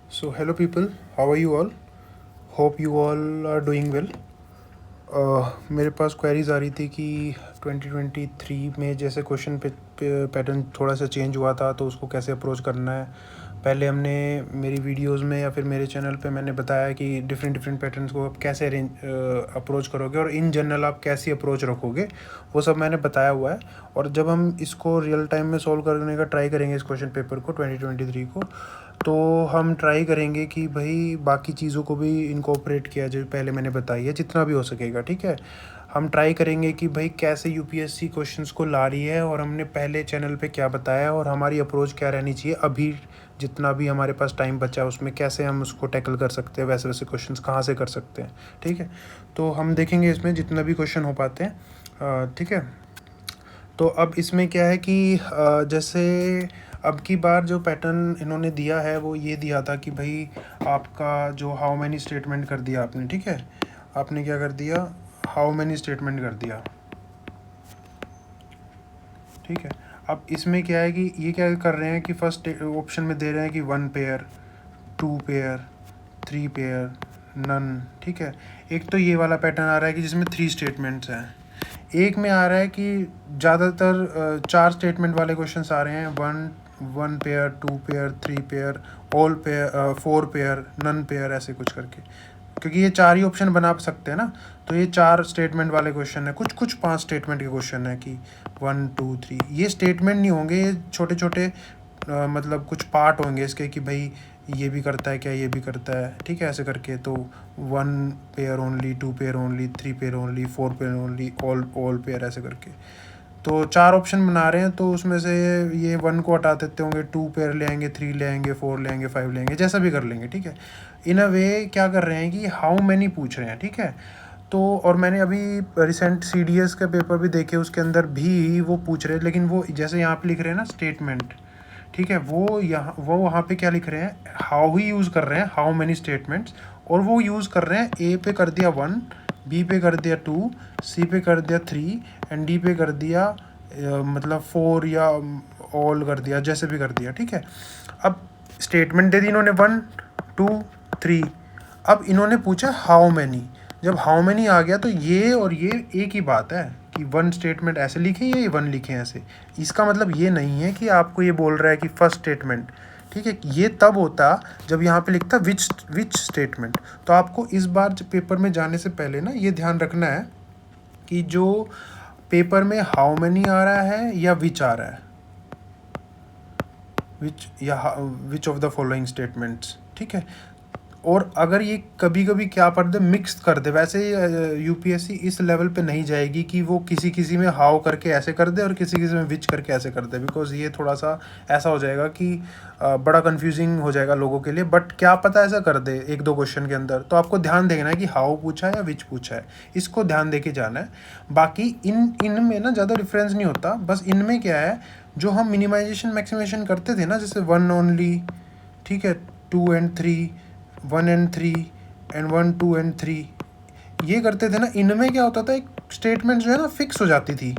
So, hello people, how are you all? Hope you all are doing well. मेरे पास queries आ रही थी कि 2023 में जैसे क्वेश्चन पैटर्न थोड़ा सा चेंज हुआ था, तो उसको कैसे अप्रोच करना है। पहले हमने मेरी वीडियोस में या फिर मेरे चैनल पे मैंने बताया कि डिफरेंट डिफरेंट पैटर्न्स को आप कैसे अप्रोच करोगे और इन जनरल आप कैसी अप्रोच रखोगे, वो सब मैंने बताया हुआ है। और जब हम इसको रियल टाइम में सॉल्व करने का ट्राई करेंगे इस क्वेश्चन पेपर को 2023 को, तो हम ट्राई करेंगे कि भाई बाकी चीज़ों को भी इनकॉर्पोरेट किया जो पहले मैंने बताई है, जितना भी हो सकेगा। ठीक है, हम ट्राई करेंगे कि भाई कैसे यूपीएससी क्वेश्चंस को ला रही है और हमने पहले चैनल पे क्या बताया और हमारी अप्रोच क्या रहनी चाहिए। अभी जितना भी हमारे पास टाइम बचा है उसमें कैसे हम उसको टैकल कर सकते हैं, वैसे वैसे क्वेश्चंस कहाँ से कर सकते हैं। ठीक है, तो हम देखेंगे इसमें जितना भी क्वेश्चन हो पाते हैं। ठीक है, तो अब इसमें क्या है कि जैसे अब की बार जो पैटर्न इन्होंने दिया है वो ये दिया था कि भाई आपका जो हाउ मैनी स्टेटमेंट कर दिया आपने। ठीक है, आपने क्या कर दिया, हाउ मैनी स्टेटमेंट कर दिया। ठीक है, अब इसमें क्या है कि ये क्या कर रहे हैं कि फर्स्ट ऑप्शन में दे रहे हैं कि 1 पेयर, 2 पेयर, 3 पेयर, नन। ठीक है, एक तो ये वाला पैटर्न आ रहा है कि जिसमें 3 स्टेटमेंट्स हैं। एक में आ रहा है कि ज़्यादातर 4 स्टेटमेंट वाले क्वेश्चंस आ रहे हैं, 1 pair, 2 pair, 3 pair, all pair, 4 pair, none pair, ऐसे कुछ करके। क्योंकि ये 4 ही ऑप्शन बना सकते हैं ना, तो ये 4 स्टेटमेंट वाले क्वेश्चन है। कुछ कुछ 5 स्टेटमेंट के क्वेश्चन है कि 1 2 3। ये स्टेटमेंट नहीं होंगे, ये छोटे छोटे मतलब कुछ पार्ट होंगे इसके कि भाई ये भी करता है क्या, ये भी करता है। ठीक है, ऐसे करके। तो 1 pair only, 2 pair only, 3 pair only, 4 pair only, all pair, ऐसे करके। तो 4 ऑप्शन बना रहे हैं, तो उसमें से ये 1 को हटा देते होंगे, 2 पेयर ले आएंगे, 3 ले आएंगे, 4 ले आएंगे, 5 ले आएंगे, जैसा भी कर लेंगे। ठीक है, इन अ वे क्या कर रहे हैं कि हाउ मैनी पूछ रहे हैं। ठीक है, तो और मैंने अभी रिसेंट CDS का पेपर भी देखे, उसके अंदर भी वो पूछ रहे हैं, लेकिन वो जैसे यहाँ पे लिख रहे हैं ना स्टेटमेंट। ठीक है, वो वहाँ पे क्या लिख रहे हैं, हाउ ही यूज़ कर रहे हैं, हाउ मैनी स्टेटमेंट्स। और वो यूज़ कर रहे हैं, ए पे कर दिया 1, बी पे कर दिया 2, सी पे कर दिया 3, एंड डी पे कर दिया मतलब 4 या ऑल कर दिया, जैसे भी कर दिया। ठीक है, अब स्टेटमेंट दे दी इन्होंने 1 2 3। अब इन्होंने पूछा हाउ मैनी। जब हाउ मैनी आ गया तो ये और ये एक ही बात है कि 1 स्टेटमेंट ऐसे लिखे या ये 1 लिखे ऐसे। इसका मतलब ये नहीं है कि आपको ये बोल रहा है कि फर्स्ट स्टेटमेंट। ठीक है, ये तब होता जब यहाँ पे लिखता विच स्टेटमेंट। तो आपको इस बार पेपर में जाने से पहले ना ये ध्यान रखना है कि जो पेपर में हाउ मैनी आ रहा है या विच आ रहा है, विच ऑफ द फॉलोइंग स्टेटमेंट्स। ठीक है, और अगर ये कभी कभी क्या कर दे, मिक्स कर दे, वैसे यूपीएससी इस लेवल पे नहीं जाएगी कि वो किसी किसी में हाउ करके ऐसे कर दे और किसी किसी में विच करके ऐसे कर दे, बिकॉज ये थोड़ा सा ऐसा हो जाएगा कि बड़ा कंफ्यूजिंग हो जाएगा लोगों के लिए। बट क्या पता ऐसा कर दे एक दो क्वेश्चन के अंदर, तो आपको ध्यान देना है कि हाउ पूछा है या विच पूछा है, इसको ध्यान दे के जाना है। बाकी इनमें ना ज़्यादा डिफरेंस नहीं होता, बस इनमें क्या है, जो हम मिनिमाइजेशन मैक्सिमाइजेशन करते थे ना, जैसे 1 ओनली, ठीक है, 2 एंड 3, 1 एंड 3, एंड 1 2 एंड 3, ये करते थे ना, इनमें क्या होता था, एक स्टेटमेंट जो है ना फिक्स हो जाती थी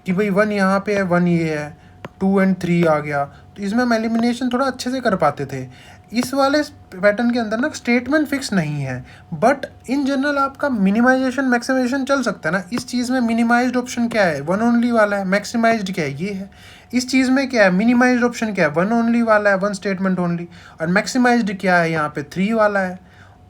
कि भाई 1 यहाँ पे है, 1 ये है, 2 एंड 3 आ गया। तो इसमें हम एलिमिनेशन थोड़ा अच्छे से कर पाते थे। इस वाले पैटर्न के अंदर ना स्टेटमेंट फिक्स नहीं है, बट इन जनरल आपका मिनिमाइजेशन मैक्सिमाइजेशन चल सकता है ना। इस चीज़ में मिनिमाइज्ड ऑप्शन क्या है, 1 ओनली वाला है। मैक्सिमाइज्ड क्या है, ये है। इस चीज़ में क्या है, मिनिमाइज्ड ऑप्शन क्या है, 1 ओनली वाला है, 1 स्टेटमेंट ओनली। और मैक्सिमाइज्ड क्या है, यहाँ पे 3 वाला है।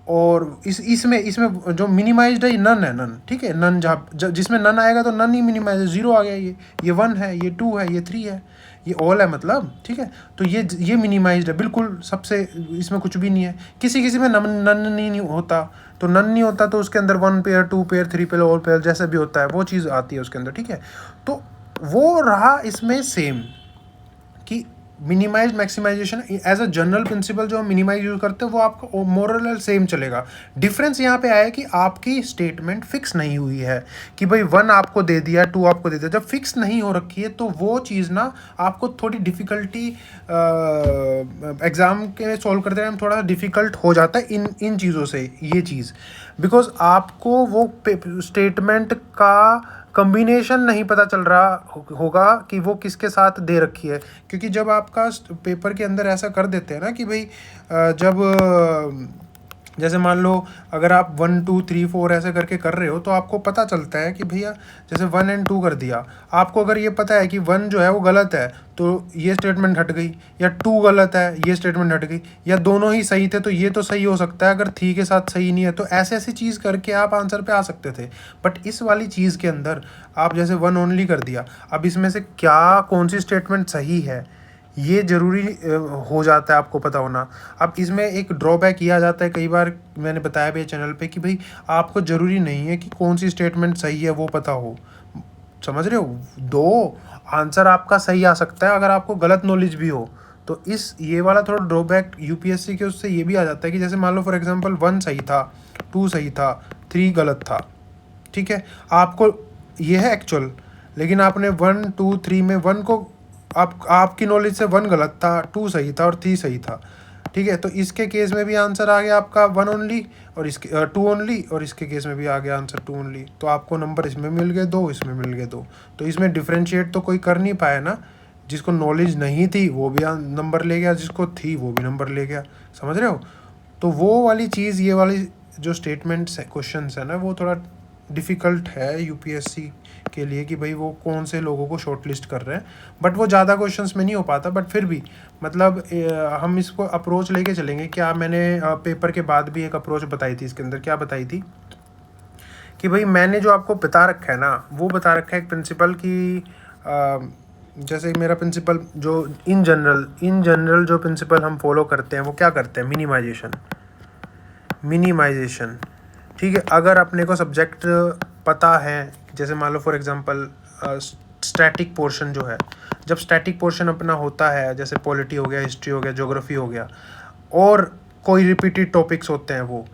और इसमें इसमें जो मिनिमाइज्ड है ये नन है, नन। ठीक है, नन जहाँ जिसमें नन आएगा तो नन ही मिनिमाइज, 0 आ गया। ये 1 है, ये 2 है, ये 3 है, ये ऑल है मतलब। ठीक है, तो ये मिनिमाइज्ड है बिल्कुल सबसे, इसमें कुछ भी नहीं है। किसी किसी में नन नहीं होता, तो नन नहीं होता तो उसके अंदर 1 pair, 2 pair, 3 pair, all pair जैसे भी होता है वो चीज़ आती है उसके अंदर। ठीक है, तो वो रहा इसमें सेम कि minimise maximisation as a general principle जो हम मिनिमाइज यूज करते हैं वो आपका मोरल सेम चलेगा। डिफरेंस यहाँ पे आया कि आपकी स्टेटमेंट फिक्स नहीं हुई है कि भाई 1 आपको दे दिया, 2 आपको दे दिया। जब फिक्स नहीं हो रखी है तो वो चीज़ ना आपको थोड़ी डिफ़िकल्टी, एग्ज़ाम के सॉल्व करते टाइम थोड़ा डिफ़िकल्ट हो जाता है इन चीज़ों से। ये चीज़ बिकॉज आपको वो स्टेटमेंट का कॉम्बिनेशन नहीं पता चल रहा होगा कि वो किसके साथ दे रखी है, क्योंकि जब आपका पेपर के अंदर ऐसा कर देते हैं ना कि भाई जब जैसे मान लो अगर आप 1 2 3 4 ऐसे करके कर रहे हो तो आपको पता चलता है कि भैया जैसे 1 और 2 कर दिया, आपको अगर ये पता है कि 1 जो है वो गलत है तो ये स्टेटमेंट हट गई, या 2 गलत है ये स्टेटमेंट हट गई, या दोनों ही सही थे तो ये तो सही हो सकता है, अगर 3 के साथ सही नहीं है, तो ऐसे ऐसी चीज़ करके आप आंसर पे आ सकते थे। बट इस वाली चीज़ के अंदर आप जैसे 1 ओनली कर दिया, अब इसमें से क्या कौन सी स्टेटमेंट सही है ये ज़रूरी हो जाता है आपको पता होना। अब इसमें एक ड्रॉबैक ये आ जाता है, कई बार मैंने बताया भी चैनल पे कि भाई आपको ज़रूरी नहीं है कि कौन सी स्टेटमेंट सही है वो पता हो, समझ रहे हो। दो आंसर आपका सही आ सकता है अगर आपको गलत नॉलेज भी हो। तो इस ये वाला थोड़ा ड्रॉबैक यूपीएससी के उससे ये भी आ जाता है कि जैसे मान लो फॉर एग्जांपल 1 सही था, 2 सही था, 3 गलत था, ठीक है, आपको ये है एक्चुअल, लेकिन आपने 1 2 3 में 1 को आपकी नॉलेज से 1 गलत था, 2 सही था और 3 सही था, ठीक है। तो इसके केस में भी आंसर आ गया आपका 1 ओनली, और इसके 2 ओनली, और इसके केस में भी आ गया आंसर 2 ओनली। तो आपको नंबर इसमें मिल गए 2, इसमें मिल गए 2। तो इसमें डिफ्रेंशिएट तो कोई कर नहीं पाया ना, जिसको नॉलेज नहीं थी वो भी नंबर ले गया, जिसको थी वो भी नंबर ले गया, समझ रहे हो। तो वो वाली चीज़, ये वाली जो स्टेटमेंट्स है, क्वेश्चन है ना, वो थोड़ा डिफ़िकल्ट है यूपीएससी के लिए कि भाई वो कौन से लोगों को शॉर्टलिस्ट कर रहे हैं। बट वो ज़्यादा क्वेश्चंस में नहीं हो पाता, बट फिर भी मतलब हम इसको अप्रोच लेके चलेंगे। क्या मैंने पेपर के बाद भी एक अप्रोच बताई थी, इसके अंदर क्या बताई थी कि भाई मैंने जो आपको बता रखा है ना, वो बता रखा है एक प्रिंसिपल की, जैसे मेरा प्रिंसिपल जो इन जनरल जो प्रिंसिपल हम फॉलो करते हैं वो क्या करते हैं, मिनिमाइजेशन, ठीक है। अगर अपने को सब्जेक्ट पता है, जैसे मान लो फॉर एग्जांपल स्टैटिक पोर्शन जो है, जब स्टैटिक पोर्शन अपना होता है, जैसे पॉलिटी हो गया, हिस्ट्री हो गया, ज्योग्राफी हो गया, और कोई रिपीटेड टॉपिक्स होते हैं वो,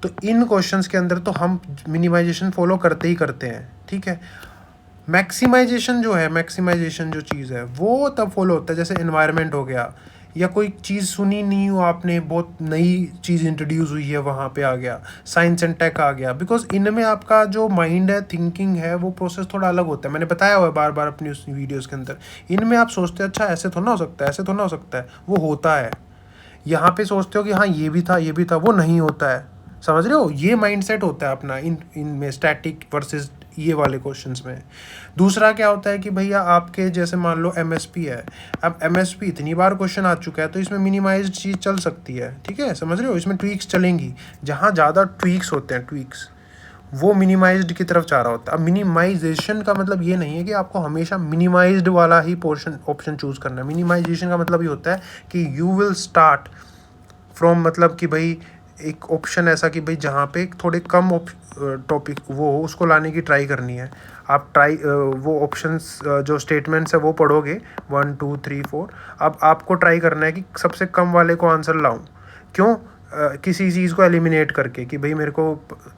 तो इन क्वेश्चंस के अंदर तो हम मिनिमाइजेशन फॉलो करते ही करते हैं, ठीक है। मैक्सिमाइजेशन जो चीज़ है वो तब फॉलो होता है जैसे एनवायरनमेंट हो गया, या कोई चीज़ सुनी नहीं हो आपने, बहुत नई चीज़ इंट्रोड्यूस हुई है, वहाँ पे आ गया साइंस एंड टेक आ गया। बिकॉज इनमें आपका जो माइंड है, थिंकिंग है, वो प्रोसेस थोड़ा अलग होता है। मैंने बताया हुआ है बार बार अपनी उस वीडियोज़ के अंदर, इनमें आप सोचते हैं अच्छा ऐसे थोड़ा ना हो सकता है, ऐसे थोड़ा ना हो सकता है, वो होता है। यहाँ पे सोचते हो कि हाँ ये भी था, वो नहीं होता है, समझ रहे हो। ये माइंडसेट होता है अपना इनमें स्टैटिक वर्सेस ये वाले क्वेश्चंस में। दूसरा क्या होता है कि भैया आपके जैसे मान लो एमएसपी है, अब एमएसपी इतनी बार क्वेश्चन आ चुका है तो इसमें मिनिमाइज्ड चीज़ चल सकती है, ठीक है, समझ रहे हो। इसमें ट्वीक्स चलेंगी, जहाँ ज़्यादा ट्वीक्स होते हैं, ट्वीक्स वो मिनिमाइज्ड की तरफ जा रहा होता है। अब मिनिमाइजेशन का मतलब ये नहीं है कि आपको हमेशा मिनिमाइज्ड वाला ही पोर्शन ऑप्शन चूज़ करना है। मिनिमाइजेशन का मतलब ये होता है कि यू विल स्टार्ट फ्रॉम, मतलब कि भाई एक ऑप्शन ऐसा कि भाई जहाँ पे थोड़े कम टॉपिक वो हो, उसको लाने की ट्राई करनी है। आप वो ऑप्शंस जो स्टेटमेंट्स है वो पढ़ोगे 1 2 3 4। अब आपको ट्राई करना है कि सबसे कम वाले को आंसर लाऊं। क्यों? किसी चीज़ को एलिमिनेट करके कि भाई मेरे को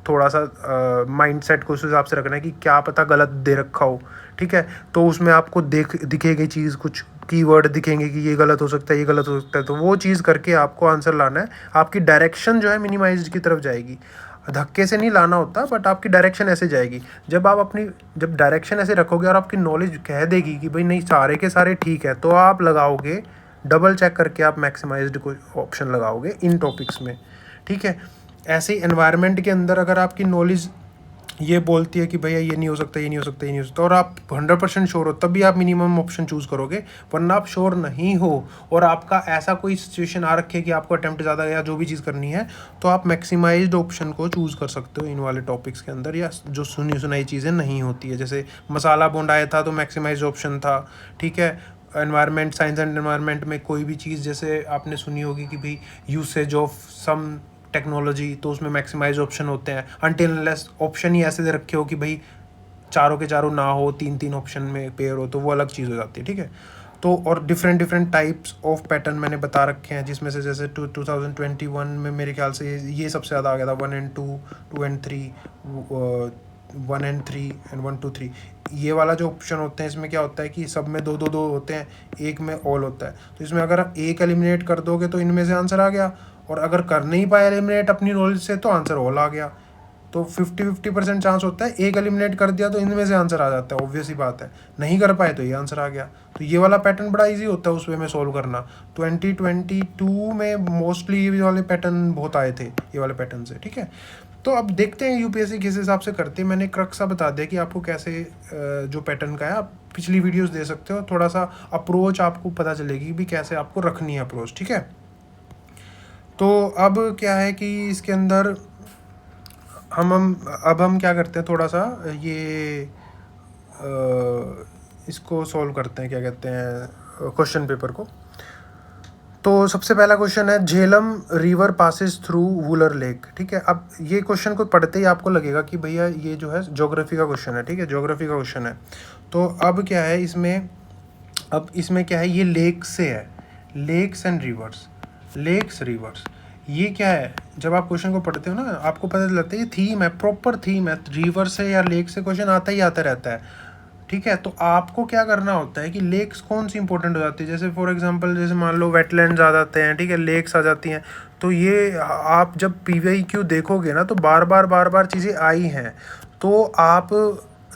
थोड़ा सा माइंडसेट को उस हिसाब से रखना है कि क्या पता गलत दे रखा हो, ठीक है। तो उसमें आपको दिखेगी चीज़, कुछ कीवर्ड दिखेंगे कि ये गलत हो सकता है, ये गलत हो सकता है, तो वो चीज़ करके आपको आंसर लाना है। आपकी डायरेक्शन जो है मिनिमाइज्ड की तरफ जाएगी, धक्के से नहीं लाना होता, बट आपकी डायरेक्शन ऐसे जाएगी। जब डायरेक्शन ऐसे रखोगे और आपकी नॉलेज कह देगी कि भाई नहीं सारे के सारे ठीक है, तो आप लगाओगे, डबल चेक करके आप मैक्सिमाइज्ड को ऑप्शन लगाओगे इन टॉपिक्स में, ठीक है। ऐसे ही एनवायरनमेंट के अंदर अगर आपकी नॉलेज ये बोलती है कि भैया ये नहीं हो सकता, ये नहीं हो सकता, ये नहीं हो सकता, और आप 100% श्योर हो, तब भी आप मिनिमम ऑप्शन चूज़ करोगे। वरना आप श्योर नहीं हो और आपका ऐसा कोई सिचुएशन आ रखे कि आपको अटेम्प्ट ज़्यादा या जो भी चीज़ करनी है, तो आप मैक्सिमाइज्ड ऑप्शन को चूज़ कर सकते हो इन वाले टॉपिक्स के अंदर, या जो सुनी सुनाई चीज़ें नहीं होती है। जैसे मसाला बॉन्ड आया था तो मैक्सिमाइज्ड ऑप्शन था, ठीक है। एनवायरनमेंट, साइंस एंड एनवायरनमेंट में कोई भी चीज़, जैसे आपने सुनी होगी कि भाई यूसेज ऑफ सम टेक्नोलॉजी, तो उसमें मैक्सिमाइज ऑप्शन होते हैं। अनटिल अनलेस ऑप्शन ही ऐसे दे रखे हो कि भाई चारों के चारों ना हो, 3 ऑप्शन में पेयर हो, तो वो अलग चीज़ हो जाती है, ठीक है। तो और डिफरेंट टाइप्स ऑफ पैटर्न मैंने बता रखे हैं, जिसमें से जैसे 2021 में मेरे ख्याल से ये सबसे ज़्यादा आ गया था, 1 and 2, 2 and 3, 1 and 3 and 1 2 3। ये वाला जो ऑप्शन होते हैं, इसमें क्या होता है कि सब में दो होते हैं, एक में ऑल होता है। तो इसमें अगर आप एक एलिमिनेट कर दोगे तो इनमें से आंसर आ गया, और अगर कर नहीं पाए एलिमिनेट अपनी नॉलेज से, तो आंसर ऑल आ गया। तो 50-50% चांस होता है, एक एलिमिनेट कर दिया तो इनमें से आंसर आ जाता है, ऑब्वियस ही बात है। नहीं कर पाए तो ये आंसर आ गया। तो ये वाला पैटर्न बड़ा इजी होता है उस वे में सॉल्व करना। 2022 में मोस्टली ये वाले पैटर्न बहुत आए थे, ये वाले पैटर्न से, ठीक है। तो अब देखते हैं यूपीएससी किस हिसाब से करते हैं। मैंने क्रक्स सा बता दिया कि आपको कैसे जो पैटर्न का है, आप पिछली वीडियोस दे सकते हो, थोड़ा सा अप्रोच आपको पता चलेगी भी कैसे आपको रखनी है अप्रोच, ठीक है। तो अब क्या है कि इसके अंदर हम क्या करते हैं, थोड़ा सा ये इसको सॉल्व करते हैं, क्या कहते हैं, क्वेश्चन पेपर को। तो सबसे पहला क्वेश्चन है, Jhelum river passes through Wular lake, ठीक है। अब ये क्वेश्चन को पढ़ते ही आपको लगेगा कि भैया ये जो है ज्योग्राफी का क्वेश्चन है, ठीक है, ज्योग्राफी का क्वेश्चन है। तो अब क्या है इसमें क्या है, ये लेक से है, lakes and rivers, lakes rivers, ये क्या है। जब आप क्वेश्चन को पढ़ते हो ना, आपको पता चलता है ये थीम है, प्रॉपर थीम है, रिवर से या लेक से क्वेश्चन आता ही आता रहता है, ठीक है। तो आपको क्या करना होता है कि लेक्स कौन सी इंपॉर्टेंट हो जाती है, जैसे फॉर एग्जांपल जैसे मान लो वेटलैंड्स आ जाते हैं, ठीक है, लेक्स आ जाती हैं। तो ये आप जब PYQ देखोगे ना, तो बार बार चीज़ें आई हैं। तो आप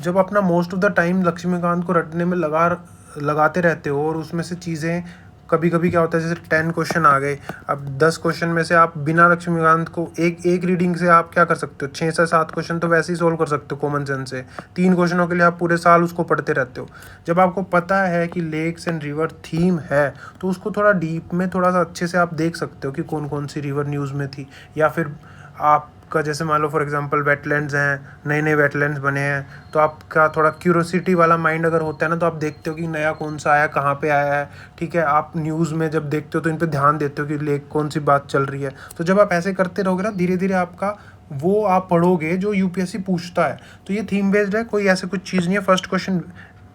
जब अपना most of the time Laxmikanth को रटने में लगाते रहते हो, और उसमें से चीज़ें कभी कभी क्या होता है, जैसे 10 क्वेश्चन आ गए, अब 10 क्वेश्चन में से आप बिना लक्ष्मीकांत को एक रीडिंग से आप क्या कर सकते हो, 6 से 7 क्वेश्चन तो वैसे ही सोल्व कर सकते हो कॉमन सेंस से। 3 क्वेश्चनों के लिए आप पूरे साल उसको पढ़ते रहते हो। जब आपको पता है कि लेक्स एंड रिवर थीम है, तो उसको थोड़ा डीप में थोड़ा सा अच्छे से आप देख सकते हो कि कौन कौन सी रिवर न्यूज़ में थी, या फिर आपका जैसे मान लो फॉर एग्जांपल वेटलैंड्स हैं, नए नए वेटलैंड्स बने हैं, तो आपका थोड़ा क्यूरोसिटी वाला माइंड अगर होता है ना, तो आप देखते हो कि नया कौन सा आया, कहाँ पे आया है, ठीक है। आप न्यूज़ में जब देखते हो तो इन पे ध्यान देते हो कि लेक कौन सी बात चल रही है। तो जब आप ऐसे करते रहोगे ना, धीरे धीरे आपका वो आप पढ़ोगे जो यूपीएससी पूछता है। तो ये थीम बेस्ड है, कोई ऐसे कुछ चीज़ नहीं है। फर्स्ट क्वेश्चन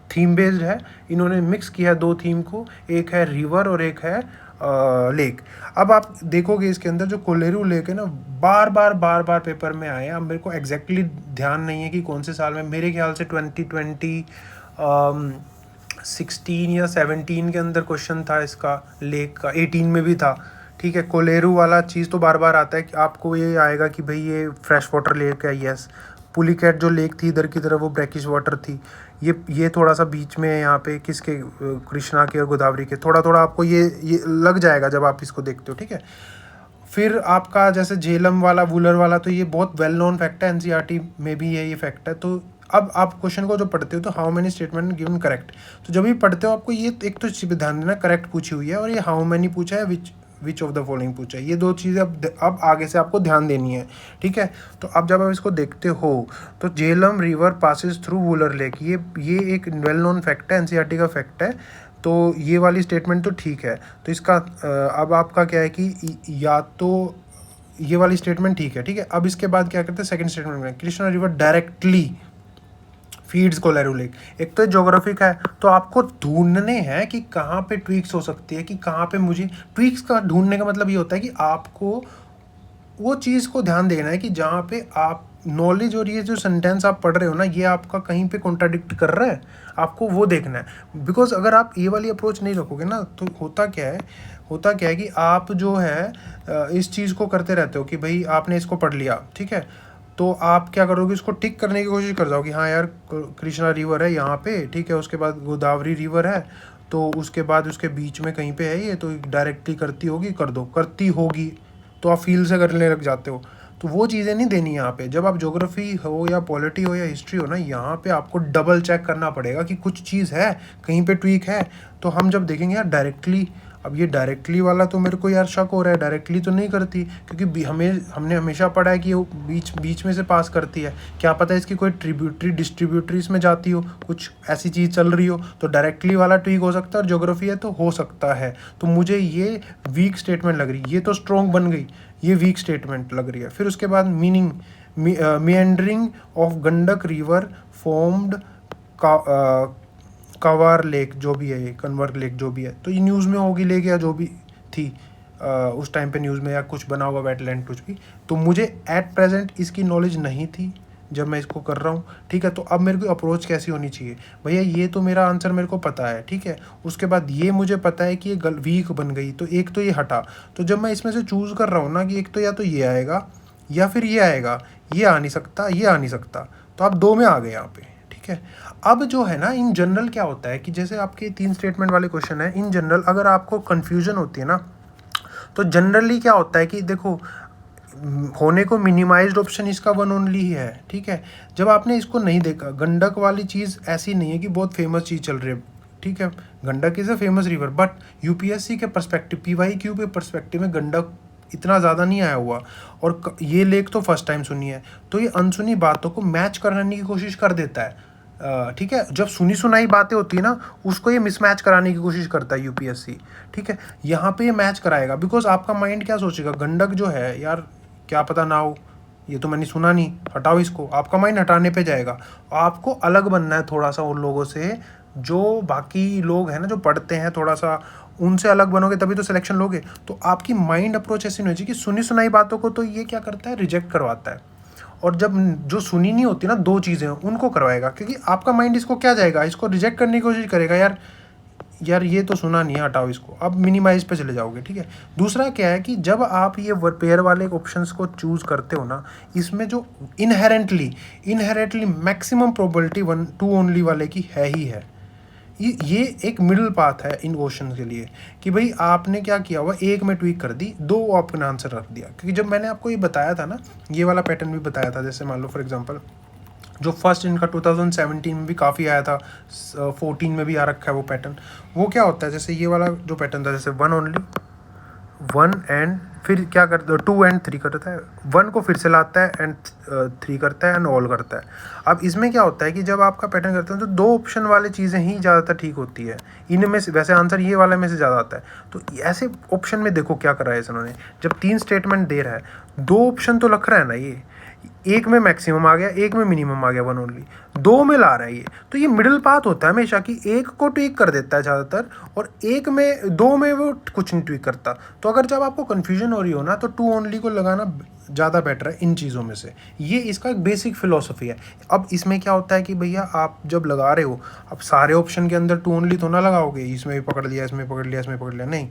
थीम बेस्ड है, इन्होंने मिक्स किया है 2 थीम को, एक है रिवर और एक है लेक। अब आप देखोगे इसके अंदर जो कोलेरू लेक है ना, बार बार पेपर में आए हैं। अब मेरे को एग्जैक्टली ध्यान नहीं है कि कौन से साल में, मेरे ख्याल से 2016 या 17 के अंदर क्वेश्चन था इसका, लेक का 18 में भी था, ठीक है। कोलेरू वाला चीज़ तो बार बार आता है कि आपको ये आएगा कि भाई ये फ्रेश वाटर लेक है, यस। पुलिकैट जो लेक थी इधर की तरफ, वो ब्रैकिश वाटर थी। ये थोड़ा सा बीच में यहाँ पे किसके, कृष्णा के और गोदावरी के, थोड़ा आपको ये लग जाएगा जब आप इसको देखते हो, ठीक है। फिर आपका जैसे झेलम वाला, वुलर वाला, तो ये बहुत वेल नोन फैक्ट है, एनसीईआरटी में भी ये फैक्ट है। तो अब आप क्वेश्चन को जो पढ़ते हो, तो how many statement given correct, तो जब भी पढ़ते हो आपको ये एक तो चीज़ ध्यान देना, करेक्ट पूछी हुई है, और ये हाउ मेनी पूछा है, विच ऑफ द फॉलोइंग पूछा है। ये 2 चीज़ें अब आगे से आपको ध्यान देनी है, ठीक है। तो अब जब आप इसको देखते हो, तो Jhelum river passes through Wular lake, ये एक वेल नोन फैक्ट है, एनसीईआरटी का फैक्ट है। तो ये वाली स्टेटमेंट तो ठीक है। तो इसका अब आपका क्या है कि या तो ये वाली स्टेटमेंट ठीक है, ठीक है। अब इसके बाद क्या करते हैं, सेकंड स्टेटमेंट में, Krishna river directly feeds Kolleru lake. एक तो ज्योग्राफी का है, तो आपको ढूंढने हैं कि कहाँ पे ट्वीक्स हो सकती है, कि कहाँ पे मुझे ट्वीक्स का ढूंढने का मतलब ये होता है कि आपको वो चीज़ को ध्यान देना है कि जहाँ पे आप नॉलेज और ये जो सेंटेंस आप पढ़ रहे हो ना, ये आपका कहीं पे कॉन्ट्राडिक्ट कर रहा है, आपको वो देखना है। बिकॉज अगर आप ये वाली अप्रोच नहीं रखोगे ना, तो होता क्या है कि आप जो है इस चीज़ को करते रहते हो कि भाई आपने इसको पढ़ लिया, ठीक है, तो आप क्या करोगे, इसको टिक करने की कोशिश कर जाओगे, हाँ यार कृष्णा रिवर है यहाँ पे, ठीक है, उसके बाद गोदावरी रिवर है, तो उसके बाद उसके बीच में कहीं पे है ये, तो डायरेक्टली करती होगी, कर दो, करती होगी, तो आप फील से करने लग जाते हो। तो वो चीज़ें नहीं देनी यहाँ पे। जब आप ज्योग्राफी हो या पॉलिटी हो या हिस्ट्री हो ना, यहाँ पे आपको डबल चेक करना पड़ेगा कि कुछ चीज़ है, कहीं पे ट्वीक है। तो हम जब देखेंगे यार डायरेक्टली, अब ये डायरेक्टली वाला तो मेरे को यार शक हो रहा है, डायरेक्टली तो नहीं करती, क्योंकि हमने हमेशा पढ़ा है कि वो बीच में से पास करती है। क्या पता इसकी कोई ट्रिब्यूटरी डिस्ट्रीब्यूटरीज में जाती हो, कुछ ऐसी चीज़ चल रही हो, तो डायरेक्टली वाला ट्वीक हो सकता है, और ज्योग्राफी है तो हो सकता है। तो मुझे ये वीक स्टेटमेंट लग रही है, ये तो स्ट्रॉन्ग बन गई, ये वीक स्टेटमेंट लग रही है। फिर उसके बाद meaning, meandering of Gandak river formed कावार लेक, जो भी है ये कन्वर लेक जो भी है, तो ये न्यूज़ में होगी लेक, या जो भी थी उस टाइम पे न्यूज़ में, या कुछ बना हुआ वेटलैंड कुछ भी। तो मुझे एट प्रेजेंट इसकी नॉलेज नहीं थी जब मैं इसको कर रहा हूँ, ठीक है। तो अब मेरे को अप्रोच कैसी होनी चाहिए, भैया ये तो मेरा आंसर मेरे को पता है, ठीक है। उसके बाद ये मुझे पता है कि ये वीक बन गई, तो एक तो ये हटा। तो जब मैं इसमें से चूज़ कर रहा हूँ ना, कि एक तो या तो ये आएगा, या फिर ये आएगा, ये आ नहीं सकता, ये आ नहीं सकता, तो आप 2 में आ गए यहाँ पे, ठीक है। अब जो है ना इन जनरल क्या होता है कि जैसे आपके 3 स्टेटमेंट वाले क्वेश्चन है, इन जनरल अगर आपको कन्फ्यूजन होती है ना, तो जनरली क्या होता है कि देखो होने को मिनिमाइज्ड ऑप्शन इसका वन ओनली ही है, ठीक है। जब आपने इसको नहीं देखा, गंडक वाली चीज़ ऐसी नहीं है कि बहुत फेमस चीज़ चल रही है, ठीक है। Gandak is a famous river, but UPSC के पर्सपेक्टिव, पीवाईक्यू के पर्सपेक्टिव में गंडक इतना ज़्यादा नहीं आया हुआ, और ये लेख तो फर्स्ट टाइम सुनी है, तो ये अनसुनी बातों को मैच कराने की कोशिश कर देता है, ठीक है। जब सुनी सुनाई बातें होती है ना, उसको ये मिसमैच कराने की कोशिश करता है यूपीएससी, ठीक है। यहाँ पे ये मैच कराएगा, बिकॉज आपका माइंड क्या सोचेगा, गंडक जो है यार क्या पता ना हो, ये तो मैंने सुना नहीं, हटाओ इसको, आपका माइंड हटाने पे जाएगा। आपको अलग बनना है थोड़ा सा उन लोगों से, जो बाकी लोग हैं ना जो पढ़ते हैं, थोड़ा सा उनसे अलग बनोगे तभी तो सिलेक्शन लोगे। तो आपकी माइंड अप्रोच ऐसी नहीं चाहिए कि सुनी सुनाई बातों को तो ये क्या करता है, रिजेक्ट करवाता है, और जब जो सुनी नहीं होती ना 2 चीज़ें उनको करवाएगा, क्योंकि आपका माइंड इसको क्या जाएगा, इसको रिजेक्ट करने की कोशिश करेगा, यार ये तो सुना नहीं है, हटाओ इसको, अब मिनिमाइज पे चले जाओगे, ठीक है। दूसरा क्या है कि जब आप ये पेयर वाले ऑप्शंस को चूज करते हो ना, इसमें जो इनहेरेंटली मैक्सिमम प्रोबेबिलिटी 1 2 ओनली वाले की है ही है। ये एक मिडिल पाथ है इन क्वेश्चन के लिए, कि भाई आपने क्या किया हुआ, एक में ट्वीक कर दी, 2 आपने आंसर रख दिया। क्योंकि जब मैंने आपको ये बताया था ना, ये वाला पैटर्न भी बताया था, जैसे मान लो फॉर एग्जांपल जो फर्स्ट इनका 2017 में भी काफ़ी आया था, 14 में भी आ रखा है वो पैटर्न। वो क्या होता है, जैसे ये वाला जो पैटर्न था, जैसे 1 ओनली, 1 एंड फिर क्या करता है, 2 एंड 3 करता है, 1 को फिर से लाता है एंड 3 करता है एंड ऑल करता है। अब इसमें क्या होता है कि जब आपका पैटर्न करते हैं तो 2 ऑप्शन वाली चीज़ें ही ज़्यादातर ठीक होती है, इनमें से वैसे आंसर ये वाले में से ज़्यादा आता है। तो ऐसे ऑप्शन में देखो क्या कर रहा है इन्होंने, जब 3 स्टेटमेंट दे रहा है, 2 ऑप्शन तो लख रहा है ना, ये एक में मैक्सिमम आ गया, एक में मिनिमम आ गया, 1 ओनली, 2 में ला रहा है ये, तो ये मिडिल पाथ होता है हमेशा कि एक को ट्वीक कर देता है ज़्यादातर, और एक में 2 में वो कुछ नहीं ट्वीक करता। तो अगर जब आपको कन्फ्यूजन हो रही हो ना, तो 2 ओनली को लगाना ज़्यादा बेटर है इन चीज़ों में से। ये इसका एक बेसिक फिलोसफी है। अब इसमें क्या होता है कि भैया आप जब लगा रहे हो, अब सारे ऑप्शन के अंदर 2 ओनली तो ना लगाओगे, इसमें भी पकड़ लिया, इसमें पकड़ लिया, इसमें पकड़ लिया, नहीं।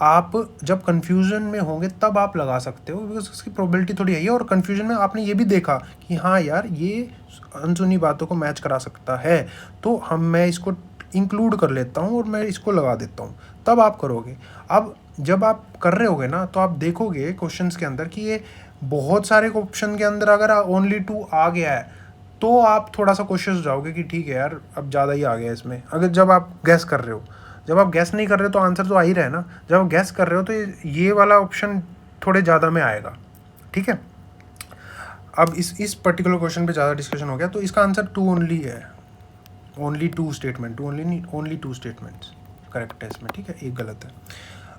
आप जब कन्फ्यूजन में होंगे तब आप लगा सकते हो, बिकॉज उसकी प्रोबेबिलिटी थोड़ी है। और कन्फ्यूजन में आपने ये भी देखा कि हाँ यार ये अनसुनी बातों को मैच करा सकता है, तो मैं इसको इंक्लूड कर लेता हूँ और मैं इसको लगा देता हूँ, तब आप करोगे। अब जब आप कर रहे होगे ना, तो आप देखोगे क्वेश्चंस के अंदर कि ये बहुत सारे ऑप्शन के अंदर अगर ओनली 2 आ गया है, तो आप थोड़ा सा कॉशियस हो जाओगे कि ठीक है यार अब ज़्यादा ही आ गया इसमें। अगर जब आप गैस कर रहे हो, जब आप गैस नहीं कर रहे हो तो आंसर तो आ ही रहा है ना, जब आप गैस कर रहे हो तो ये वाला ऑप्शन थोड़े ज़्यादा में आएगा, ठीक है। अब इस पर्टिकुलर क्वेश्चन पे ज़्यादा डिस्कशन हो गया, तो इसका आंसर 2 ओनली है, ओनली 2 स्टेटमेंट, 2 ओनली नहीं, ओनली 2 स्टेटमेंट्स करेक्ट है इसमें, ठीक है, एक गलत है।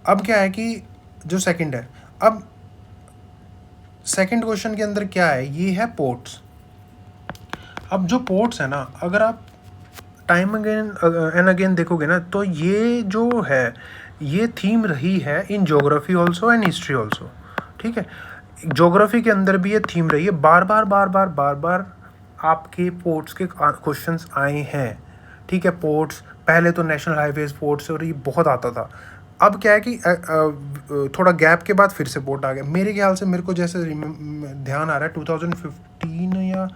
अब क्या है कि जो सेकंड है, अब सेकंड क्वेश्चन के अंदर क्या है, ये है पोर्ट्स। अब जो पोर्ट्स है ना, अगर आप टाइम अगेन एंड अगेन देखोगे ना, तो ये जो है ये थीम रही है in geography also and history also, ठीक है। ज्योग्राफी के अंदर भी ये थीम रही है, बार बार आपके पोर्ट्स के क्वेश्चंस आए हैं, ठीक है। पोर्ट्स पहले तो नेशनल हाईवेज पोर्ट्स और ये बहुत आता था। अब क्या है कि थोड़ा गैप के बाद फिर से पोर्ट आ गया, मेरे ख्याल से, मेरे को जैसे ध्यान आ रहा है 2015 या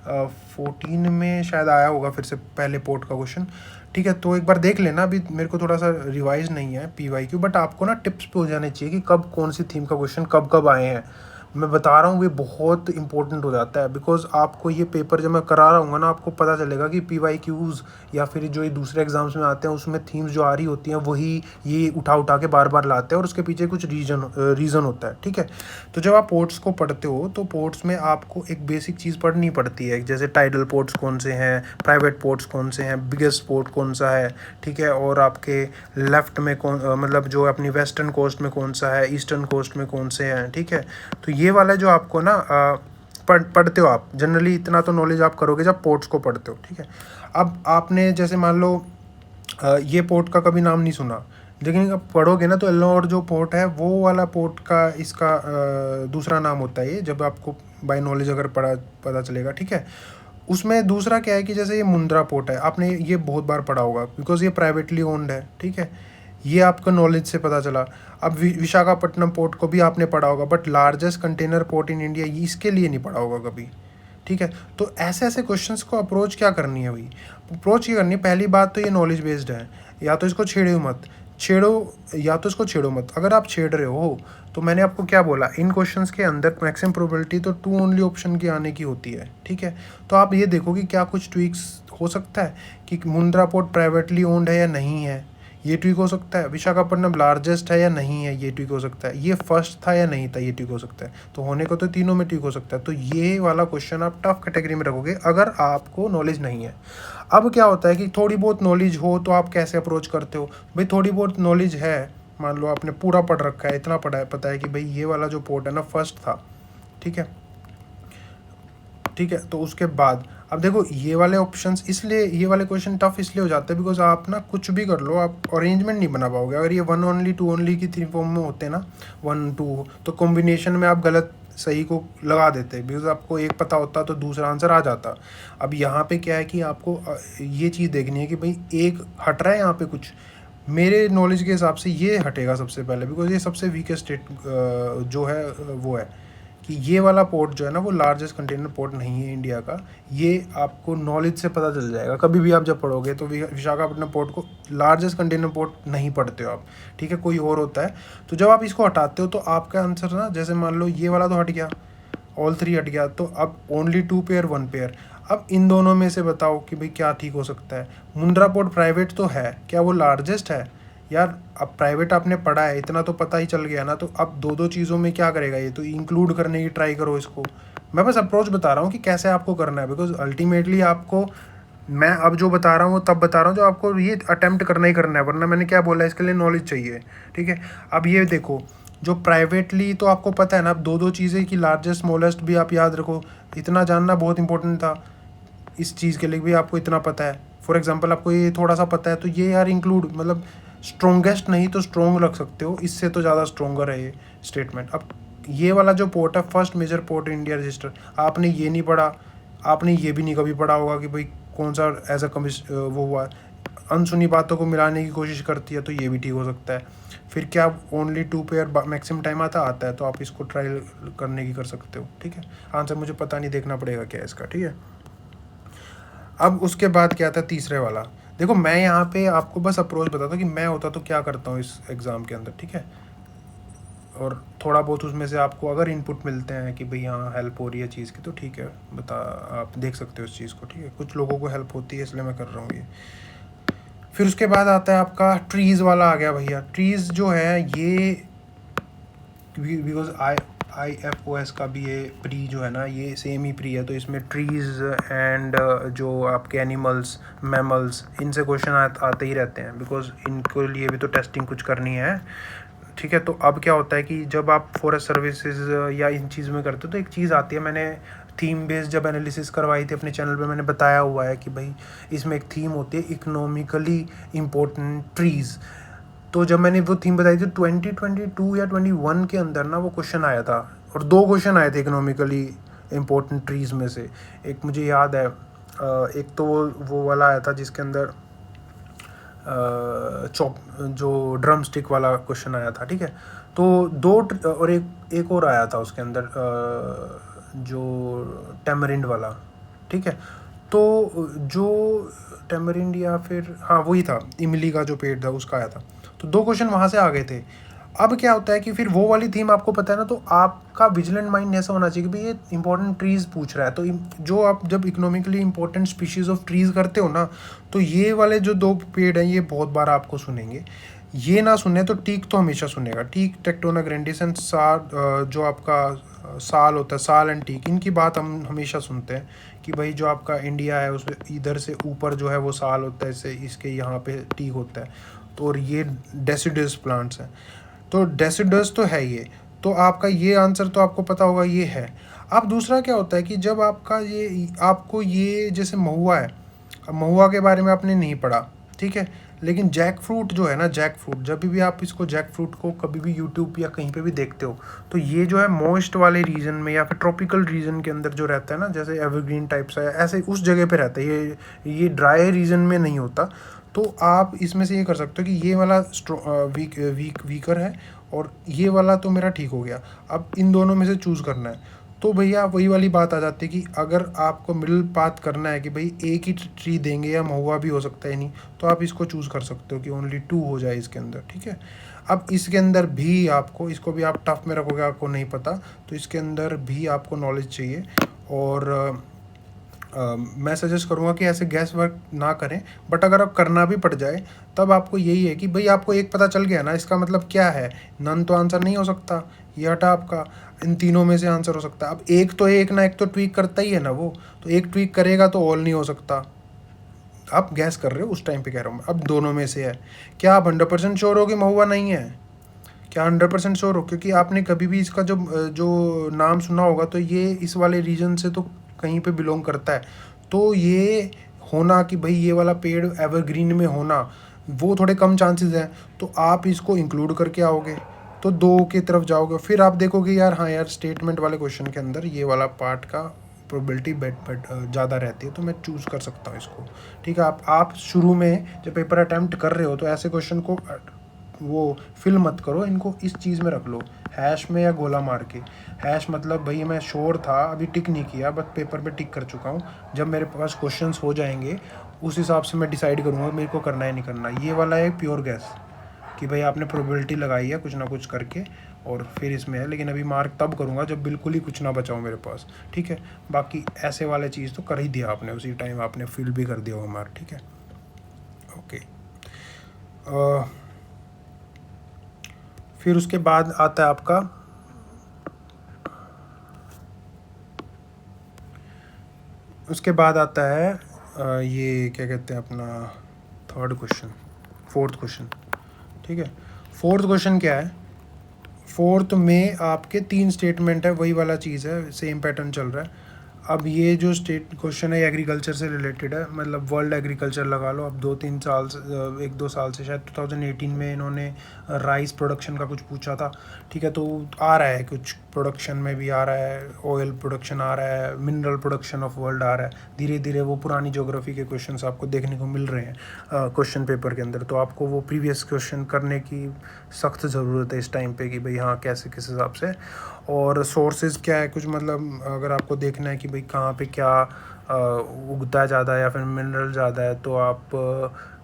14 में शायद आया होगा फिर से पहले पोर्ट का क्वेश्चन, ठीक है। तो एक बार देख लेना, अभी मेरे को थोड़ा सा रिवाइज नहीं है पीवाईक्यू, बट आपको ना टिप्स पे हो जाने चाहिए कि कब कौन सी थीम का क्वेश्चन कब कब आए हैं। मैं बता रहा हूँ ये बहुत इंपॉर्टेंट हो जाता है, बिकॉज आपको ये पेपर जब मैं करा रहा हूँ ना, आपको पता चलेगा कि पीवाईक्यूज़ या फिर जो ये दूसरे एग्जाम्स में आते हैं उसमें थीम्स जो आ रही होती हैं वही ये उठा के बार बार लाते हैं, और उसके पीछे कुछ रीज़न होता है, ठीक है। तो जब आप पोर्ट्स को पढ़ते हो तो पोर्ट्स में आपको एक बेसिक चीज़ पढ़नी पड़ती है, जैसे टाइडल पोर्ट्स कौन से हैं, प्राइवेट पोर्ट्स कौन से हैं, बिगेस्ट पोर्ट कौन सा है, ठीक है, और आपके लेफ़्ट में कौन मतलब जो अपनी वेस्टर्न कोस्ट में कौन सा है, ईस्टर्न कोस्ट में कौन से हैं, ठीक है। तो ये वाला जो आपको ना पढ़ते हो आप, जनरली इतना तो नॉलेज आप करोगे जब पोर्ट्स को पढ़ते हो, ठीक है। अब आपने जैसे मान लो ये पोर्ट का कभी नाम नहीं सुना, लेकिन अब पढ़ोगे ना तो एल्लोर जो पोर्ट है वो वाला पोर्ट का इसका दूसरा नाम होता है ये, जब आपको बाय नॉलेज अगर पता चलेगा, ठीक है। उसमें दूसरा क्या है कि जैसे ये मुंद्रा पोर्ट है, आपने ये बहुत बार पढ़ा होगा बिकॉज ये प्राइवेटली ओन्ड है, ठीक है। ये आपको नॉलेज से पता चला। अब विशाखापट्टनम पोर्ट को भी आपने पढ़ा होगा, but largest container port in India इसके लिए नहीं पढ़ा होगा कभी, ठीक है। तो ऐसे ऐसे क्वेश्चंस को अप्रोच क्या करनी है भाई, अप्रोच क्या करनी है, पहली बात तो ये नॉलेज बेस्ड है, या तो इसको छेड़ो मत, या तो इसको छेड़ो मत। अगर आप छेड़ रहे हो तो मैंने आपको क्या बोला, इन क्वेश्चंस के अंदर मैक्सिमम प्रोबेबिलिटी तो 2 ओनली ऑप्शन की आने की होती है, ठीक है। तो आप ये देखो कि क्या कुछ ट्वीक्स हो सकता है कि मुंद्रा पोर्ट प्राइवेटली ओन्ड है या नहीं है, ये ट्वीक हो सकता है। विशाखापट्टनम लार्जेस्ट है या नहीं है, ये ट्वीक हो सकता है। ये फर्स्ट था या नहीं था, ये ट्वीक हो सकता है। तो होने को तो तीनों में ट्वीक हो सकता है। तो ये वाला क्वेश्चन आप टफ कैटेगरी में रखोगे अगर आपको नॉलेज नहीं है। अब क्या होता है कि थोड़ी बहुत नॉलेज हो तो आप कैसे अप्रोच करते हो भाई, थोड़ी बहुत नॉलेज है, मान लो आपने पूरा पढ़ रखा है, इतना पढ़ा है, पता है कि भाई ये वाला जो पोर्ट है ना फर्स्ट था, ठीक है, ठीक है। तो उसके बाद अब देखो ये वाले ऑप्शंस, इसलिए ये वाले क्वेश्चन टफ इसलिए हो जाते हैं बिकॉज आप ना कुछ भी कर लो, आप अरेंजमेंट नहीं बना पाओगे। अगर ये 1 ओनली 2 ओनली की 3 फॉर्म में होते ना, 1 2, तो कॉम्बिनेशन में आप गलत सही को लगा देते बिकॉज आपको एक पता होता तो दूसरा आंसर आ जाता। अब यहाँ पे क्या है कि आपको ये चीज़ देखनी है कि भाई एक हट रहा है यहाँ पे कुछ, मेरे नॉलेज के हिसाब से ये हटेगा सबसे पहले बिकॉज ये सबसे वीकेस्ट स्टेट जो है वो है कि ये वाला पोर्ट जो है ना वो लार्जेस्ट कंटेनर पोर्ट नहीं है इंडिया का। ये आपको नॉलेज से पता चल जाएगा कभी भी आप जब पढ़ोगे तो विशाखापट्टनम पोर्ट को लार्जेस्ट कंटेनर पोर्ट नहीं पढ़ते हो आप, ठीक है, कोई और होता है। तो जब आप इसको हटाते हो तो आपका आंसर ना, जैसे मान लो ये वाला तो हट गया, ऑल 3 हट गया, तो अब ओनली 2 पेयर 1 पेयर। अब इन दोनों में से बताओ कि भाई क्या ठीक हो सकता है। मुंद्रा पोर्ट प्राइवेट तो है, क्या वो लार्जेस्ट है यार? अब प्राइवेट आपने पढ़ा है, इतना तो पता ही चल गया ना। तो अब दो चीज़ों में क्या करेगा ये, तो इंक्लूड करने की ट्राई करो इसको। मैं बस अप्रोच बता रहा हूँ कि कैसे आपको करना है बिकॉज अल्टीमेटली आपको मैं अब जो बता रहा हूँ वो तब बता रहा हूँ जो आपको ये अटेम्प्ट करना ही करना है, वरना मैंने क्या बोला इसके लिए नॉलेज चाहिए, ठीक है। अब ये देखो जो प्राइवेटली तो आपको पता है ना, अब दो चीज़ें कि लार्जेस्ट स्मॉलेस्ट भी आप याद रखो, इतना जानना बहुत इंपॉर्टेंट था। इस चीज़ के लिए भी आपको इतना पता है, फॉर एग्जांपल आपको ये थोड़ा सा पता है तो ये यार इंक्लूड, मतलब स्ट्रॉन्गेस्ट नहीं तो स्ट्रॉन्ग रख सकते हो, इससे तो ज़्यादा स्ट्रॉन्गर है ये स्टेटमेंट। अब ये वाला जो पोर्ट है first major port India register, आपने ये नहीं पढ़ा, आपने ये भी नहीं कभी पढ़ा होगा कि भाई कौन सा एज अ वो हुआ, अनसुनी बातों को मिलाने की कोशिश करती है, तो ये भी ठीक हो सकता है। फिर क्या ओनली 2 पेयर मैक्सिमम टाइम आता है, तो आप इसको ट्राई करने की कर सकते हो, ठीक है। आंसर मुझे पता नहीं, देखना पड़ेगा क्या है इसका, ठीक है। अब उसके बाद क्या था तीसरे वाला, देखो मैं यहाँ पे आपको बस अप्रोच बताता हूँ कि मैं होता तो क्या करता हूँ इस एग्ज़ाम के अंदर, ठीक है। और थोड़ा बहुत उसमें से आपको अगर इनपुट मिलते हैं कि भाई हाँ हेल्प हो रही है चीज़ की, तो ठीक है, आप देख सकते हो इस चीज़ को, ठीक है। कुछ लोगों को हेल्प होती है इसलिए मैं कर रहा हूँ ये। फिर उसके बाद आता है आपका ट्रीज़ वाला आ गया भैया। ट्रीज़ जो है ये बिकॉज IFOS का भी ये प्री जो है ना ये सेम ही प्री है, तो इसमें ट्रीज़ एंड जो आपके एनिमल्स मैमल्स इनसे क्वेश्चन आते ही रहते हैं बिकॉज इनके लिए भी तो टेस्टिंग कुछ करनी है, ठीक है। तो अब क्या होता है कि जब आप फॉरेस्ट सर्विसेज या इन चीज़ में करते हो तो एक चीज़ आती है, मैंने थीम बेस्ड जब एनालिसिस करवाई थी अपने चैनल पे मैंने बताया हुआ है कि भाई इसमें एक थीम होती है इकोनॉमिकली इम्पोर्टेंट ट्रीज़। तो जब मैंने वो थीम बताई थी 2022 या 21 के अंदर ना वो क्वेश्चन आया था, और 2 क्वेश्चन आए थे इकोनॉमिकली इम्पोर्टेंट ट्रीज़ में से। एक मुझे याद है, एक तो वो वाला आया था जिसके अंदर चॉप जो ड्रम स्टिक वाला क्वेश्चन आया था, ठीक है। तो 2 और एक और आया था उसके अंदर जो टेमरिंड वाला, ठीक है। तो जो टेमरिंड या फिर हाँ वही था, इमली का जो पेड़ था उसका आया था। तो 2 क्वेश्चन वहाँ से आ गए थे। अब क्या होता है कि फिर वो वाली थीम आपको पता है ना, तो आपका विजिलेंट माइंड ऐसा होना चाहिए कि भाई ये इंपॉर्टेंट ट्रीज़ पूछ रहा है, तो जो आप जब economically important species of trees करते हो ना, तो ये वाले जो 2 पेड़ हैं ये बहुत बार आपको सुनेंगे। ये ना सुने तो टीक तो हमेशा सुनेगा, टीक टेक्टोना ग्रैंडिस एंड जो आपका साल होता है, साल एंड टीक, इनकी बात हम हमेशा सुनते हैं कि भाई जो आपका इंडिया है उसमें इधर से ऊपर जो है वो साल होता है, इससे इसके यहाँ पे टीक होता है। तो और ये डेसिडस प्लांट्स हैं, तो डेसिडस तो है ये। तो आपका ये आंसर तो आपको पता होगा ये है। अब दूसरा क्या होता है कि जब आपका ये आपको ये जैसे महुआ है, अब महुआ के बारे में आपने नहीं पढ़ा, ठीक है, लेकिन जैक फ्रूट जो है ना, जैक फ्रूट जब भी आप इसको जैक फ्रूट को कभी भी यूट्यूब या कहीं पे भी देखते हो तो ये जो है मॉइस्ट वाले रीजन में या फिर ट्रॉपिकल रीजन के अंदर जो रहता है ना, जैसे एवरग्रीन टाइप्स है ऐसे उस जगह पे रहता है, ये ड्राई रीजन में नहीं होता। तो आप इसमें से ये कर सकते हो कि ये वाला वीकर है और ये वाला तो मेरा ठीक हो गया, अब इन दोनों में से चूज़ करना है। तो भैया वही वाली बात आ जाती है कि अगर आपको मिडिल पाथ करना है कि भाई एक ही ट्री देंगे या महुआ भी हो सकता है नहीं, तो आप इसको चूज़ कर सकते हो कि ओनली 2 हो जाए इसके अंदर, ठीक है। अब इसके अंदर भी आपको, इसको भी आप टफ में रखोगे, आपको नहीं पता, तो इसके अंदर भी आपको नॉलेज चाहिए। और मैं सजेस्ट करूँगा कि ऐसे गैस वर्क ना करें, बट अगर आप करना भी पड़ जाए तब आपको यही है कि भाई आपको एक पता चल गया ना, इसका मतलब क्या है, नन तो आंसर नहीं हो सकता, ये हटा आपका, इन तीनों में से आंसर हो सकता है। अब एक तो एक ना एक तो ट्वीक करता ही है ना वो, तो एक ट्वीक करेगा तो ऑल नहीं हो सकता। आप गैस कर रहे हो उस टाइम पे कह रहा हूँ, अब दोनों में से है। क्या आप 100% श्योर हो कि महुआ नहीं है? क्या 100% श्योर हो? क्योंकि आपने कभी भी इसका जो जो नाम सुना होगा तो ये इस वाले रीजन से तो कहीं पे बिलोंग करता है। तो ये होना कि भाई ये वाला पेड़ एवरग्रीन में होना, वो थोड़े कम चांसेस हैं। तो आप इसको इंक्लूड करके आओगे तो 2 की तरफ जाओगे, फिर आप देखोगे यार हाँ यार स्टेटमेंट वाले क्वेश्चन के अंदर ये वाला पार्ट का प्रोबेबिलिटी बेट ज़्यादा रहती है, तो मैं चूज़ कर सकता हूँ इसको, ठीक है। आप शुरू में जब पेपर अटैम्प्ट कर रहे हो तो ऐसे क्वेश्चन को वो फिल मत करो, इनको इस चीज़ में रख लो, हैश में या गोला मार के। हैश मतलब भाई मैं श्योर था, अभी टिक नहीं किया, बस पेपर पे टिक कर चुका हूँ, जब मेरे पास क्वेश्चंस हो जाएंगे उस हिसाब से मैं डिसाइड करूँगा मेरे को करना है नहीं करना। ये वाला है प्योर गैस कि भाई आपने प्रोबेबिलिटी लगाई है कुछ ना कुछ करके और फिर इसमें है, लेकिन अभी मार्क तब करूँगा जब बिल्कुल ही कुछ ना बचाओ मेरे पास, ठीक है। बाकी ऐसे वाले चीज़ तो कर ही दिया आपने, उसी टाइम आपने फिल भी कर दिया होगा मार्क, ठीक है, ओके। फिर उसके बाद आता है आपका ये क्या कहते हैं अपना फोर्थ क्वेश्चन, ठीक है। फोर्थ क्वेश्चन क्या है? फोर्थ में आपके 3 स्टेटमेंट है, वही वाला चीज़ है, सेम पैटर्न चल रहा है। अब ये जो स्टेट क्वेश्चन है एग्रीकल्चर से रिलेटेड है, मतलब वर्ल्ड एग्रीकल्चर लगा लो। अब 2-3 साल से 1-2 साल से शायद 2018 में इन्होंने राइस प्रोडक्शन का कुछ पूछा था, ठीक है। तो आ रहा है कुछ प्रोडक्शन में भी आ रहा है, ऑयल प्रोडक्शन आ रहा है, मिनरल प्रोडक्शन ऑफ वर्ल्ड आ रहा है, धीरे धीरे वो पुरानी ज्योग्राफी के क्वेश्चंस आपको देखने को मिल रहे हैं क्वेश्चन पेपर के अंदर। तो आपको वो प्रीवियस क्वेश्चन करने की सख्त ज़रूरत है इस टाइम पे कि भाई हाँ कैसे किस हिसाब से। और सोर्सेज क्या है कुछ, मतलब अगर आपको देखना है कि भाई कहाँ पे क्या उगता है ज़्यादा या फिर मिनरल ज़्यादा है, तो आप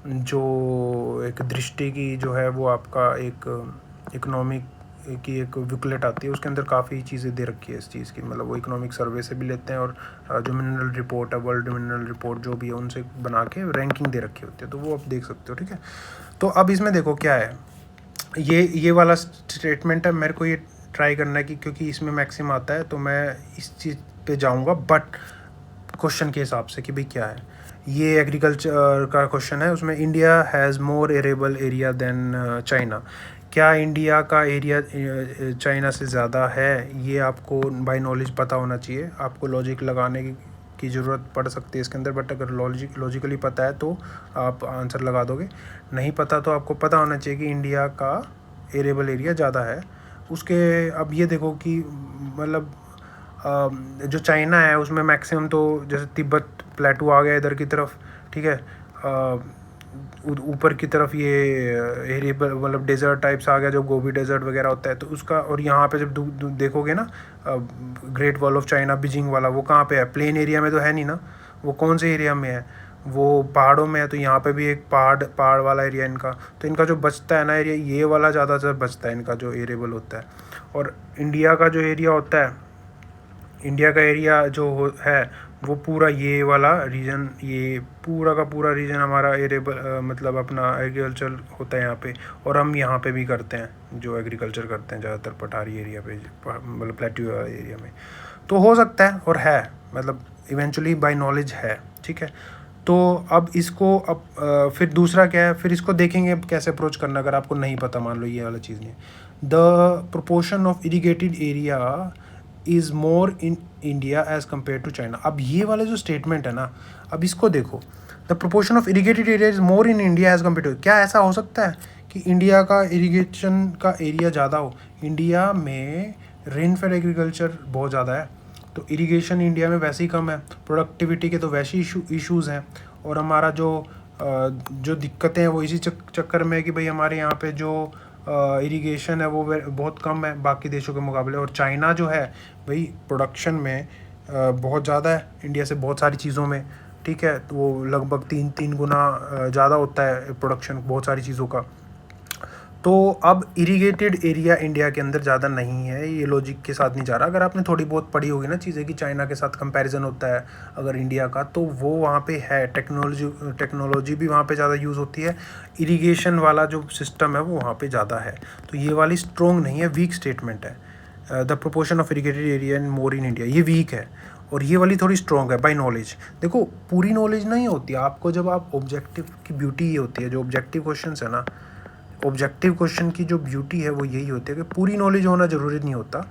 जो एक दृष्टि की जो है वो आपका एक इकोनॉमिक की एक बुकलेट आती है, उसके अंदर काफ़ी चीज़ें दे रखी है इस चीज़ की, मतलब वो इकोनॉमिक सर्वे से भी लेते हैं और जो मिनरल रिपोर्ट है, वर्ल्ड मिनरल रिपोर्ट जो भी है, उनसे बना के रैंकिंग दे रखी होती है, तो वो आप देख सकते हो, ठीक है। तो अब इसमें देखो क्या है, ये वाला स्टेटमेंट है, मेरे को ये ट्राई करना है कि क्योंकि इसमें मैक्सिमम आता है तो मैं इस चीज़ पे जाऊंगा, बट क्वेश्चन के हिसाब से कि भाई क्या है। ये एग्रीकल्चर का क्वेश्चन है, उसमें India has more arable area than China. क्या इंडिया का एरिया चाइना से ज़्यादा है? ये आपको बाय नॉलेज पता होना चाहिए, आपको लॉजिक लगाने की ज़रूरत पड़ सकती है इसके अंदर, बट अगर लॉजिकली पता है तो आप आंसर लगा दोगे। नहीं पता तो आपको पता होना चाहिए कि इंडिया का एरेबल एरिया ज़्यादा है उसके। अब ये देखो कि मतलब जो चाइना है उसमें मैक्सिमम तो जैसे तिब्बत प्लेटू आ गया इधर की तरफ, ठीक है, ऊपर की तरफ ये एरिया मतलब डेजर्ट टाइप्स आ गया, जो गोबी डेजर्ट वगैरह होता है तो उसका। और यहाँ पे जब देखोगे ना great wall of China Beijing वाला, वो कहाँ पे है? प्लेन एरिया में तो है नहीं ना, वो कौन से एरिया में है? वो पहाड़ों में है। तो यहाँ पे भी एक पहाड़ वाला एरिया इनका, तो इनका जो बचता है ना एरिया, ये वाला ज़्यादातर बचता है इनका जो एरिएबल होता है। और इंडिया का जो एरिया होता है, इंडिया का एरिया जो है वो पूरा ये वाला रीजन, ये पूरा का पूरा रीजन हमारा एरिएबल मतलब अपना एग्रीकल्चर होता है यहाँ पे। और हम यहाँ पे भी करते हैं जो एग्रीकल्चर करते हैं ज़्यादातर पठारी एरिया पे, मतलब प्लेट्यू एरिया में। तो हो सकता है और है, मतलब इवेंचुअली बाय नॉलेज है, ठीक है। तो अब इसको अब फिर दूसरा क्या है, फिर इसको देखेंगे कैसे अप्रोच करना अगर आपको नहीं पता, मान लो ये वाला चीज़ नहीं है। The proportion of irrigated area is more in India as compared to China. अब ये वाला जो स्टेटमेंट है ना, अब इसको देखो, the proportion of irrigated area is more in India as compared to. क्या ऐसा हो सकता है कि इंडिया का इरीगेशन का एरिया ज़्यादा हो? इंडिया में रेनफेड एग्रीकल्चर बहुत ज़्यादा है, तो इरिगेशन इंडिया में वैसे ही कम है, प्रोडक्टिविटी के तो वैसे ही इश्यूज़ हैं। और हमारा जो जो दिक्कतें हैं वो इसी चक्कर में है कि भाई हमारे यहाँ पे जो इरिगेशन है वो बहुत कम है बाकी देशों के मुकाबले, और चाइना जो है भाई प्रोडक्शन में बहुत ज़्यादा है इंडिया से बहुत सारी चीज़ों में, ठीक है। तो वो लगभग 3 गुना ज़्यादा होता है प्रोडक्शन बहुत सारी चीज़ों का। तो अब इरिगेटेड एरिया इंडिया के अंदर ज़्यादा नहीं है, ये लॉजिक के साथ नहीं जा रहा। अगर आपने थोड़ी बहुत पढ़ी होगी ना चीज़ें कि चाइना के साथ कंपैरिजन होता है अगर इंडिया का, तो वो वहाँ पे है, टेक्नोलॉजी भी वहाँ पे ज़्यादा यूज़ होती है, इरिगेशन वाला जो सिस्टम है वो वहाँ पे ज़्यादा है। तो ये वाली स्ट्रॉन्ग नहीं है, वीक स्टेटमेंट है। The proportion of irrigated area in more in India, ये वीक है। और ये वाली थोड़ी स्ट्रॉन्ग है बाय नॉलेज। देखो पूरी नॉलेज नहीं होती आपको, जब आप ऑब्जेक्टिव की ब्यूटी ये होती है, जो ऑब्जेक्टिव क्वेश्चन है ना, ऑब्जेक्टिव क्वेश्चन की जो ब्यूटी है वो यही होती है कि पूरी नॉलेज होना ज़रूरी नहीं होता।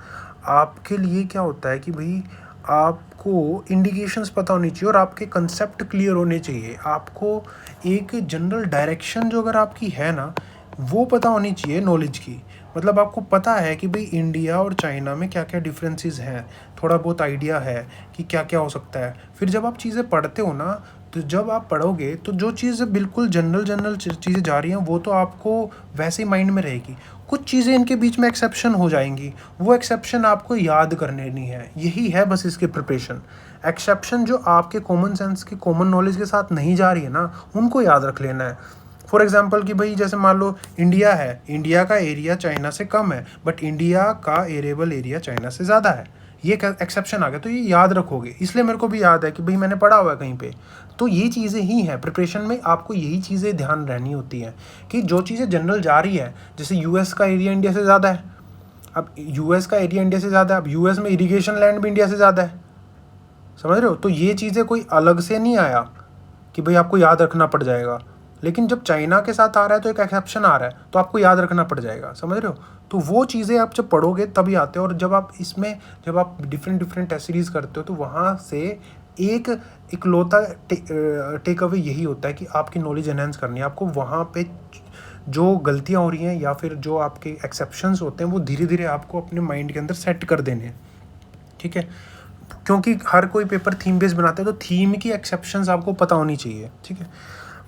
आपके लिए क्या होता है कि भाई आपको इंडिकेशंस पता होनी चाहिए और आपके कंसेप्ट क्लियर होने चाहिए। आपको एक जनरल डायरेक्शन जो अगर आपकी है ना वो पता होनी चाहिए नॉलेज की। मतलब आपको पता है कि भाई इंडिया और चाइना में क्या क्या डिफरेंसेस हैं, थोड़ा बहुत आइडिया है कि क्या क्या हो सकता है। फिर जब आप चीज़ें पढ़ते हो ना, तो जब आप पढ़ोगे तो जो चीज़ें बिल्कुल जनरल चीज़ें जा रही हैं वो तो आपको वैसे ही माइंड में रहेगी। कुछ चीज़ें इनके बीच में एक्सेप्शन हो जाएंगी, वो एक्सेप्शन आपको याद करने नहीं है, यही है बस इसकी प्रिपरेशन। एक्सेप्शन जो आपके कॉमन सेंस की कॉमन नॉलेज के साथ नहीं जा रही है ना, उनको याद रख लेना है। फॉर एग्जाम्पल कि भाई जैसे मान लो इंडिया है, इंडिया का एरिया चाइना से कम है बट इंडिया का एरिएबल एरिया चाइना से ज़्यादा है, ये एक्सेप्शन आ गया तो ये याद रखोगे। इसलिए मेरे को भी याद है कि भाई मैंने पढ़ा हुआ है कहीं पे। तो ये चीज़ें ही हैं प्रिपरेशन में, आपको यही चीज़ें ध्यान रहनी होती हैं कि जो चीज़ें जनरल जा रही है, जैसे यूएस का एरिया इंडिया से ज़्यादा है, अब यूएस का एरिया इंडिया से ज़्यादा है, अब यूएस में इरीगेशन लैंड भी इंडिया से ज़्यादा है, समझ रहे हो। तो ये चीज़ें कोई अलग से नहीं आया कि भाई आपको याद रखना पड़ जाएगा, लेकिन जब चाइना के साथ आ रहा है तो एक एक्सेप्शन आ रहा है तो आपको याद रखना पड़ जाएगा, समझ रहे हो। तो वो चीज़ें आप जब पढ़ोगे तभी आते हो, और जब आप इसमें जब आप डिफरेंट टेस्ट सीरीज़ करते हो तो वहाँ से एक इकलौता टेक अवे यही होता है कि आपकी नॉलेज एनहेंस करनी है। आपको वहाँ पे जो गलतियाँ हो रही हैं या फिर जो आपके एक्सेप्शंस होते हैं वो धीरे धीरे आपको अपने माइंड के अंदर सेट कर देने हैं, ठीक है। क्योंकि हर कोई पेपर थीम बेस्ड बनाता है तो थीम की एक्सेप्शंस आपको पता होनी चाहिए, ठीक है।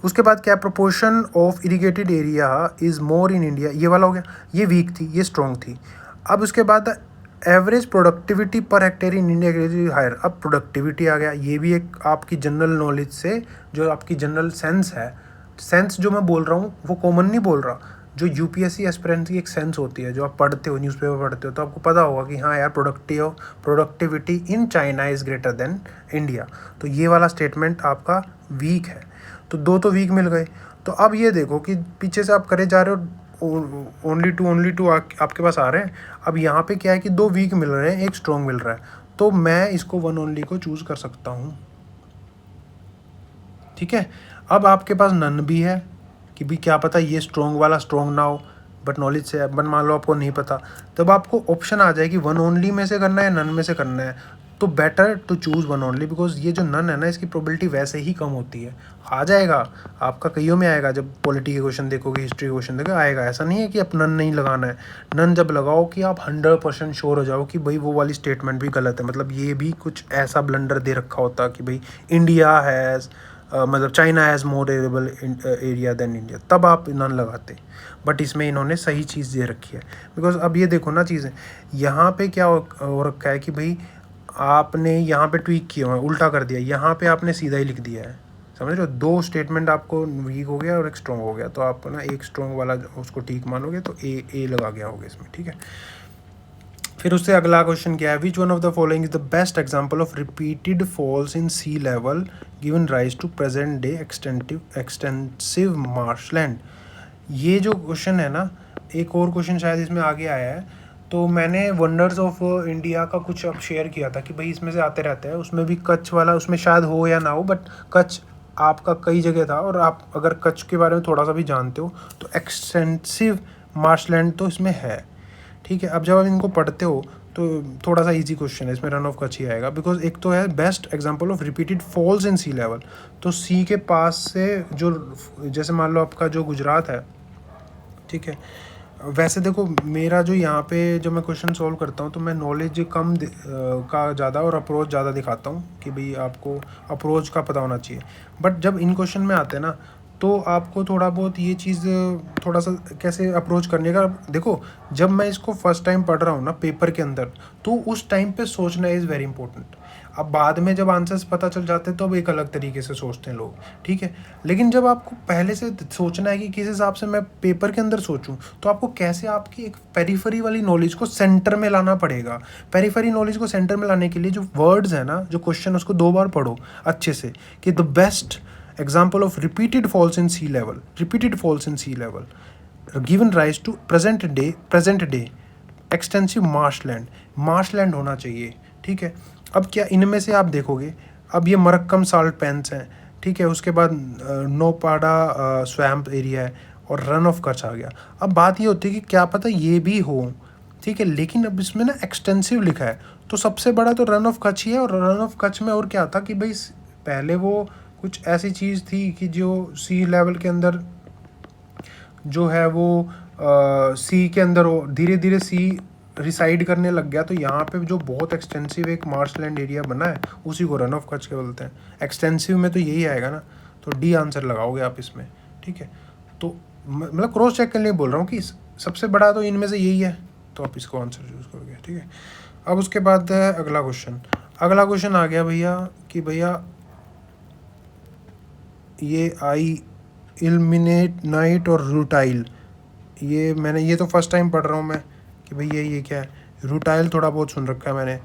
उसके बाद क्या, proportion of irrigated area is more in India, ये वाला हो गया, ये वीक थी, ये स्ट्रॉन्ग थी। अब उसके बाद average productivity per hectare in India higher, अब प्रोडक्टिविटी आ गया, ये भी एक आपकी जनरल नॉलेज से, जो आपकी जनरल सेंस है, सेंस जो मैं बोल रहा हूँ वो कॉमन नहीं बोल रहा, जो यूपीएससी एस्पिरेंट की एक सेंस होती है, जो आप पढ़ते हो न्यूज़पेपर पढ़ते हो तो आपको पता होगा कि हाँ यार productivity in China is greater than India. तो ये वाला स्टेटमेंट आपका वीक है, तो दो तो वीक मिल गए। तो अब ये देखो कि पीछे से आप करे जा रहे हो, ओनली टू आपके पास आ रहे हैं। अब यहाँ पे क्या है कि 2 वीक मिल रहे हैं, एक स्ट्रॉन्ग मिल रहा है, तो मैं इसको 1 ओनली को चूज़ कर सकता हूँ, ठीक है। अब आपके पास नन भी है कि भी क्या पता ये स्ट्रॉन्ग वाला स्ट्रॉन्ग ना हो बट नॉलेज से, बट मान लो आपको नहीं पता, तब आपको ऑप्शन आ जाए कि 1 ओनली में से करना है नन में से करना है, तो better to choose 1 only, because ये जो नन है ना इसकी प्रोबेबिलिटी वैसे ही कम होती है। आ जाएगा आपका कईयों में आएगा, जब पॉलिटी के क्वेश्चन देखोगे, हिस्ट्री के क्वेश्चन देखोगे आएगा, ऐसा नहीं है कि आप नन नहीं लगाना है। नन जब लगाओ कि आप 100% श्योर हो जाओ कि भाई वो वाली स्टेटमेंट भी गलत है, मतलब ये भी कुछ ऐसा ब्लंडर दे रखा होता कि भाई इंडिया हैज़ मतलब China has more arable area than India, तब आप नन लगाते। बट इसमें इन्होंने सही चीज़ दे रखी है, बिकॉज अब ये देखो ना चीज़ें, यहाँ पे क्या हो रखा है कि भाई आपने यहाँ पे ट्वीक किया हुआ है, उल्टा कर दिया, यहाँ पे आपने सीधा ही लिख दिया है, समझ रहे हो। 2 स्टेटमेंट आपको वीक हो गया और एक स्ट्रॉन्ग हो गया, तो आप ना एक स्ट्रॉन्ग वाला उसको ठीक मानोगे तो ए लगा गया होगा इसमें, ठीक है। फिर उससे अगला क्वेश्चन क्या है, which one of the following is the best example of repeated falls in sea level given rise to present day extensive marshland. ये जो क्वेश्चन है ना, एक और क्वेश्चन शायद इसमें आगे आया है, तो मैंने वंडर्स ऑफ इंडिया का कुछ अब शेयर किया था कि भाई इसमें से आते रहते हैं, उसमें भी कच्छ वाला उसमें शायद हो या ना हो, बट कच्छ आपका कई जगह था, और आप अगर कच्छ के बारे में थोड़ा सा भी जानते हो तो एक्सटेंसिव मार्शलैंड तो इसमें है, ठीक है। अब जब आप इनको पढ़ते हो तो थोड़ा सा इजी क्वेश्चन है, इसमें रन ऑफ कच्छ ही आएगा, बिकॉज एक तो है best example of repeated falls in sea level, तो सी के पास से जो, जैसे मान लो आपका जो गुजरात है, ठीक है। वैसे देखो मेरा जो यहाँ पे जब मैं क्वेश्चन सॉल्व करता हूँ तो मैं नॉलेज कम का ज़्यादा और अप्रोच ज़्यादा दिखाता हूँ कि भाई आपको अप्रोच का पता होना चाहिए, बट जब इन क्वेश्चन में आते हैं ना तो आपको थोड़ा बहुत ये चीज़ थोड़ा सा कैसे अप्रोच करने का, देखो जब मैं इसको फर्स्ट टाइम पढ़ रहा हूँ ना पेपर के अंदर, तो उस टाइम पे सोचना इज़ वेरी इंपॉर्टेंट। अब बाद में जब आंसर्स पता चल जाते हैं तो अब एक अलग तरीके से सोचते हैं लोग, ठीक है। लेकिन जब आपको पहले से सोचना है कि किस हिसाब से मैं पेपर के अंदर सोचूं, तो आपको कैसे आपकी एक पेरिफेरी वाली नॉलेज को सेंटर में लाना पड़ेगा। पेरिफेरी नॉलेज को सेंटर में लाने के लिए जो वर्ड्स है ना, जो क्वेश्चन, उसको 2 बार पढ़ो अच्छे से, कि the best example of repeated falls in sea level given rise to present day extensive marshland होना चाहिए, ठीक है। अब क्या इनमें से आप देखोगे, अब ये मरक्कम साल्ट पैंस हैं, ठीक है, उसके बाद नोपाडा स्वैम्प एरिया है, और रन ऑफ कच्छ आ गया। अब बात ये होती है कि क्या पता ये भी हो, ठीक है, लेकिन अब इसमें ना एक्सटेंसिव लिखा है, तो सबसे बड़ा तो रन ऑफ कच्छ ही है। और रन ऑफ कच्छ में और क्या था कि भाई पहले वो कुछ ऐसी चीज़ थी कि जो सी लेवल के अंदर जो है वो सी के अंदर हो, धीरे धीरे सी रिसाइड करने लग गया, तो यहाँ पे जो बहुत एक्सटेंसिव एक मार्शलैंड एरिया बना है उसी को रन ऑफ कच्छ के बोलते हैं। एक्सटेंसिव में तो यही आएगा ना, तो डी आंसर लगाओगे आप इसमें, ठीक है। तो मतलब क्रॉस चेक के लिए बोल रहा हूँ कि सबसे बड़ा तो इनमें से यही है, तो आप इसको आंसर चूज करोगे, ठीक है। अब उसके बाद है अगला क्वेश्चन आ गया भैया कि भैया ये आई इल्मिनेट नाइट और रूटाइल, ये तो फर्स्ट टाइम पढ़ रहा हूँ मैं कि भाई ये क्या है। रूटाइल थोड़ा बहुत सुन रखा है मैंने,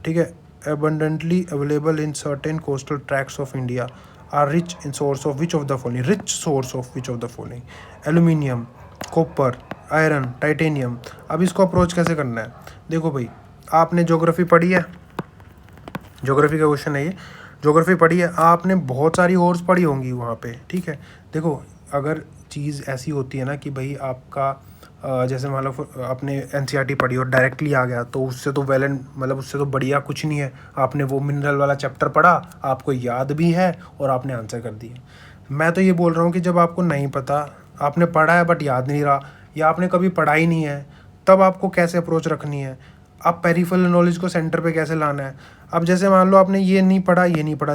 ठीक है। abundantly available in certain coastal tracts of India are rich in source of which of the following aluminium, copper, iron, titanium. अब इसको अप्रोच कैसे करना है, देखो भाई आपने ज्योग्राफी पढ़ी है, ज्योग्राफी का क्वेश्चन है ये, ज्योग्राफी पढ़ी है आपने, बहुत सारी ओर्स पढ़ी होंगी वहाँ पे, ठीक है। देखो अगर चीज़ ऐसी होती है ना कि भाई आपका जैसे मान लो आपने एनसीईआरटी पढ़ी और डायरेक्टली आ गया, तो उससे तो वेल एंड मतलब उससे तो बढ़िया कुछ नहीं है। आपने वो मिनरल वाला चैप्टर पढ़ा, आपको याद भी है और आपने आंसर कर दिया। मैं तो ये बोल रहा हूँ कि जब आपको नहीं पता, आपने पढ़ा है बट याद नहीं रहा, या आपने कभी पढ़ा ही नहीं है, तब आपको कैसे अप्रोच रखनी है, आप पेरिफेरल नॉलेज को सेंटर पे कैसे लाना है। अब जैसे मान लो आपने ये नहीं पढ़ा,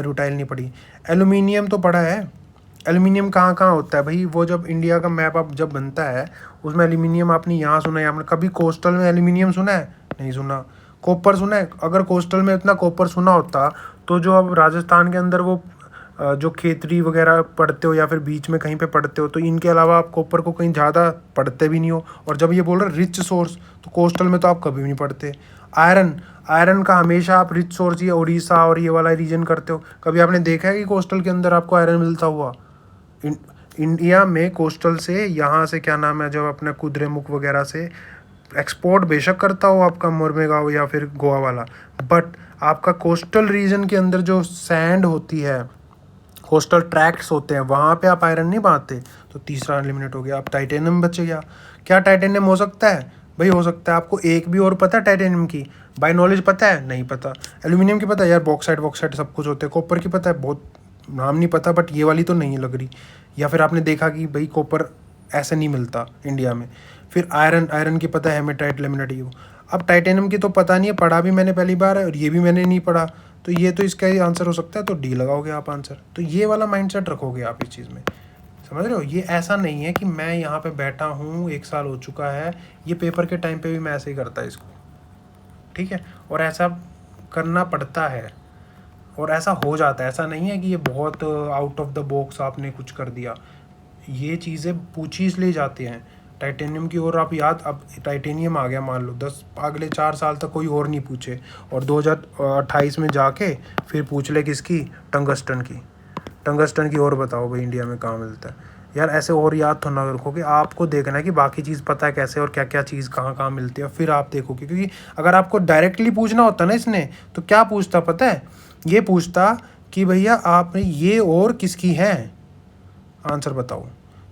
रूटाइल नहीं पढ़ी, एल्यूमिनियम तो पढ़ा है। एल्यूमिनियम कहाँ कहाँ होता है भाई, वो जब इंडिया का मैप अब जब बनता है उसमें एल्यूमिनियम आपने यहाँ सुना है, आपने कभी कोस्टल में एल्यूमिनियम सुना है, नहीं सुना। कॉपर सुना है, अगर कोस्टल में इतना कॉपर सुना होता तो जो अब राजस्थान के अंदर वो जो खेतरी वगैरह पढ़ते हो या फिर बीच में कहीं पे पढ़ते हो, तो इनके अलावा आप कॉपर को कहीं ज़्यादा पढ़ते भी नहीं हो। और जब ये बोल रहे रिच सोर्स, तो कोस्टल में तो आप कभी भी नहीं पढ़ते। आयरन का हमेशा आप रिच सोर्स ये उड़ीसा और ये वाला रीजन करते हो, कभी आपने देखा है कि कोस्टल के अंदर आपको आयरन मिलता हुआ। इंडिया में कोस्टल से यहाँ से क्या नाम है, जब अपने कुद्रेमुख वगैरह से एक्सपोर्ट बेशक करता हो आपका मुरमेगांव या फिर गोवा वाला, बट आपका कोस्टल रीजन के अंदर जो सैंड होती है, कोस्टल ट्रैक्ट्स होते हैं, वहाँ पे आप आयरन नहीं पाते। तो तीसरा एलिमिनेट हो गया। अब टाइटेनियम बच गया। क्या टाइटेनियम हो सकता है भाई, हो सकता है। आपको एक भी और पता है टाइटेनियम की बाय नॉलेज पता है, नहीं पता। एल्यूमिनियम की पता है यार, बॉक्साइट सब कुछ होते हैं। कॉपर की पता है, बहुत नाम नहीं पता, बट ये वाली तो नहीं लग रही। या फिर आपने देखा कि भाई कॉपर ऐसे नहीं मिलता इंडिया में। फिर आयरन की पता है, हेमेटाइट, लेमिनेट, ये। अब टाइटेनियम की तो पता नहीं है, पढ़ा भी मैंने पहली बार है और ये भी मैंने नहीं पढ़ा, तो ये तो इसका ही आंसर हो सकता है। तो डी लगाओगे आप आंसर। तो ये वाला माइंडसेट रखोगे आप इस चीज़ में, समझ रहे हो। ये ऐसा नहीं है कि मैं यहाँ पे बैठा हूँ 1 साल हो चुका है, ये पेपर के टाइम पे भी मैं ऐसे ही करता इसको, ठीक है। और ऐसा करना पड़ता है और ऐसा हो जाता है। ऐसा नहीं है कि ये बहुत आउट ऑफ द बॉक्स आपने कुछ कर दिया। ये चीज़ें पूछी इसलिए जाती हैं टाइटेनियम की। और आप याद, अब टाइटेनियम आ गया मान लो, अगले 4 साल तक कोई और नहीं पूछे, और 2028 में जाके फिर पूछ ले किसकी, टंगस्टन की। और बताओ भाई इंडिया में कहाँ मिलता है यार। ऐसे और याद तो ना रखोगे, आपको देखना है कि बाकी चीज़ पता है कैसे और क्या क्या चीज़ कहाँ कहाँ मिलती है, फिर आप देखोगे। क्योंकि अगर आपको डायरेक्टली पूछना होता ना इसने, तो क्या पूछता पता है, ये पूछता कि भैया आपने ये और किसकी हैं, आंसर बताओ,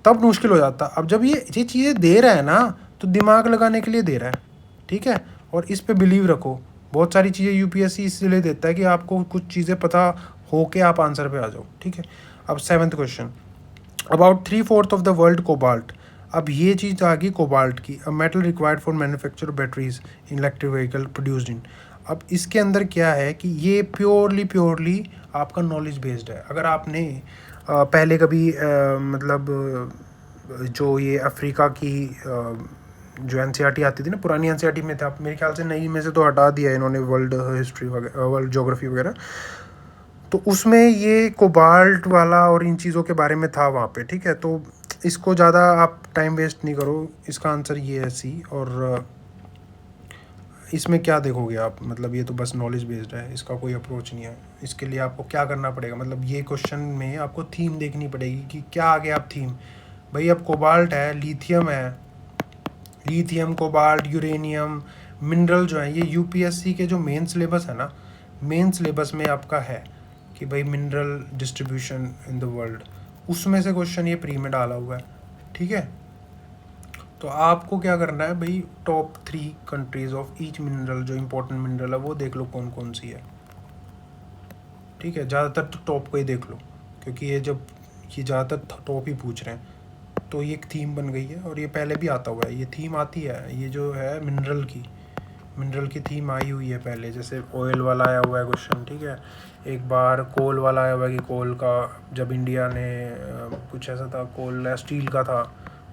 तब मुश्किल हो जाता। अब जब ये चीज़ें दे रहा है ना, तो दिमाग लगाने के लिए दे रहा है, ठीक है। और इस पे बिलीव रखो। बहुत सारी चीज़ें यूपीएससी इसलिए देता है कि आपको कुछ चीज़ें पता हो के आप आंसर पे आ जाओ, ठीक है। अब 7th question, about 3/4 of the world cobalt. अब ये चीज़ आ गई कोबाल्ट की, a metal required for manufacture batteries in electric vehicle produced in. अब इसके अंदर क्या है कि ये प्योरली आपका नॉलेज बेस्ड है। अगर आपने पहले कभी मतलब जो ये अफ्रीका की जो एनसीईआरटी आती थी ना, पुरानी एनसीईआरटी में था, मेरे ख्याल से नई में से तो हटा दिया इन्होंने वर्ल्ड हिस्ट्री वगैरह, वर्ल्ड ज्योग्राफी वगैरह। तो उसमें ये कोबाल्ट वाला और इन चीज़ों के बारे में था वहाँ पे, ठीक है। तो इसको ज़्यादा आप टाइम वेस्ट नहीं करो, इसका आंसर ये है सी। और इसमें क्या देखोगे आप, मतलब ये तो बस नॉलेज बेस्ड है, इसका कोई अप्रोच नहीं है। इसके लिए आपको क्या करना पड़ेगा, मतलब ये क्वेश्चन में आपको थीम देखनी पड़ेगी कि क्या आगे आप थीम, भाई अब कोबाल्ट है, लिथियम है, लिथियम, कोबाल्ट, यूरेनियम, मिनरल जो है, ये यूपीएससी के जो मेन सिलेबस है ना, मेन सिलेबस में आपका है कि भाई mineral distribution in the world, उसमें से क्वेश्चन ये प्री में डाला हुआ है, ठीक है। तो आपको क्या करना है भाई, top 3 countries of each mineral, जो इंपॉर्टेंट मिनरल है वो देख लो कौन कौन सी है, ठीक है। ज़्यादातर तो टॉप को ही देख लो, क्योंकि ये ज़्यादातर टॉप ही पूछ रहे हैं। तो ये एक थीम बन गई है, और ये पहले भी आता हुआ है, ये थीम आती है, ये जो है मिनरल की थीम आई हुई है पहले। जैसे ऑयल वाला आया हुआ है क्वेश्चन, ठीक है। एक बार कोल वाला आया हुआ है कि कोल का, जब इंडिया ने कुछ ऐसा था, कोल या स्टील का था,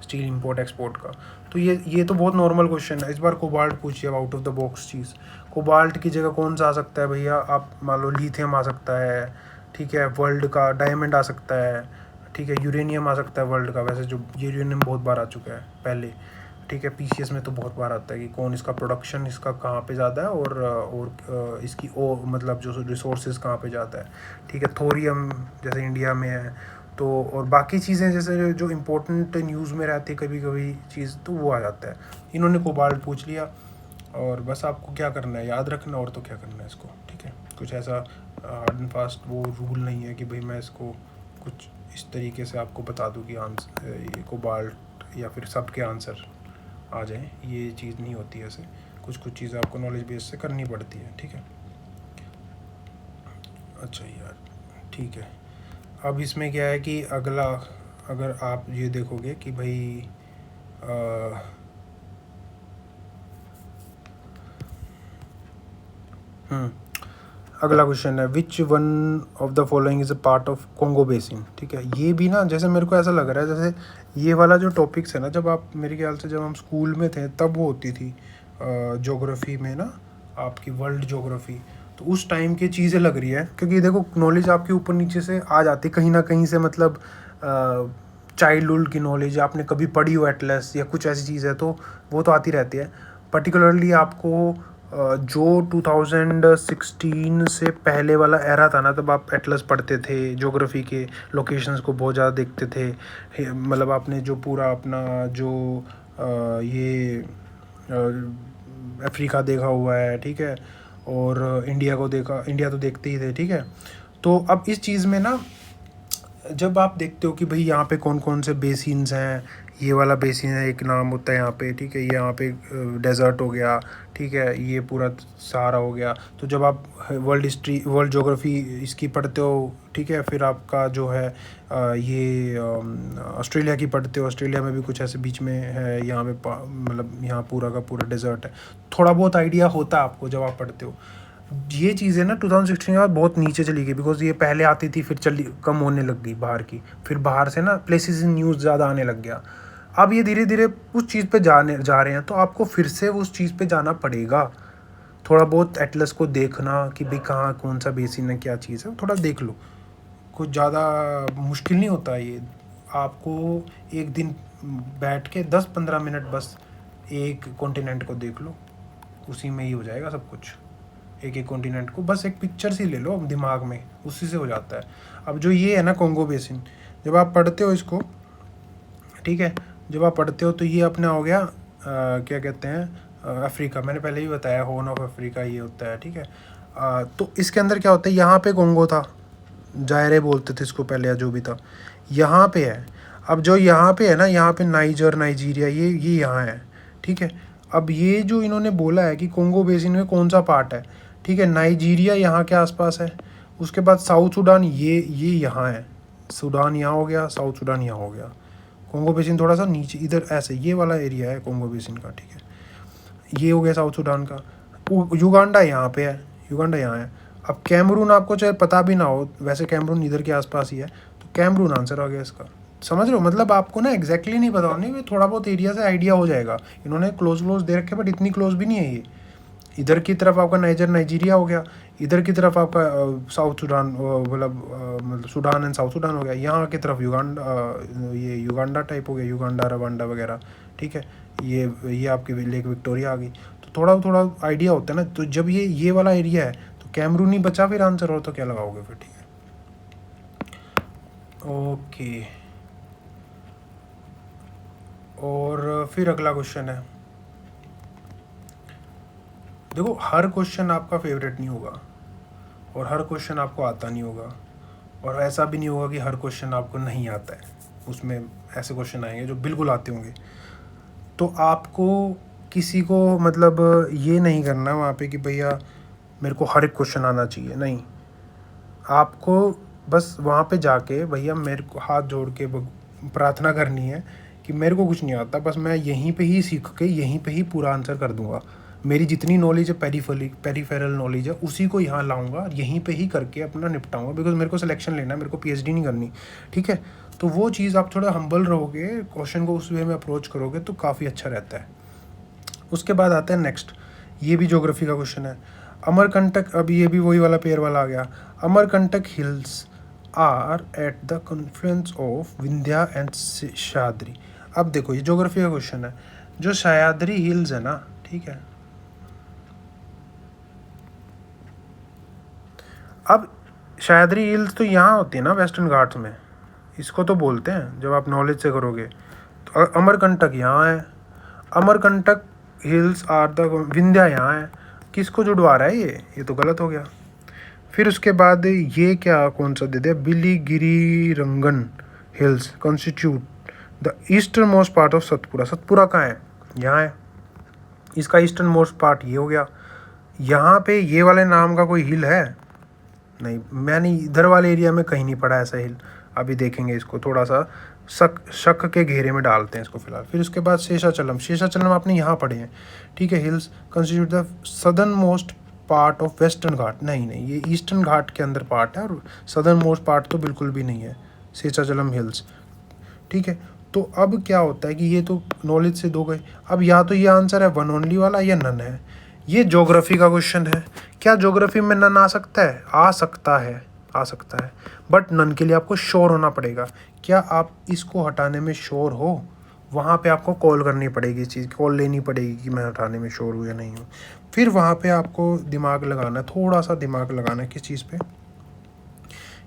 स्टील इंपोर्ट एक्सपोर्ट का। तो ये तो बहुत नॉर्मल क्वेश्चन है। इस बार कोबाल्ट पूछिए, out of the box cheese. Cobalt की जगह कौन सा आ सकता है भैया, आप मान लो लिथियम आ सकता है, ठीक है, वर्ल्ड का डायमंड आ सकता है, ठीक है, यूरेनियम आ सकता है वर्ल्ड का। वैसे जो यूरेनियम बहुत बार आ चुका है पहले, ठीक है, पीसीएस में तो बहुत बार आता है कि कौन इसका प्रोडक्शन, इसका कहाँ पे ज़्यादा है, और इसकी मतलब जो रिसोर्सेज कहाँ पे ज़्यादा है, ठीक है। थोरियम जैसे इंडिया में है, तो और बाकी चीज़ें जैसे जो इम्पोर्टेंट न्यूज़ में रहती है कभी कभी चीज़, तो वो आ जाता है। इन्होंने कोबाल्ट पूछ लिया, और बस आपको क्या करना है, याद रखना, और तो क्या करना है इसको, ठीक है। कुछ ऐसा हार्ड एंड फास्ट वो रूल नहीं है कि भाई मैं इसको कुछ इस तरीके से आपको बता दूं कि आंसर ये कोबाल्ट या फिर सब के आंसर आ जाएं, ये चीज़ नहीं होती है ऐसे। कुछ चीज़ें आपको नॉलेज बेस से करनी पड़ती है, ठीक है। अच्छा यार, ठीक है। अब इसमें क्या है कि अगला, अगर आप ये देखोगे कि भाई अगला क्वेश्चन है, which one of the following is a part of Congo basin, ठीक है। ये भी ना, जैसे मेरे को ऐसा लग रहा है जैसे ये वाला जो टॉपिक्स है ना, जब आप, मेरे ख्याल से जब हम स्कूल में थे तब वो होती थी ज्योग्राफी में ना, आपकी वर्ल्ड ज्योग्राफी। तो उस टाइम की चीज़ें लग रही है, क्योंकि देखो नॉलेज आपके ऊपर नीचे से आ जाती कहीं ना कहीं से, मतलब चाइल्डहुड की नॉलेज आपने कभी पढ़ी हो एटलस या कुछ ऐसी चीज़ है, तो वो तो आती रहती है। पर्टिकुलरली आपको जो 2016 से पहले वाला एरा था ना, तब आप एटलस पढ़ते थे, ज्योग्राफी के लोकेशंस को बहुत ज़्यादा देखते थे। मतलब आपने जो पूरा अपना जो ये अफ्रीका देखा हुआ है, ठीक है, और इंडिया को देखा, इंडिया तो देखते ही थे, ठीक है। तो अब इस चीज़ में ना, जब आप देखते हो कि भाई यहाँ पे कौन कौन से बेसिन्स हैं, ये वाला बेसिन है, एक नाम होता है यहाँ पे, ठीक है, ये यहाँ पे डेजर्ट हो गया, ठीक है, ये पूरा सहारा हो गया। तो जब आप वर्ल्ड हिस्ट्री, वर्ल्ड ज्योग्राफी इसकी पढ़ते हो, ठीक है, फिर आपका जो है ये ऑस्ट्रेलिया की पढ़ते हो, ऑस्ट्रेलिया में भी कुछ ऐसे बीच में है, यहाँ पे मतलब यहाँ पूरा का पूरा डेजर्ट है। थोड़ा बहुत आइडिया होता है आपको जब आप पढ़ते हो। ये चीज़ें ना 2016 के बाद बहुत नीचे चली गई, बिकॉज ये पहले आती थी, फिर चली कम होने लग गई बाहर की, फिर बाहर से ना प्लेसेस इन न्यूज़ ज़्यादा आने लग गया। अब ये धीरे धीरे उस चीज़ पे जा रहे हैं, तो आपको फिर से उस चीज़ पे जाना पड़ेगा। थोड़ा बहुत एटलस को देखना कि भाई कहाँ कौन सा बेसिन है, क्या चीज़ है, थोड़ा देख लो। कुछ ज़्यादा मुश्किल नहीं होता ये। आपको एक दिन बैठ के 10-15 मिनट बस एक कॉन्टिनेंट को देख लो, उसी में ही हो जाएगा सब कुछ। एक कॉन्टिनेंट को बस एक पिक्चर सी ले लो दिमाग में, उसी से हो जाता है। अब जो ये है ना कॉन्गो बेसिन, जब आप पढ़ते हो इसको, ठीक है, जब आप पढ़ते हो तो ये अपना हो गया क्या कहते हैं, अफ्रीका। मैंने पहले ही बताया, हॉर्न ऑफ अफ्रीका ये होता है, ठीक है। तो इसके अंदर क्या होता है, यहाँ पे कॉन्गो था, जायरे बोलते थे इसको पहले, या जो भी था, यहाँ पे है। अब जो यहाँ पे है ना, यहाँ पे नाइजीरिया, ये यहाँ है, ठीक है। अब ये जो इन्होंने बोला है कि कॉन्गो बेसिन में कौन सा पार्ट है, ठीक है, नाइजीरिया यहाँ के आसपास है, उसके बाद साउथ सूडान ये यहाँ है, सूडान यहाँ हो गया, साउथ सूडान यहाँ हो गया। कॉन्गो बेसिन थोड़ा सा नीचे इधर ऐसे ये वाला एरिया है कॉन्गो बेसिन का, ठीक है, ये हो गया साउथ सूडान का। युगांडा यहाँ पे है, युगांडा यहाँ है। अब कैमरून आपको चाहे पता भी ना हो, वैसे कैमरून इधर के आसपास ही है, तो कैमरून आंसर आ गया इसका। समझ रहे हो, मतलब आपको ना एग्जैक्टली नहीं पता होने, थोड़ा बहुत एरिया से आइडिया हो जाएगा। इन्होंने क्लोज दे रखे बट इतनी क्लोज भी नहीं है ये। इधर की तरफ आपका नाइजीरिया हो गया, इधर की तरफ आपका साउथ सूडान, मतलब सूडान एंड साउथ सूडान हो गया, यहाँ की तरफ युगांडा, ये युगांडा टाइप हो गया, युगांडा रवांडा वगैरह, ठीक है। ये आपकी लेक विक्टोरिया आ गई। तो थोड़ा थोड़ा आइडिया होता है ना। तो जब ये वाला एरिया है तो कैमरून ही बचा फिर आंसर, हो तो क्या लगाओगे फिर, ठीक है। ओके, और फिर अगला क्वेश्चन है। देखो, हर क्वेश्चन आपका फेवरेट नहीं होगा और हर क्वेश्चन आपको आता नहीं होगा, और ऐसा भी नहीं होगा कि हर क्वेश्चन आपको नहीं आता है। उसमें ऐसे क्वेश्चन आएंगे जो बिल्कुल आते होंगे। तो आपको किसी को मतलब ये नहीं करना वहाँ पे कि भैया मेरे को हर एक क्वेश्चन आना चाहिए, नहीं। आपको बस वहाँ पे जाके भैया मेरे को हाथ जोड़ के प्रार्थना करनी है कि मेरे को कुछ नहीं आता, बस मैं यहीं पे ही सीख के यहीं पे ही पूरा आंसर कर दूंगा। मेरी जितनी नॉलेज है पेरीफेरल नॉलेज है उसी को यहाँ लाऊंगा, यहीं पे ही करके अपना निपटाऊंगा, बिकॉज मेरे को सिलेक्शन लेना है, मेरे को पीएचडी नहीं करनी, ठीक है। तो वो चीज़ आप थोड़ा हम्बल रहोगे, क्वेश्चन को उस वे में अप्रोच करोगे तो काफ़ी अच्छा रहता है। उसके बाद आता है नेक्स्ट, ये भी ज्योग्राफी का क्वेश्चन है। अमरकंटक, अब ये भी वही वाला पेयर वाला आ गया। Amarkantak hills are at the confluence of Vindhya and Sahyadri. अब देखो, ये ज्योग्राफी का क्वेश्चन है। जो सह्याद्री हिल्स है ना, ठीक है, अब सह्याद्री हिल्स तो यहाँ होती है ना वेस्टर्न घाट्स में, इसको तो बोलते हैं जब आप नॉलेज से करोगे। तो अमरकंटक यहाँ है, Amarkantak hills are the, Vindhya यहाँ है, किसको जुड़वा रहा है ये तो गलत हो गया। फिर उसके बाद ये क्या कौन सा दे दिया, Biligiri Rangan hills constitute the eastern most part of Satpura. Satpura कहाँ है, यहाँ है, इसका ईस्टर्न मोस्ट पार्ट ये हो गया। यहाँ पे ये वाले नाम का कोई हिल है नहीं, मैंने इधर वाले एरिया में कहीं नहीं पढ़ा ऐसा हिल। अभी देखेंगे इसको, थोड़ा सा शक के घेरे में डालते हैं इसको फिलहाल। फिर उसके बाद शेषाचलम आपने यहाँ पढ़े हैं, ठीक है। Hills constitute the southern most part of western Ghat, नहीं ये ईस्टर्न घाट के अंदर पार्ट है, और सदर्न मोस्ट पार्ट तो बिल्कुल भी नहीं है शेषाचलम हिल्स, ठीक है। तो अब क्या होता है कि ये तो नॉलेज से दो गए। अब या तो ये आंसर है वन ओनली वाला या नन है। ये ज्योग्राफी का क्वेश्चन है। क्या ज्योग्राफी में नन आ सकता है? आ सकता है, बट नन के लिए आपको श्योर होना पड़ेगा। क्या आप इसको हटाने में श्योर हो? वहाँ पे आपको कॉल करनी पड़ेगी, इस चीज़ की कॉल लेनी पड़ेगी कि मैं हटाने में श्योर हूँ या नहीं हूँ। फिर वहाँ पे आपको दिमाग लगाना है, थोड़ा सा दिमाग लगाना है। किस चीज़ पे?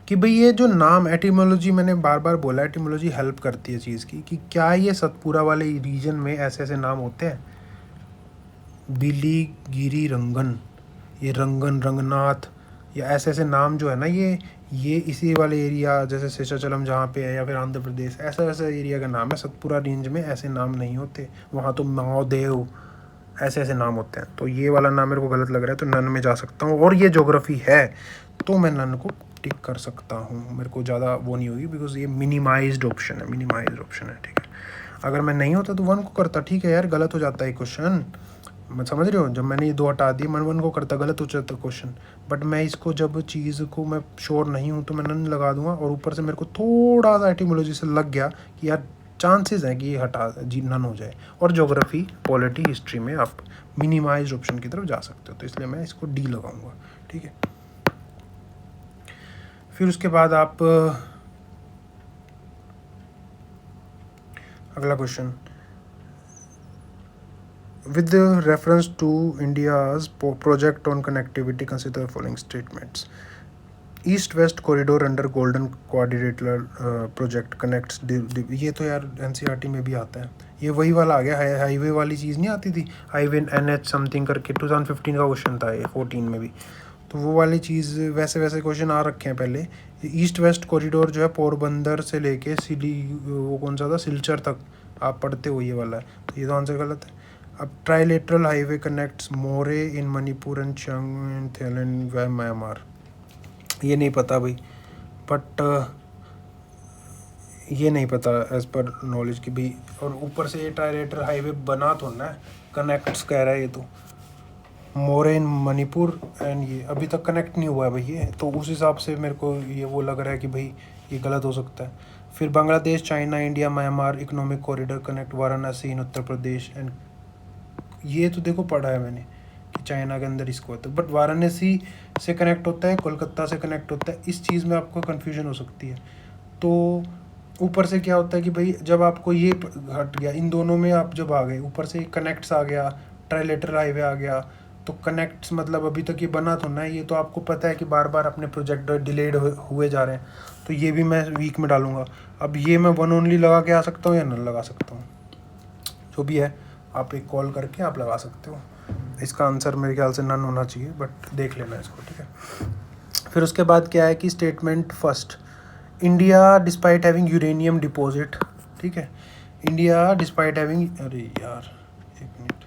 कि भाई ये जो नाम, एटिमोलॉजी, मैंने बार बार बोला एटिमोलॉजी हेल्प करती है चीज़ की, कि क्या ये सतपुरा वाले रीजन में ऐसे ऐसे नाम होते हैं। बिलीगिरी रंगन, ये रंगन, रंगनाथ, या ऐसे ऐसे नाम जो है ना, ये इसी वाले एरिया जैसे शेषाचलम जहाँ पे है, या फिर आंध्र प्रदेश, ऐसा ऐसा एरिया का नाम है। सतपुरा रेंज में ऐसे नाम नहीं होते, वहाँ तो महादेव ऐसे ऐसे नाम होते हैं। तो ये वाला नाम मेरे को गलत लग रहा है, तो नन में जा सकता हूँ, और ये ज्योग्राफी है तो मैं नन को टिक कर सकता हूँ। मेरे को ज़्यादा वो नहीं होगी, बिकॉज ये मिनिमाइज्ड ऑप्शन है, ठीक है। अगर मैं नहीं होता तो वन को करता, ठीक है यार, गलत हो जाता है क्वेश्चन, मैं समझ रहे हो। जब मैंने ये दो हटा दिए, मैं वन को करता, गलत हो जाता क्वेश्चन। बट मैं इसको, जब चीज़ को मैं श्योर नहीं हूँ तो मैं नन लगा दूंगा, और ऊपर से मेरे को थोड़ा सा एटिमोलॉजी से लग गया कि यार चांसेस हैं कि ये हटा जी नन हो जाए। और ज्योग्राफी, पॉलिटी, हिस्ट्री में आप मिनिमाइज्ड ऑप्शन की तरफ जा सकते हो, तो इसलिए मैं इसको डी लगाऊंगा, ठीक है। फिर उसके बाद आप अगला question, with reference to India's project on connectivity, consider the following statements. East-West corridor under Golden Quadrilateral project connects ये तो यार NCERT में भी आता है। ये वही वाला आ गया, हाईवे वाली चीज़ नहीं आती थी, हाईवे NH समथिंग करके 2015 का क्वेश्चन था, ये 14 में भी। तो वो वाली चीज़, वैसे क्वेश्चन आ रखे हैं पहले। ईस्ट वेस्ट कॉरिडोर जो है पोरबंदर से लेके वो कौन सा था, सिलचर तक आप पढ़ते हो, ये वाला है, तो ये तो आंसर गलत है। अब trilateral highway connects more in Manipur and Chiang in Thailand व म्यांमार, ये नहीं पता भाई, बट ये नहीं पता एज पर नॉलेज की भी। और ऊपर से ये ट्राइलेटरल हाईवे बना तो ना, कनेक्ट्स कह रहा है ये तो, मोरे इन मणिपुर एंड ये अभी तक कनेक्ट नहीं हुआ है भाई ये, तो उस हिसाब से मेरे को ये वो लग रहा है कि भाई ये गलत हो सकता है। फिर Bangladesh, China, India, Myanmar economic corridor connect Varanasi in Uttar Pradesh and, ये तो देखो पढ़ा है मैंने कि चाइना के अंदर इसको होता है, बट वाराणसी से कनेक्ट होता है, कोलकाता से कनेक्ट होता है, इस चीज़ में आपको कन्फ्यूजन हो सकती है। तो ऊपर से क्या होता है कि भाई जब आपको ये हट गया, इन दोनों में आप जब आ गए, ऊपर से कनेक्ट्स आ गया, ट्राइलेटरल हाईवे आ गया, तो कनेक्ट्स मतलब अभी तक ये बना तो ना है, ये तो आपको पता है कि बार बार अपने प्रोजेक्ट डिलेड हुए जा रहे हैं, तो ये भी मैं वीक में डालूंगा। अब ये मैं वन ओनली लगा के आ सकता हूँ या नन लगा सकता हूँ, जो भी है आप एक कॉल करके आप लगा सकते हो। इसका आंसर मेरे ख्याल से नन होना चाहिए, बट देख लेना इसको, ठीक है। फिर उसके बाद क्या है कि statement first, India despite having uranium deposit, ठीक है, इंडिया डिस्पाइट हैविंग, अरे यार एक मिनट,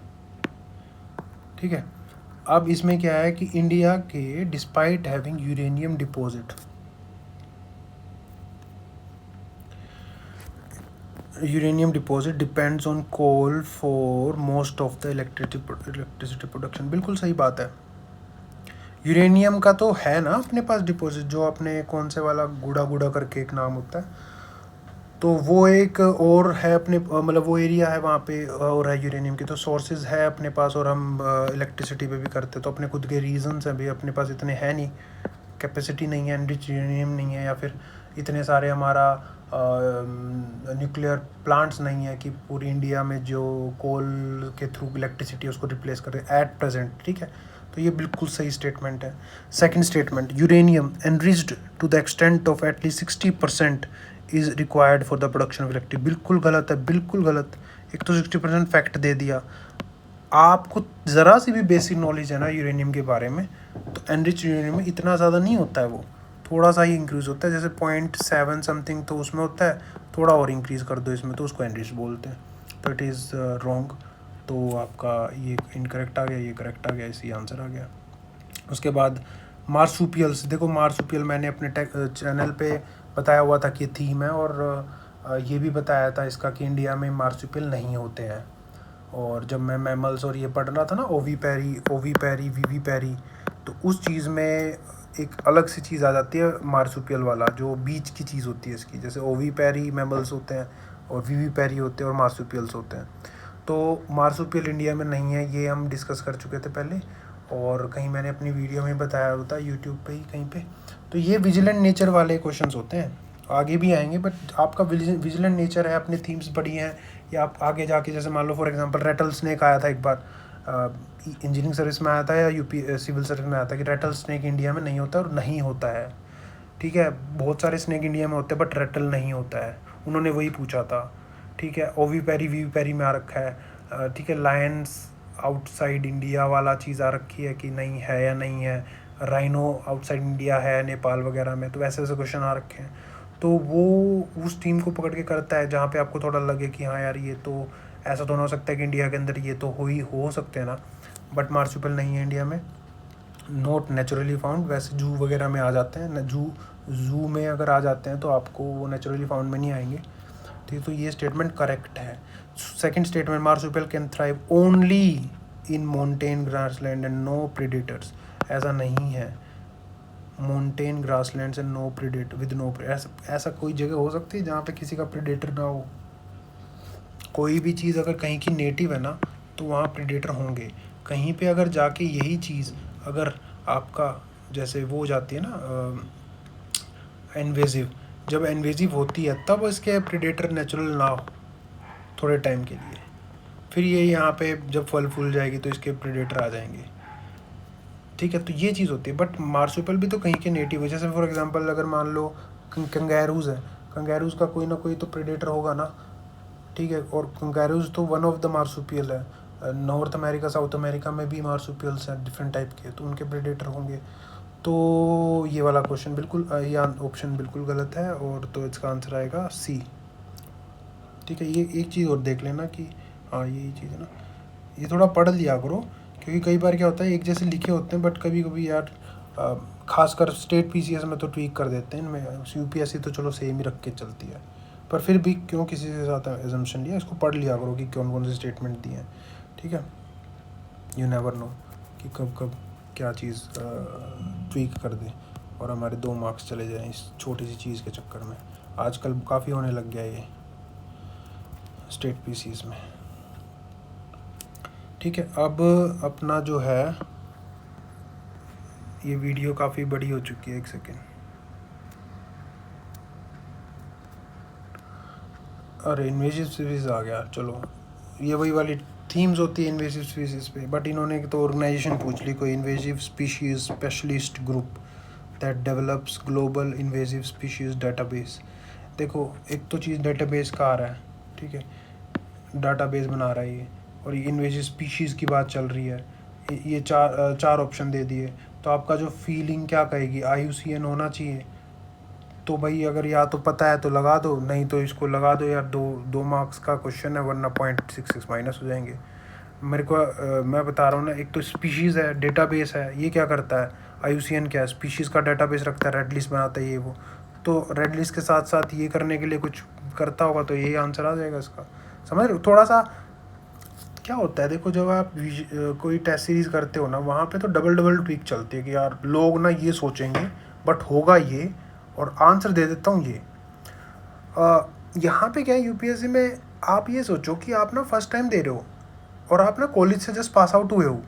ठीक है। अब इसमें क्या है कि इंडिया के despite having uranium deposit, uranium deposit depends on coal for most of the electricity production, बिल्कुल सही बात है। यूरेनियम का तो है ना अपने पास डिपॉजिट, जो अपने कौन से वाला गुड़ा गुड़ा करके एक नाम होता है, तो वो एक और है अपने मतलब वो एरिया है वहाँ पे और है यूरेनियम की, तो सोर्सेज है अपने पास, और हम इलेक्ट्रिसिटी पे भी करते हैं, तो अपने खुद के रीजंस हैं भी, अपने पास इतने हैं नहीं, कैपेसिटी नहीं है, एनरिच यूरेनियम नहीं है, या फिर इतने सारे हमारा न्यूक्लियर प्लांट्स नहीं है कि पूरी इंडिया में जो कोल के थ्रू इलेक्ट्रिसिटी उसको रिप्लेस करें एट प्रेजेंट, ठीक है। तो ये बिल्कुल सही स्टेटमेंट है। Second statement, uranium enriched to the extent of at least 60% is required for the production of electric, बिल्कुल गलत है, बिल्कुल गलत। एक तो 60% फैक्ट दे दिया, आपको ज़रा सी भी बेसिक नॉलेज है ना यूरेनियम के बारे में, तो एनरिच यूरेनियम में इतना ज़्यादा नहीं होता है, वो थोड़ा सा ही इंक्रीज़ होता है, जैसे 0.7 समथिंग तो उसमें होता है, थोड़ा और इंक्रीज़ कर दो इसमें तो उसको एनरिच बोलते हैं, तो इट इज़ रॉन्ग। तो आपका ये इनकरेक्ट आ गया, ये करेक्ट आ गया, इसी आंसर आ गया। उसके बाद मार्सूपियल्स, देखो मार्सूपियल मैंने अपने चैनल पे बताया हुआ था कि थीम है, और ये भी बताया था इसका कि इंडिया में मार्सूपियल नहीं होते हैं, और जब मैं मैमल्स और ये पढ़ रहा था ना, ओवी पैरी वीवी पैरी, तो उस चीज़ में एक अलग सी चीज़ आ जाती है मार्सूपियल वाला, जो बीच की चीज़ होती है इसकी, जैसे ओवी पैरी मैमल्स होते हैं और वीवी पैरी होते हैं और मार्सूपियल्स होते हैं। तो मार्सूपियल इंडिया में नहीं है, ये हम डिस्कस कर चुके थे पहले, और कहीं मैंने अपनी वीडियो में बताया होता यूट्यूब पे ही कहीं पे। तो ये विजिलेंट नेचर वाले क्वेश्चंस होते हैं, आगे भी आएंगे, बट आपका विजिलेंट नेचर है, अपने थीम्स पढ़ी हैं, या आप आगे जाके जैसे मान लो फॉर एग्जांपल रेटल स्नेक आया था एक बार, इंजीनियरिंग सर्विस में आया था या यूपी सिविल सर्विस में आया था कि रेटल स्नेक इंडिया में नहीं होता और नहीं होता है, ठीक है। बहुत सारे स्नेक इंडिया में होते हैं बट रेटल नहीं होता है, उन्होंने वही पूछा था, ठीक है। ओवी पैरी वीवी पैरी में आ रखा है, ठीक है। लायंस आउटसाइड इंडिया वाला चीज़ आ रखी है कि नहीं है या नहीं है, राइनो आउटसाइड इंडिया है नेपाल वगैरह में, तो वैसे वैसे क्वेश्चन आ रखे हैं। तो वो उस टीम को पकड़ के करता है जहाँ पे आपको थोड़ा लगे कि हाँ यार ये तो ऐसा तो ना हो सकता है कि इंडिया के अंदर ये तो हो सकते हैं ना, बट मार्सूपियल नहीं है इंडिया में, नॉट नेचुरली फाउंड। वैसे जू वगैरह में आ जाते हैं, जू में अगर आ जाते हैं तो आपको वो नेचुरली फाउंड में नहीं आएंगे, ठीक। तो ये स्टेटमेंट करेक्ट है। Second statement, marsupial can thrive only in mountain grassland and no predators, ऐसा नहीं है। Mountain grasslands and no predator with no, ऐसा कोई जगह हो सकती है जहाँ पे किसी का प्रेडेटर ना हो? कोई भी चीज़ अगर कहीं की नेटिव है ना तो वहाँ प्रेडेटर होंगे। कहीं पे अगर जाके यही चीज़ अगर आपका जैसे वो हो जाती है ना इन्वेजिव, जब इन्वेजिव होती है तब इसके प्रेडेटर नेचुरल ना हो थोड़े टाइम के लिए, फिर ये यहाँ पे जब फल फूल जाएगी तो इसके प्रेडेटर आ जाएंगे, ठीक है। तो ये चीज़ होती है, बट मार्सूपियल भी तो कहीं के नेटिव है, जैसे फॉर एग्जांपल अगर मान लो कंगैरूज़ है, कंगैरूज़ का कोई ना कोई तो प्रेडेटर होगा ना, ठीक है। और कंगैरूज़ तो वन ऑफ द मार्सूपियल है, नॉर्थ अमेरिका साउथ अमेरिका में भी मार्सूपियल्स हैं डिफरेंट टाइप के, तो उनके प्रेडेटर होंगे। तो ये वाला क्वेश्चन बिल्कुल ये ऑप्शन बिल्कुल गलत है, और तो इसका आंसर आएगा सी, ठीक है। ये एक चीज़ और देख लेना कि हाँ यही चीज़ है ना, ये थोड़ा पढ़ लिया करो, क्योंकि कई बार क्या होता है एक जैसे लिखे होते हैं बट कभी कभी यार खासकर स्टेट पीसीएस में तो ट्वीक कर देते हैं इनमें, यूपीएससी तो चलो सेम ही रख के चलती है, पर फिर भी क्यों किसी के साथ एजम्पशन लिया, इसको पढ़ लिया करो कि कौन कौन से स्टेटमेंट दिए हैं, ठीक है। यू नेवर नो कि कब कब क्या चीज़ ट्वीक कर दे। और हमारे 2 मार्क्स चले जाएं इस छोटी सी चीज़ के चक्कर में। आजकल काफ़ी होने लग गया ये स्टेट पीसीज में। ठीक है, अब अपना जो है ये वीडियो काफ़ी बड़ी हो चुकी है, 1 सेकेंड। अरे इन्वेसिव स्पीसीज आ गया। चलो, ये वही वाली थीम्स होती है इन्वेसिव स्पीसीज पे, बट इन्होंने तो ऑर्गेनाइजेशन पूछ ली, कोई invasive species specialist group that develops global invasive species database. देखो, एक तो चीज़ डेटाबेस का आ रहा है, ठीक है, डाटाबेस बना रहा है ये, और ये इन्वेसिव स्पीशीज़ की बात चल रही है। ये चार ऑप्शन दे दिए, तो आपका जो फीलिंग क्या कहेगी, IUCN होना चाहिए। तो भाई अगर या तो पता है तो लगा दो, नहीं तो इसको लगा दो यार, 2 मार्क्स का क्वेश्चन है, वरना 0.66 माइनस हो जाएंगे। मेरे को मैं बता रहा हूँ ना, एक तो स्पीशीज़ है, डेटाबेस है, ये क्या करता है, IUCN क्या है, स्पीशीज़ का डेटाबेस रखता है, रेड लिस्ट बनाता है ये वो। तो रेड लिस्ट के साथ साथ ये करने के लिए कुछ करता होगा, तो यही आंसर आ जाएगा इसका। समझ रहे हो? थोड़ा सा क्या होता है, देखो जब आप कोई टेस्ट सीरीज़ करते हो ना, वहाँ पे तो डबल ट्वीक चलती है कि यार लोग ना ये सोचेंगे, बट होगा ये, और आंसर दे देता हूँ ये। यहाँ पे क्या है, UPSC में आप ये सोचो कि आप ना फर्स्ट टाइम दे रहे हो, और आप ना कॉलेज से जस्ट पास आउट हुए हो,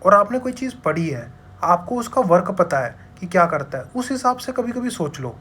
और आपने कोई चीज़ पढ़ी है, आपको उसका वर्क पता है कि क्या करता है, उस हिसाब से कभी कभी सोच लो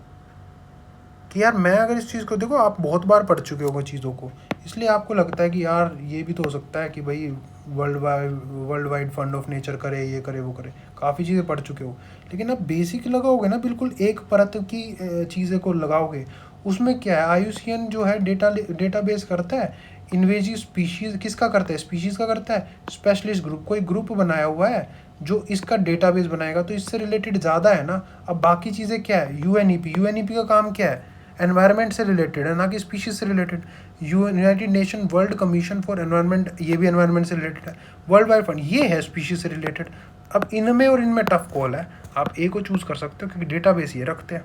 कि यार मैं अगर इस चीज़ को, देखो आप बहुत बार पढ़ चुके हो चीज़ों को, इसलिए आपको लगता है कि यार ये भी तो हो सकता है कि भाई world wide fund of nature करे, ये करे, वो करे, काफ़ी चीज़ें पढ़ चुके हो। लेकिन अब बेसिक लगाओगे ना, बिल्कुल एक परत की चीज़ें को लगाओगे, उसमें क्या है, IUCN जो है डेटाबेस करता है, इन्वेजिव स्पीशीज़ किसका करता है, स्पीशीज़ का करता है, स्पेशलिस्ट ग्रुप, कोई ग्रुप बनाया हुआ है जो इसका डेटाबेस बनाएगा, तो इससे रिलेटेड ज़्यादा है ना। अब बाकी चीज़ें क्या है, यूएनईपी का काम क्या है, एनवायरनमेंट से रिलेटेड है, ना कि स्पीशीज से related. United nation world commission for environment, ये भी एनवायरनमेंट से रिलेटेड है। वर्ल्ड वाइड फंड, ये है स्पीशीज से रिलेटेड। अब इनमें और इनमें टफ कॉल है, आप ए को चूज़ कर सकते हो क्योंकि डेटाबेस ये रखते हैं।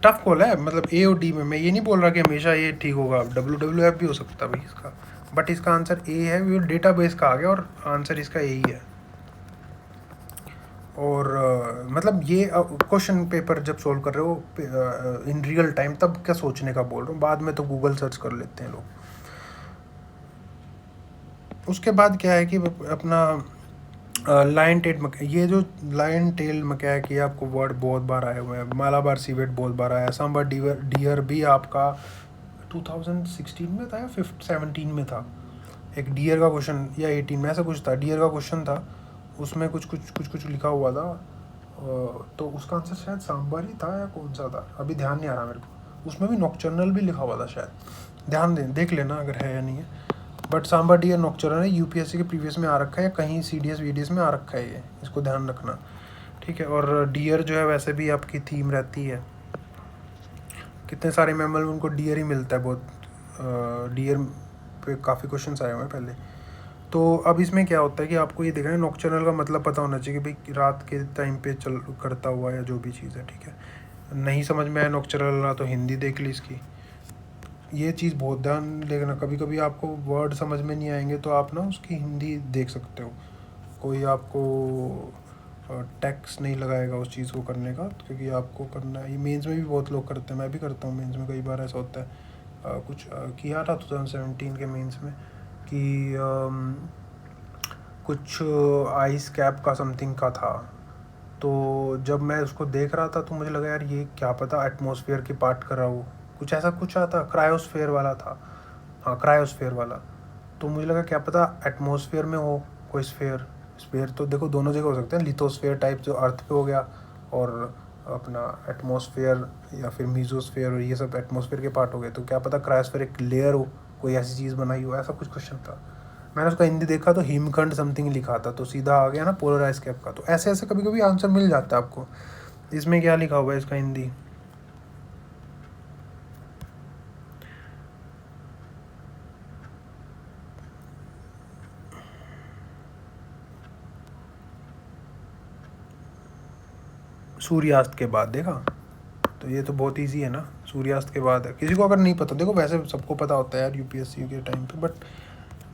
टफ कॉल है, मतलब A और D में। मैं ये नहीं बोल रहा कि हमेशा ये ठीक होगा, WWF भी हो सकता है भाई इसका, बट इसका आंसर A है, वो डेटाबेस का आ गया, और आंसर इसका यही है। और मतलब ये क्वेश्चन पेपर जब सोल्व कर रहे हो इन रियल टाइम, तब क्या सोचने का बोल रहा हूँ, बाद में तो गूगल सर्च कर लेते हैं लोग। उसके बाद क्या है कि अपना लायन टेल, ये जो लायन टेल मकैक, ये आपको वर्ड बहुत बार आए हुए हैं, मालाबार सीवेट बहुत बार आया, सांबर डियर भी आपका 2016 में था या 17 में था, एक डियर का क्वेश्चन, या 18 में, ऐसा कुछ था, डियर का क्वेश्चन था, उसमें कुछ लिखा हुआ था, तो उसका आंसर शायद सांबर ही था या कौन सा था, अभी ध्यान नहीं आ रहा मेरे को। उसमें भी नॉक्चर्नल भी लिखा हुआ था शायद, ध्यान देख लेना अगर है या नहीं है। बट सांबर डियर नॉक्चर्नल है, UPSC के प्रीवियस में आ रखा है, या कहीं CDS VDS में आ रखा है, ये इसको ध्यान रखना, ठीक है। और डियर जो है वैसे भी आपकी थीम रहती है, कितने सारे मैमल में उनको डियर ही मिलता है बहुत, डियर पे काफ़ी क्वेश्चन आए हुए हैं पहले। तो अब इसमें क्या होता है कि आपको ये देखना है, नॉक्चर्नल का मतलब पता होना चाहिए कि भाई रात के टाइम पे चल करता हुआ या जो भी चीज़ है, ठीक है। नहीं समझ में आया नॉक्चर्नल रहा तो हिंदी देख ली इसकी, ये चीज़ बहुत ध्यान देखना। कभी कभी आपको वर्ड समझ में नहीं आएंगे तो आप ना उसकी हिंदी देख सकते हो, कोई आपको टैक्स नहीं लगाएगा उस चीज़ को करने का, क्योंकि आपको करना है। ये मेंस में भी बहुत लोग करते हैं, मैं भी करता हूँ मेंस में, कई बार ऐसा होता है। कुछ किया था 2017 के मेंस में कि कुछ आइस कैप का समथिंग का था, तो जब मैं उसको देख रहा था तो मुझे लगा यार ये क्या पता एटमॉस्फेयर की पार्ट कर रहा हो, कुछ ऐसा कुछ आता, क्रायोस्फेयर वाला था, हाँ क्रायोस्फेयर वाला। तो मुझे लगा क्या पता एटमॉस्फेयर में हो कोई स्फेयर तो देखो दोनों जगह हो सकते हैं, लिथोस्फेयर टाइप जो अर्थ पे हो गया, और अपना एटमॉस्फेयर या फिर मीजोस्फेयर, और ये सब एटमॉस्फेयर के पार्ट हो गए, तो क्या पता क्रायोस्फेयर एक लेयर हो, कोई ऐसी चीज़ बनाई हो, ऐसा कुछ क्वेश्चन था। मैंने उसका हिंदी देखा तो हिमखंड समथिंग लिखा था, तो सीधा आ गया ना पोलर आइस कैप का। तो ऐसे ऐसे कभी कभी आंसर मिल जाता है आपको। इसमें क्या लिखा हुआ है इसका हिंदी, सूर्यास्त के बाद, देखा तो ये तो बहुत इजी है ना, सूर्यास्त के बाद है। किसी को अगर नहीं पता, देखो वैसे सबको पता होता है यार UPSC के टाइम पे, बट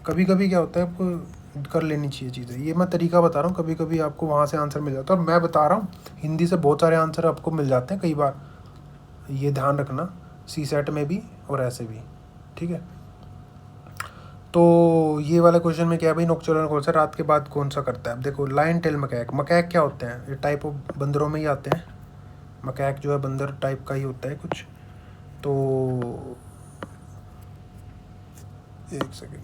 कभी कभी क्या होता है आपको कर लेनी चाहिए चीज़ें। ये मैं तरीका बता रहा हूँ, कभी कभी आपको वहाँ से आंसर मिल जाता है, और मैं बता रहा हूँ हिंदी से बहुत सारे आंसर आपको मिल जाते हैं कई बार, ये ध्यान रखना, सी सेट में भी और ऐसे भी, ठीक है। तो ये वाला क्वेश्चन में क्या है भाई, नॉकटर्नल कौन सा रात के बाद कौन सा करता है। अब देखो लायन टेल मकैक, मकैक क्या होते हैं, ये टाइप ऑफ बंदरों में ही आते हैं। मकैक जो है बंदर टाइप का ही होता है कुछ। तो एक सेकेंड,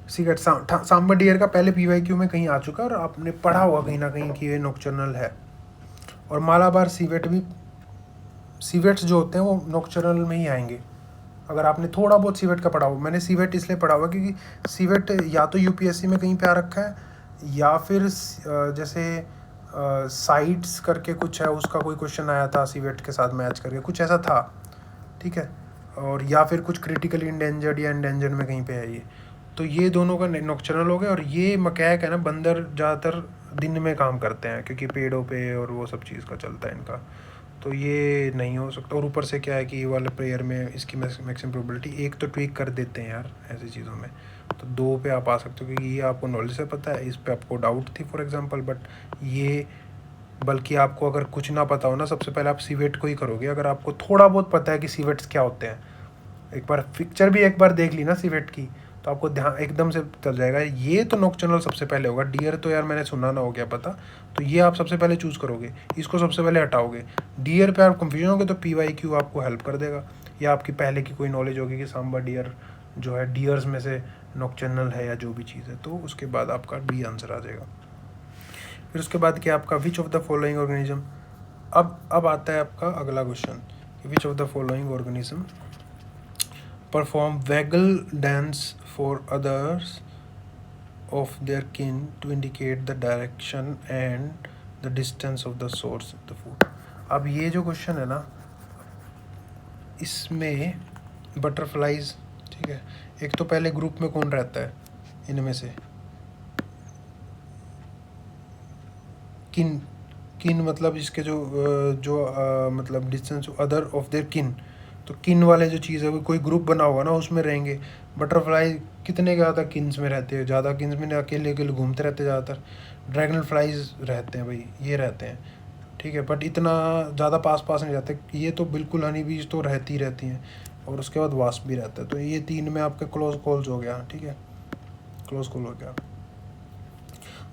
सिगरेट सांबर डियर का पहले पीवाईक्यू में कहीं आ चुका है और आपने पढ़ा हुआ कहीं ना कहीं कि ये नॉकटर्नल है। और मालाबार सीवेट भी, सीवेट्स जो होते हैं वो नॉकटर्नल में ही आएंगे अगर आपने थोड़ा बहुत सीवेट का पढ़ा हो। मैंने सीवेट इसलिए पढ़ा हुआ क्योंकि सीवेट या तो यूपीएससी में कहीं पे आ रखा है, या फिर जैसे साइट्स करके कुछ है, उसका कोई क्वेश्चन आया था सीवेट के साथ मैच करके, कुछ ऐसा था, ठीक है। और या फिर कुछ क्रिटिकली इंडेंजर्ड या इंडेंजर्ड में कहीं पे है ये। तो ये दोनों का नॉकटर्नल हो गया। और ये मकैक है ना, बंदर ज़्यादातर दिन में काम करते हैं क्योंकि पेड़ों पे और वो सब चीज़ का चलता है इनका, तो ये नहीं हो सकता। और ऊपर से क्या है कि ये वाले प्लेयर में इसकी मैक्सिमम प्रोबेबिलिटी, एक तो ट्वीक कर देते हैं यार ऐसी चीज़ों में, तो 2 पे आप आ सकते हो क्योंकि ये आपको नॉलेज से पता है, इस पे आपको डाउट थी फॉर एग्जांपल। बट ये, बल्कि आपको अगर कुछ ना पता हो ना, सबसे पहले आप सीवेट को ही करोगे। अगर आपको थोड़ा बहुत पता है कि सीवेट्स क्या होते हैं, एक बार पिक्चर भी एक बार देख ली ना सीवेट की, तो आपको ध्यान एकदम से चल जाएगा ये तो नॉकटर्नल सबसे पहले होगा। डियर तो यार मैंने सुना ना हो गया पता, तो ये आप सबसे पहले चूज़ करोगे, इसको सबसे पहले हटाओगे। डियर पे आप कंफ्यूजन होगे तो पीवाईक्यू आपको हेल्प कर देगा, या आपकी पहले की कोई नॉलेज होगी कि सांबा डियर जो है डियर्स में से नॉकटर्नल है या जो भी चीज़ है, तो उसके बाद आपका डी आंसर आ जाएगा। फिर उसके बाद क्या आपका विच ऑफ द फॉलोइंग ऑर्गेनिज्म। अब आता है आपका अगला question, which of the following organism perform waggle dance for others of their kin to indicate the direction and the distance of the source of the food। अब ये जो question है ना, इसमें बटरफ्लाइज, ठीक है, एक तो पहले ग्रुप में कौन रहता है इनमें से, किन, किन मतलब इसके जो मतलब डिस्टेंस अदर ऑफ देयर किन, तो किन वाले जो चीज़ है वो कोई ग्रुप बना होगा ना उसमें रहेंगे। बटरफ्लाई कितने ज़्यादा किन्स में रहते हैं, ज़्यादा किन्स में अकेले अकेले घूमते रहते हैं ज़्यादातर। ड्रैगन फ्लाइज रहते हैं भाई, ये रहते हैं, ठीक है, बट इतना ज़्यादा पास पास नहीं रहते। ये तो बिल्कुल हनी बीज तो रहती हैं, और उसके बाद वास्प भी रहता है। तो ये 3 में आपका क्लोज कॉल्स हो गया, ठीक है, क्लोज कॉल हो गया।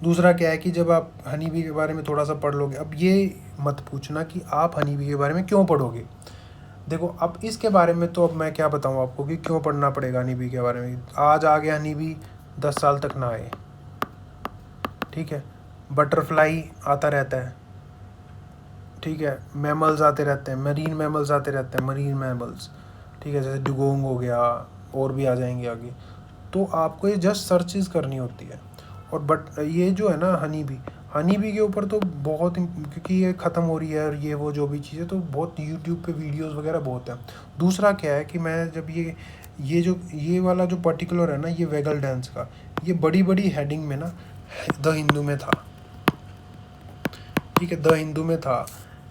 दूसरा क्या है कि जब आप हनी बी के बारे में थोड़ा सा पढ़ लोगे, अब ये मत पूछना कि आप हनी बी के बारे में क्यों पढ़ोगे। देखो अब इसके बारे में तो अब मैं क्या बताऊँ आपको कि क्यों पढ़ना पड़ेगा हनी बी के बारे में। आज आ गया हनी बी, 10 साल तक ना आए, ठीक है। बटरफ्लाई आता रहता है, ठीक है। मैमल्स आते रहते हैं, मरीन मैमल्स आते रहते हैं, मरीन मैमल्स, ठीक है, जैसे डुगोंग हो गया, और भी आ जाएंगे आगे। तो आपको ये जस्ट सर्चेस करनी होती है। और बट ये जो है ना हनी बी के ऊपर तो बहुत, क्योंकि ये ख़त्म हो रही है और ये वो जो भी चीज़ें, तो बहुत यूट्यूब पे वीडियोस वगैरह बहुत है। दूसरा क्या है कि मैं जब ये वाला जो पर्टिकुलर है ना, ये वेगल डांस का, ये बड़ी बड़ी हेडिंग में ना द हिंदू में था, ठीक है, द हिंदू में था।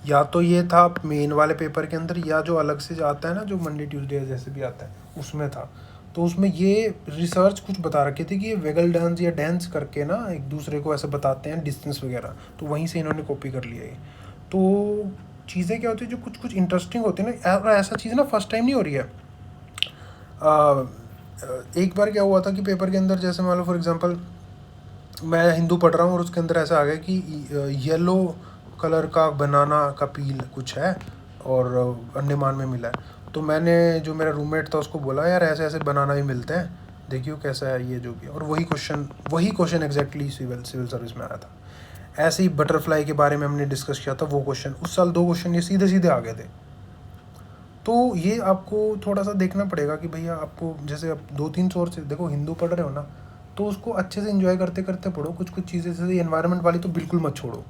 या तो ये था मेन वाले पेपर के अंदर, या जो अलग से आता है ना, जो मंडे ट्यूसडे जैसे भी आता है उसमें था। तो उसमें ये रिसर्च कुछ बता रखी थी कि ये वेगल डांस या डांस करके ना एक दूसरे को ऐसे बताते हैं डिस्टेंस वगैरह, तो वहीं से इन्होंने कॉपी कर लिया है। तो चीज़ें क्या होती है जो कुछ कुछ इंटरेस्टिंग होती है ना, ऐसा चीज़ ना फर्स्ट टाइम नहीं हो रही है। एक बार क्या हुआ था कि पेपर के अंदर, जैसे मान लो फॉर एग्जांपल मैं हिंदू पढ़ रहा हूँ और उसके अंदर ऐसा आ गया कि येलो कलर का बनाना का पील कुछ है और अंडमान में मिला है। तो मैंने, जो मेरा रूममेट था, उसको बोला यार ऐसे ऐसे बनाना भी मिलते हैं, देखियो कैसा है ये जो भी है। और वही क्वेश्चन एग्जैक्टली सिविल सर्विस में आया था। ऐसे ही बटरफ्लाई के बारे में हमने डिस्कस किया था, वो क्वेश्चन उस साल 2 क्वेश्चन ये सीधे सीधे आ गए थे। तो ये आपको थोड़ा सा देखना पड़ेगा कि भैया आपको, जैसे आप 2-3 सोर्स देखो, हिंदू पढ़ रहे हो ना, तो उसको अच्छे से एंजॉय करते करते पढ़ो। कुछ कुछ चीज़ें जैसे एनवायरनमेंट वाली तो बिल्कुल मत छोड़ो,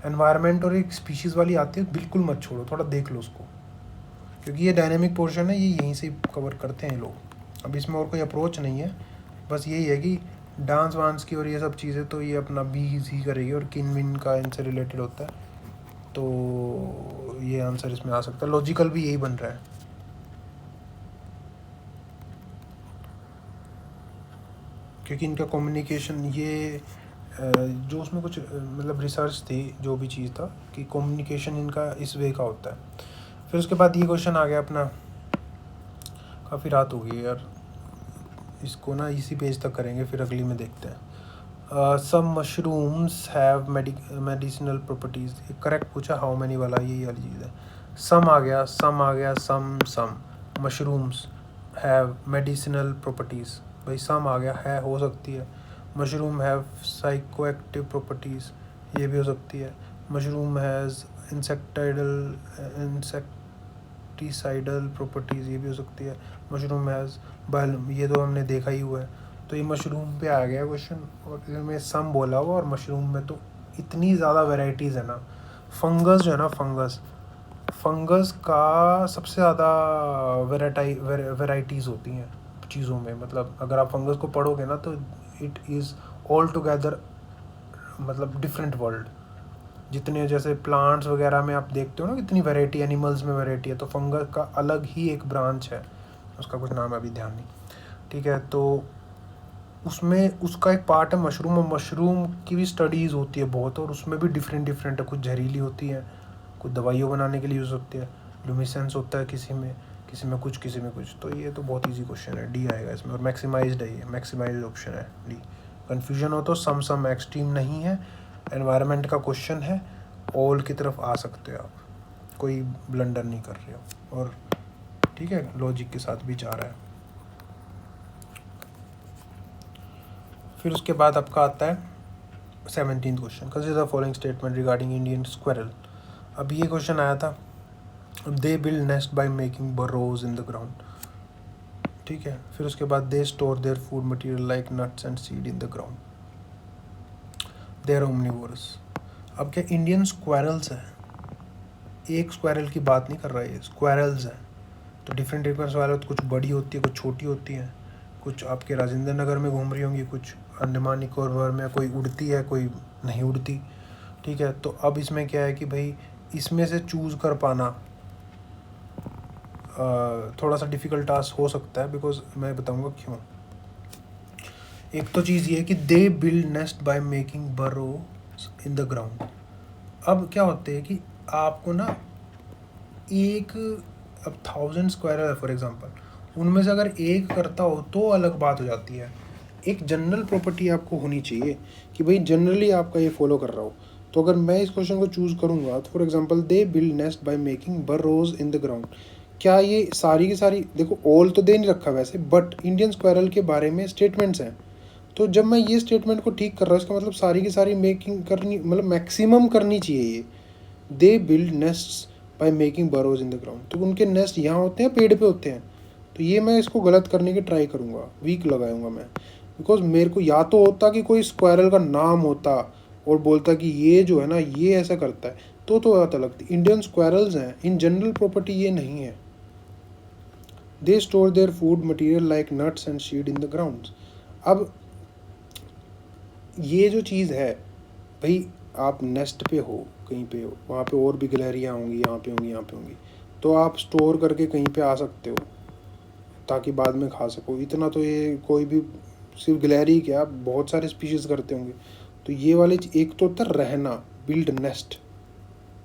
एनवायरनमेंट और एक स्पीशीज़ वाली आती है, बिल्कुल मत छोड़ो, थोड़ा देख लो उसको, क्योंकि ये डायनेमिक पोर्शन है, ये यहीं से कवर करते हैं लोग। अब इसमें और कोई अप्रोच नहीं है, बस यही है कि डांस वांस की और ये सब चीज़ें तो ये अपना बी ही करेगी, और किन विन का इनसे रिलेटेड होता है, तो ये आंसर इसमें आ सकता है। लॉजिकल भी यही बन रहा है। क्योंकि इनका कम्युनिकेशन ये जो उसमें कुछ मतलब रिसर्च थी, जो भी चीज़ था कि कम्युनिकेशन इनका इस वे का होता है। फिर उसके बाद ये क्वेश्चन आ गया अपना, काफ़ी रात हो गई यार, इसको ना इसी पेज तक करेंगे, फिर अगली में देखते हैं। Some mushrooms have medicinal properties, correct पूछा, हाउ मैनी वाला यही वाली चीज़ है। सम आ गया, some mushrooms have medicinal properties, भाई सम आ गया, है हो सकती है। मशरूम हैव साइकोएक्टिव प्रॉपर्टीज़, ये भी हो सकती है। मशरूम हैज़ इंसेक्टिसाइडल प्रॉपर्टीज़, ये भी हो सकती है। मशरूम हैज़ बायोलम, ये तो हमने देखा ही हुआ है। तो ये मशरूम पे आ गया क्वेश्चन, और इसमें सम बोला हुआ, और मशरूम में तो इतनी ज़्यादा वेराइटीज़ है ना। फंगस जो है ना, फंगस का सबसे ज़्यादा वेराइटीज़ होती हैं चीज़ों में। मतलब अगर आप फंगस को पढ़ोगे ना, तो इट इज़ ऑल टुगेदर मतलब डिफरेंट वर्ल्ड। जितने जैसे प्लांट्स वगैरह में आप देखते हो ना कितनी वैरायटी, एनिमल्स में वैरायटी है, तो फंगस का अलग ही एक ब्रांच है, उसका कुछ नाम है अभी ध्यान नहीं, ठीक है। तो उसमें उसका एक पार्ट है मशरूम, और मशरूम की भी स्टडीज़ होती है बहुत, और उसमें भी डिफरेंट है। कुछ जहरीली होती है, कुछ दवाइयों बनाने के लिए यूज़ होती है, लुमिसेंस होता है किसी में कुछ, किसी में कुछ। तो ये तो बहुत इजी क्वेश्चन है, डी आएगा इसमें, और मैक्सिमाइज्ड है, ये मैक्सिमाइज्ड ऑप्शन है डी। कन्फ्यूजन हो तो सम एक्सट्रीम नहीं है, एनवायरनमेंट का क्वेश्चन है, ऑल की तरफ आ सकते हो आप, कोई ब्लंडर नहीं कर रहे हो, और ठीक है, लॉजिक के साथ भी जा रहा है। फिर उसके बाद आपका आता है 17th question, consider the following statement regarding Indian squirrel. अब ये क्वेश्चन आया था, they build nest by making burrows in the ground, ठीक है। फिर उसके बाद they store their food material like nuts and seed in the ground, they are omnivorous. अब क्या इंडियन स्क्वायरल्स हैं, एक स्क्वायरल की बात नहीं कर रहा है, स्क्वायरल्स हैं। तो डिफरेंट स्क्वायरल, कुछ बड़ी होती है, कुछ छोटी होती हैं, कुछ आपके राजेंद्र नगर में घूम रही होंगी, कुछ अंडमान निकोबार में, कोई उड़ती है, कोई नहीं उड़ती, ठीक है। तो अब इसमें क्या है कि भाई इसमें से चूज़ कर पाना थोड़ा सा डिफ़िकल्ट टास्क हो सकता है, बिकॉज मैं बताऊंगा क्यों। एक तो चीज़ ये है कि दे बिल्ड नेस्ट बाय मेकिंग बरो इन द ग्राउंड। अब क्या होते हैं कि आपको ना एक, अब 1000 स्क्वायर है फॉर एग्जांपल, उनमें से अगर एक करता हो तो अलग बात हो जाती है। एक जनरल प्रॉपर्टी आपको होनी चाहिए कि भाई जनरली आपका ये फॉलो कर रहा हो। तो अगर मैं इस क्वेश्चन को चूज़ करूँगा, तो for example they build nest by making burrows in the ground, क्या ये सारी की सारी, देखो ऑल तो दे नहीं रखा वैसे, बट इंडियन स्क्वायरल के बारे में स्टेटमेंट्स हैं। तो जब मैं ये स्टेटमेंट को ठीक कर रहा हूँ, इसका मतलब सारी की सारी मेकिंग करनी, मतलब मैक्सिमम करनी चाहिए ये। They build nests by making burrows in the ground, तो उनके नेस्ट यहाँ होते हैं, पेड़ पे होते हैं। तो ये मैं इसको गलत करने की ट्राई करूँगा, वीक लगाऊंगा मैं, बिकॉज मेरे को या तो होता कि कोई स्क्वायरल का नाम होता और बोलता कि ये जो है ना ये ऐसा करता है, तो बात अलग थी। इंडियन स्क्वायरल्स हैं, इन जनरल प्रॉपर्टी ये नहीं है। दे store their food material like nuts and seed in the ground. अब ये जो चीज़ है भाई, आप नेस्ट पे हो, कहीं पे हो, वहाँ पे और भी गिलहरियाँ होंगी, यहाँ पे होंगी, यहाँ पे होंगी, तो आप स्टोर करके कहीं पे आ सकते हो ताकि बाद में खा सको। इतना तो ये कोई भी, सिर्फ गिलहरी क्या, बहुत सारे स्पीशीज़ करते होंगे। तो ये वाले एक तो होता है रहना, बिल्ड नेस्ट,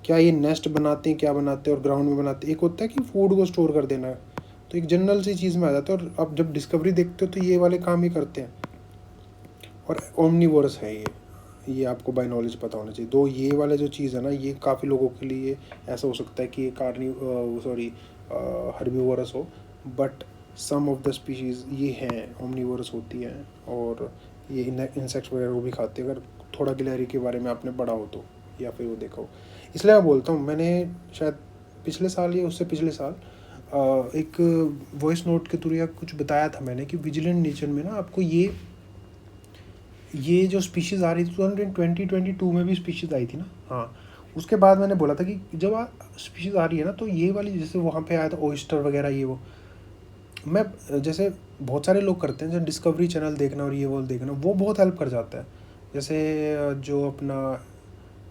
क्या ये नेस्ट बनाते हैं, क्या बनाते हैं और ग्राउंड में बनाते हैं। एक होता है कि फूड को स्टोर कर देना, तो एक जनरल सी चीज़ में आ जाता है। और अब जब डिस्कवरी देखते हो तो ये वाले काम ही करते हैं, और ओमनीवोरस है ये आपको बाय नॉलेज पता होना चाहिए। दो ये वाला जो चीज़ है ना, ये काफ़ी लोगों के लिए ऐसा हो सकता है कि ये हर्बीवोरस हो, but some of the species ये हैं ओमनीवोरस होती हैं, और ये इंसेक्ट्स वगैरह वो भी खाते हैं, अगर थोड़ा गिलहरी के बारे में आपने पढ़ा हो तो, या फिर वो देखा हो। इसलिए मैं बोलता हूँ, मैंने शायद पिछले साल या उससे पिछले साल एक वॉइस नोट के थ्रू या कुछ बताया था मैंने कि विजिलेंट नेचर में ना आपको ये जो स्पीशीज़ आ रही थी 2022 में भी स्पीशीज़ आई थी ना, हाँ। उसके बाद मैंने बोला था कि जब स्पीशीज़ आ रही है ना, तो ये वाली जैसे वहाँ पे आया था ओयस्टर वगैरह, ये वो, मैं जैसे बहुत सारे लोग करते हैं, जैसे डिस्कवरी चैनल देखना और ये वो देखना, वो बहुत हेल्प कर जाता है। जैसे जो अपना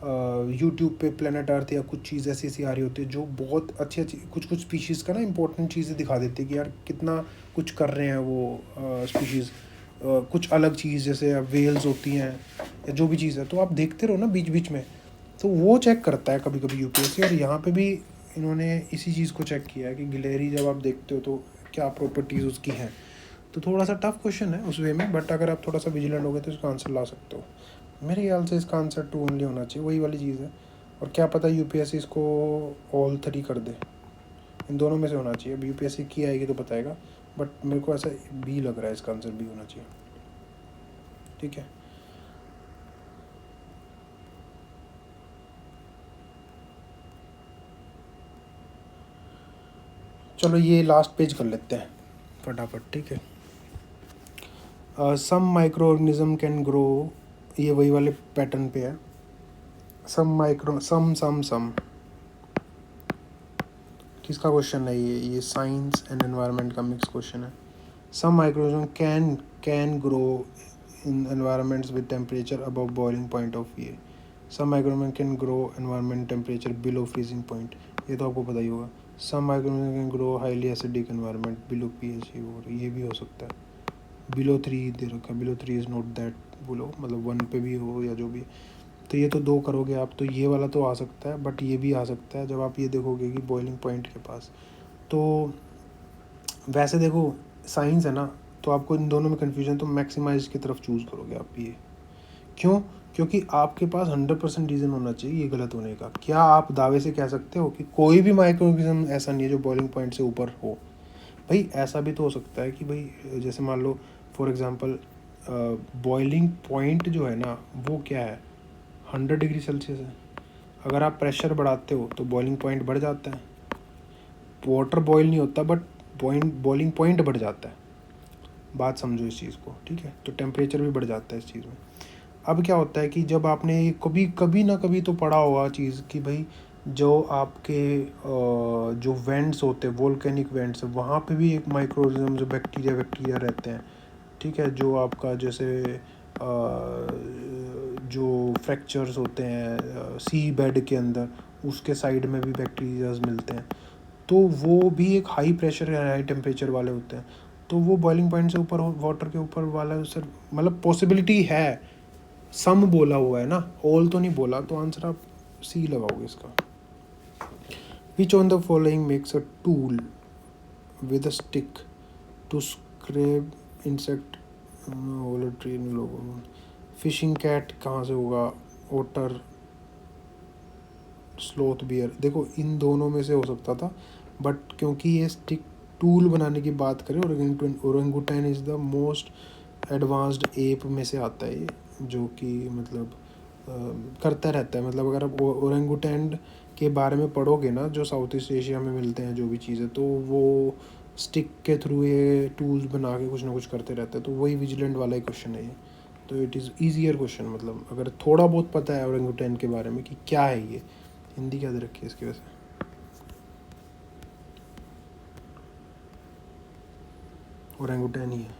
यूट्यूब पे प्लेनेट अर्थ या कुछ चीज़ ऐसी ऐसी आ रही होती है जो बहुत अच्छी कुछ स्पीशीज़ का ना इंपॉर्टेंट चीज़ें दिखा देती है कि यार कितना कुछ कर रहे हैं वो स्पीशीज़। कुछ अलग चीज़ जैसे वेल्स होती हैं या जो भी चीज़ है, तो आप देखते रहो ना बीच बीच में, तो वो चेक करता है कभी कभी यूपीएससी। और यहाँ पे भी इन्होंने इसी चीज़ को चेक किया है कि गिलहरी जब आप देखते हो तो क्या प्रॉपर्टीज़ उसकी हैं। तो थोड़ा सा टफ क्वेश्चन है उस वे में, बट अगर आप थोड़ा सा विजिलेंट हो गए तो इसका आंसर ला सकते हो। मेरे ख्याल से इसका आंसर 2 ओनली होना चाहिए, वही वाली चीज़ है। और क्या पता यूपीएससी इसको ऑल 3 कर दे, इन दोनों में से होना चाहिए। अब यूपीएससी की आएगी तो बताएगा, बट मेरे को ऐसा बी लग रहा है, इसका आंसर बी होना चाहिए। ठीक है, चलो ये लास्ट पेज कर लेते हैं फटाफट। ठीक है, some microorganism can grow, ये वही वाले पैटर्न पे है। सम किसका क्वेश्चन है ये साइंस एंड एनवायरनमेंट का मिक्स क्वेश्चन है। Some microorganism can grow in environments with temperature above boiling point of ये। Some microorganism can grow environment temperature below freezing point, ये तो आपको पता ही होगा। Some microorganism can grow highly acidic environment below pH, ये भी हो सकता है। बिलो 3 दे रखा है, below 3 is not that below, मतलब 1 पे भी हो या जो भी। तो ये तो 2 करोगे आप, तो ये वाला तो आ सकता है, बट ये भी आ सकता है जब आप ये देखोगे कि बॉइलिंग पॉइंट के पास। तो वैसे देखो साइंस है ना, तो आपको इन दोनों में कन्फ्यूजन, तो मैक्सिमाइज की तरफ चूज़ करोगे आप ये। क्यों? क्योंकि आपके पास 100% रीज़न होना चाहिए ये गलत होने का। क्या आप दावे से कह सकते हो कि कोई भी माइक्रोऑर्गेनिज्म ऐसा नहीं है जो बॉइलिंग पॉइंट से ऊपर हो? भाई ऐसा भी तो हो सकता है कि भाई जैसे मान लो फॉर एग्जांपल बॉइलिंग पॉइंट जो है ना वो क्या है, 100 डिग्री सेल्सियस है। अगर आप प्रेशर बढ़ाते हो तो बॉइलिंग पॉइंट बढ़ जाता है। वाटर बॉईल नहीं होता, बट बॉइलिंग पॉइंट बढ़ जाता है। बात समझो इस चीज़ को, ठीक है? तो टेम्परेचर भी बढ़ जाता है इस चीज़ में। अब क्या होता है कि जब आपने कभी कभी ना कभी तो पढ़ा होगा चीज़ कि भाई जो आपके जो वेंट्स होते हैं, वोल्केनिक वेंट्स, वहाँ पे भी एक माइक्रोऑर्गेनिज्म जो बैक्टीरिया रहते हैं। ठीक है, जो आपका जैसे जो फ्रैक्चर्स होते हैं सी बेड के अंदर, उसके साइड में भी बैक्टीरियाज मिलते हैं। तो वो भी एक हाई प्रेशर या हाई टेम्परेचर वाले होते हैं। तो वो बॉइलिंग पॉइंट से ऊपर वाटर के ऊपर वाला सर, मतलब पॉसिबिलिटी है। सम बोला हुआ है ना, ऑल तो नहीं बोला, तो आंसर आप सी लगाओगे इसका। Which on the following makes a tool with a stick to scrap insect tree लोगों। फिशिंग कैट कहाँ से होगा, ओटर, स्लोथ बियर। देखो इन दोनों में से हो सकता था, बट क्योंकि ये स्टिक टूल बनाने की बात करें, ओरेंगुटैन is the most advanced app में से आता है ये, जो कि मतलब करता रहता है। मतलब अगर आप ओरेंगुटैन के बारे में पढ़ोगे ना, जो साउथ ईस्ट एशिया में मिलते हैं जो भी चीज़ें, तो वो स्टिक के थ्रू ये टूल्स बना के कुछ ना कुछ करते रहते हैं। तो वही विजिलेंट वाला ही क्वेश्चन है ये। तो इट इज़ ईजियर क्वेश्चन, मतलब अगर थोड़ा बहुत पता है ओरेंगुटैन के बारे में कि क्या है ये। हिंदी क्या दे रखी है इसकी वजह से, ओरेंगुटैन ही है।